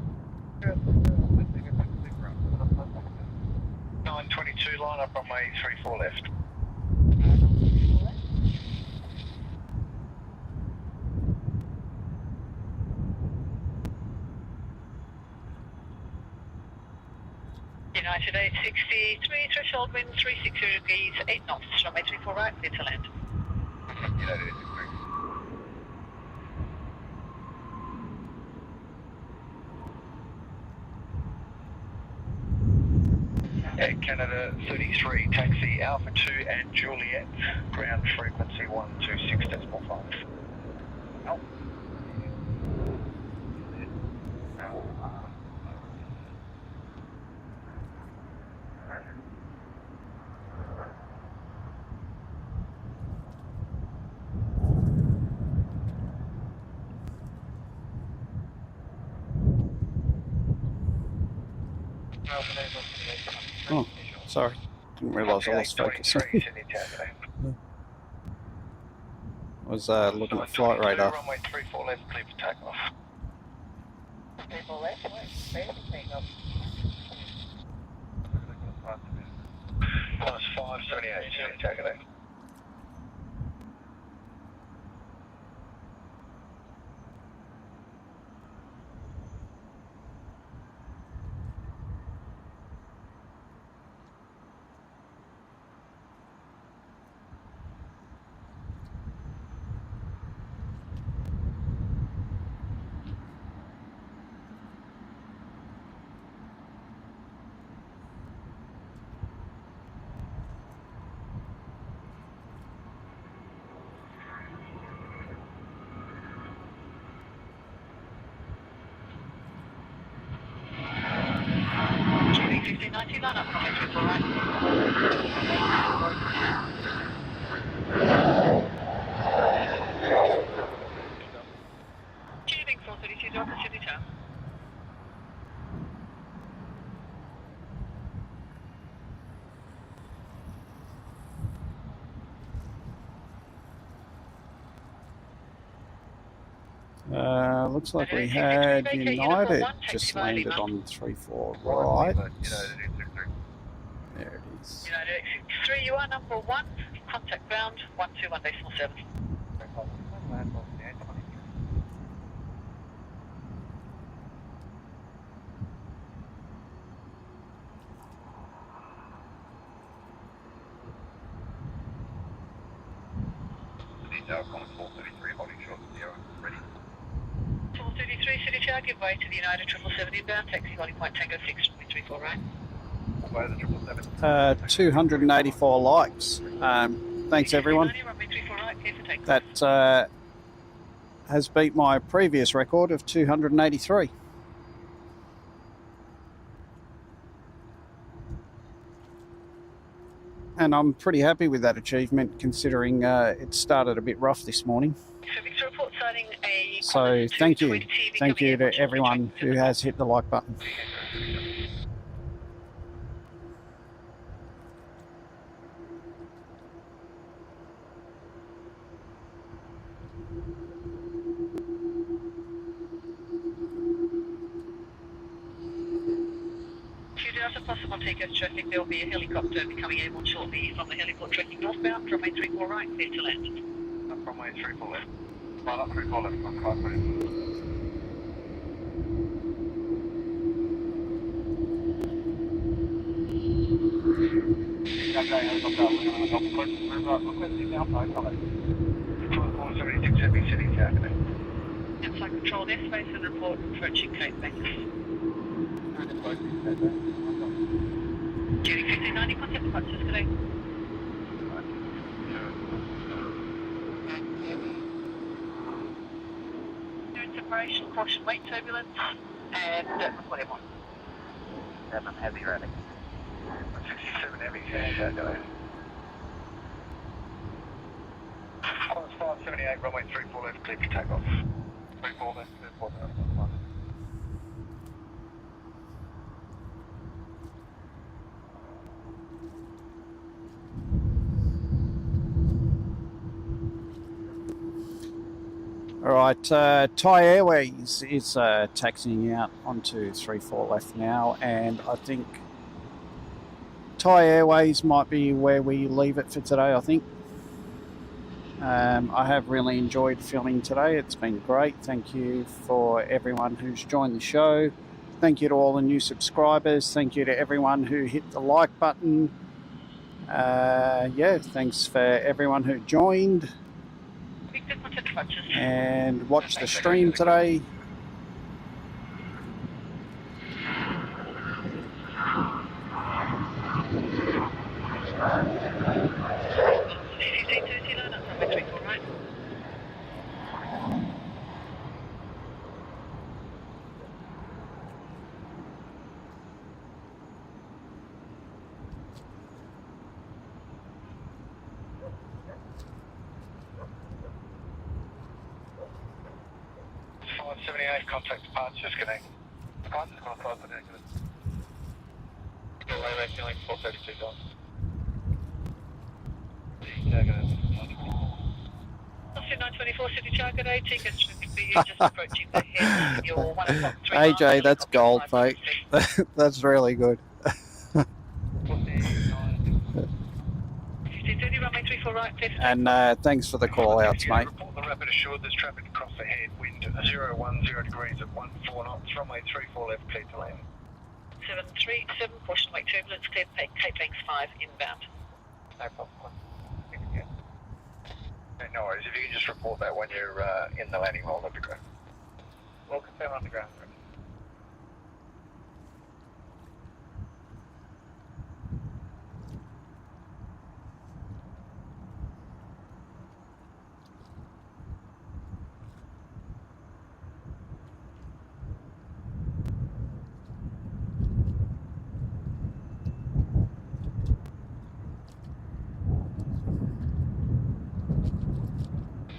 922 line up runway 34 left. United 863, threshold wind 360 degrees, 8 knots, runway 34 right, clear to land. United 863. Air Canada 33, taxi Alpha 2 and Juliet, ground frequency 126.5. Oh. Oh, sorry. Didn't realise I lost focus. I was looking at flight radar. Runway 34 left, clear for takeoff. 34 left, clear for takeoff. Plus 578, takeoff. GV 1590, line up runway 34 right. GV 432 Delta City Town. Looks like we had United just landed on 34 right. There it is. United X63, you are number 1, contact ground 121.7. Detail, Common 433, holding short 0, ready. 433 City Tower, give way to the United 777 inbound, taxi holding point Tango 6, 34 right. Way to the 777. 284 likes. Thanks everyone. Runway 34 right, clear for takeoff. That has beat my previous record of 283. And I'm pretty happy with that achievement considering it started a bit rough this morning. So thank you to everyone who has hit the like button. Possible takeoff traffic, there will be a helicopter becoming airborne shortly from the heliport tracking northbound, runway 34 right, clear to land. Runway 34 left. Line up 34 left, on 5 minutes. Okay, helicopter, we're going to help requesting outside, come in. 476 Heavy City, Saturday. Outside controlled airspace and report approaching Cape Banks. Duty 1590, contact departures today. During separation, caution weight turbulence, and report everyone. 7 heavy ready. 67 heavy, Saturday. Plus 578, runway 34 left, clear for takeoff. 34 left, clear for takeoff. All right, Thai Airways is taxiing out onto 34 left now, and I think Thai Airways might be where we leave it for today, I think. I have really enjoyed filming today. It's been great. Thank you for everyone who's joined the show. Thank you to all the new subscribers. Thank you to everyone who hit the like button. Yeah, thanks for everyone who joined and watched the stream today. Contact departures, connect. Departures, contact, connect. Target, feeling 432 knots. Austin 924 City Target 18, gets for you, just approaching the head of your 1 o'clock 3 miles. AJ, that's gold, mate. That's really good. 1530, runway 34 right, left. And thanks for the call outs, mate. Report the rapid assured, there's traffic across ahead, wind 010 degrees at 14 knots, runway 34 left, clear to land. 737, caution wake turbulence, clear Cape Length 5 inbound. No problem. No worries, if you can just report that when you're in the landing hole, that'd be great. We'll confirm on the ground.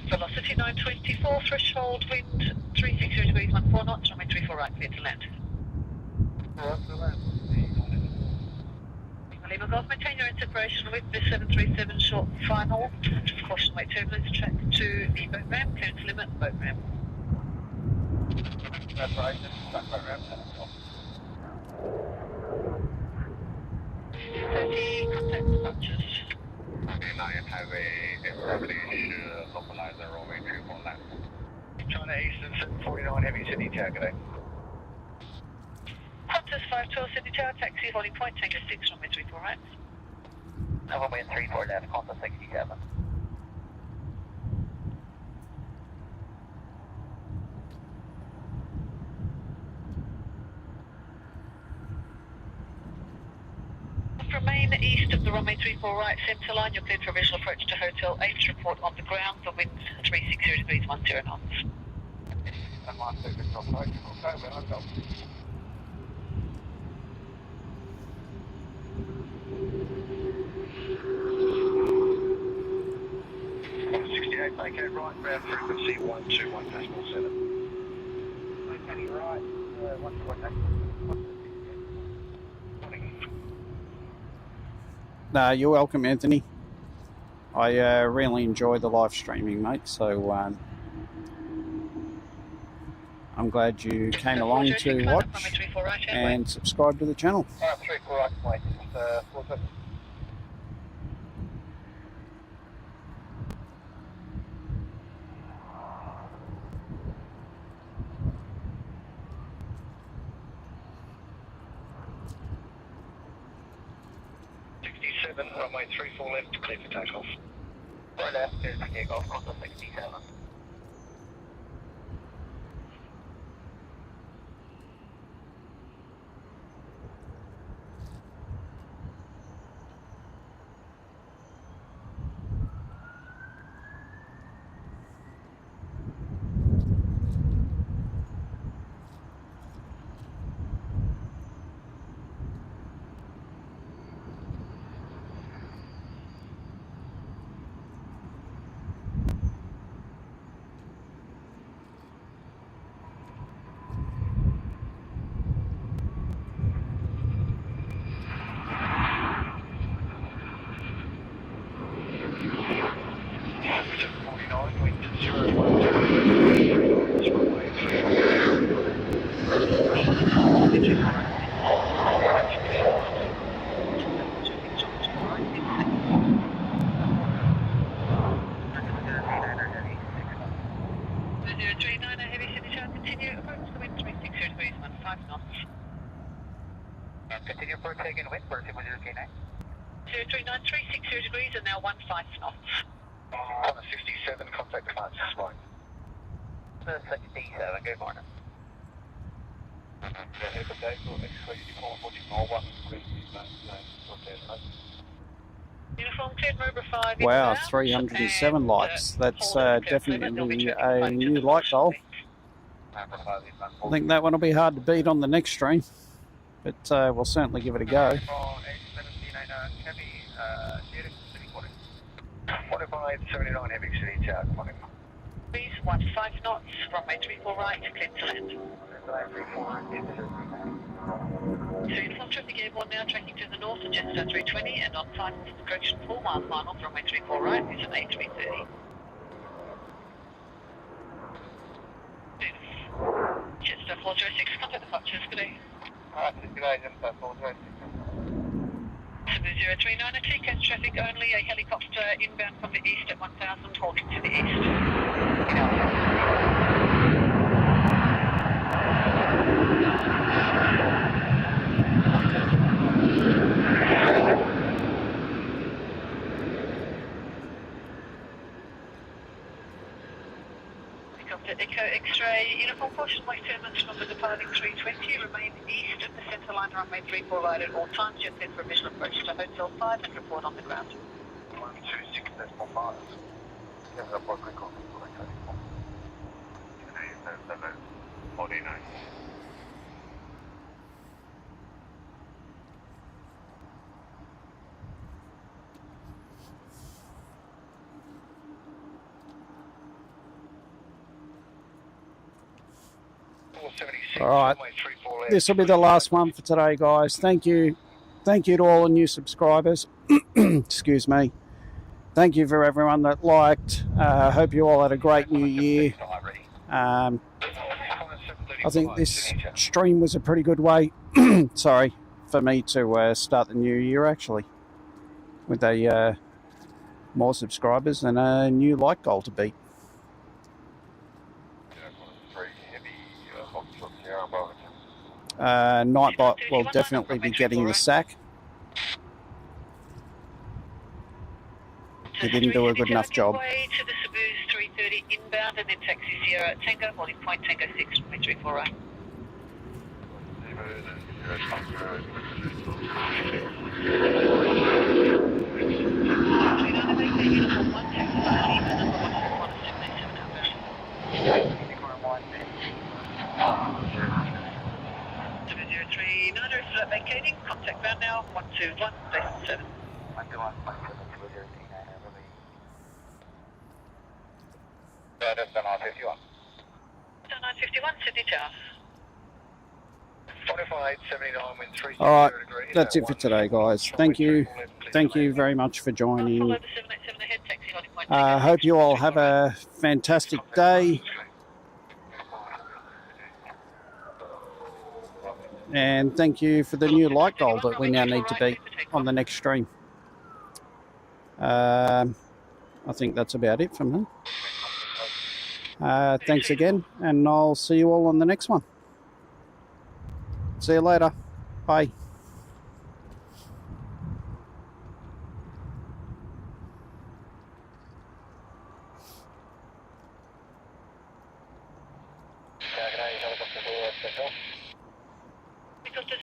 Velocity 924, threshold wind 360 degrees 14 knots, runway 34 right, clear to land. Lima Golf, maintain your separation with the 737 short final. Caution wake turbulence, track to the boat ramp, clearance limit, boat ramp. That's right, stuck boat ramp. 30, contact departures. Okay, now you have a establish localizer runway 34 land. China Eastern 749 heavy Sydney target. Qantas 512 Sydney Tower, taxi holding point, Tango 6, runway 34 right. Runway 34 left, Qantas 67. Remain east of the runway 34 right centre line. You're cleared for visual approach to Hotel H. Report on the ground for wind 360 degrees 10 knots. Make it right, ground frequency 121.7. Okay, right, 121. No, you're welcome, Anthony. I really enjoy the live streaming, mate, so I'm glad you came along to watch and subscribe to the channel. 34 right, wait, 450. Runway 34 left, clear for takeoff. Right left, clear for takeoff, Qantas 67. Continue for taking wind for 039. 039, 360 degrees and now 15 knots. 67, contact departures, fine. 67, good morning. Uniform 10, Rover 5. Wow, 307 likes. That's definitely a new like goal. I think that one will be hard to beat on the next stream, but we'll certainly give it a go. 79 heavy city tower, morning. Please, 15 knots, runway 34 right, clear to land. So uniform traffic airborne now, tracking to the north of Jetstar 320 and on final correction 4 miles final, runway 34 right, is an A330. Jetstar 406, contact departures, good day. Alright, good day, Jetstar 406. Cebu 039, a TCAS traffic only, a helicopter inbound from the east at 1000, holding to the east. Helicopter Echo X-ray, uniform portion west terminus from the departing 320, remain east of the centre line runway 34 right at all times, jet set for visual approach to Hotel 5 and report on the ground. 126.5. Yes, I'll put quick on. 49. All right, this will be the last one for today, guys. Thank you to all the new subscribers. Excuse me. Thank you for everyone that liked. I hope you all had a great new year. I think this stream was a pretty good way sorry, for me to start the new year, actually, with a more subscribers and a new like goal to beat. Nightbot will definitely be getting the sack. He didn't do a good enough job. To the Cebu 330 inbound and then taxi Sierra Tango, holding point Tango 6, runway 34 right. Cebu 039 is vacating, contact ground now, 121, station 7. 951. 951, Sydney Tower. 4579 wind 3. All right, that's it for today, guys. Thank you very much for joining. I hope you all have a fantastic day. And thank you for the new like goal that we now need to beat on the next stream. I think that's about it from me. Thanks again, and I'll see you all on the next one. See you later. Bye.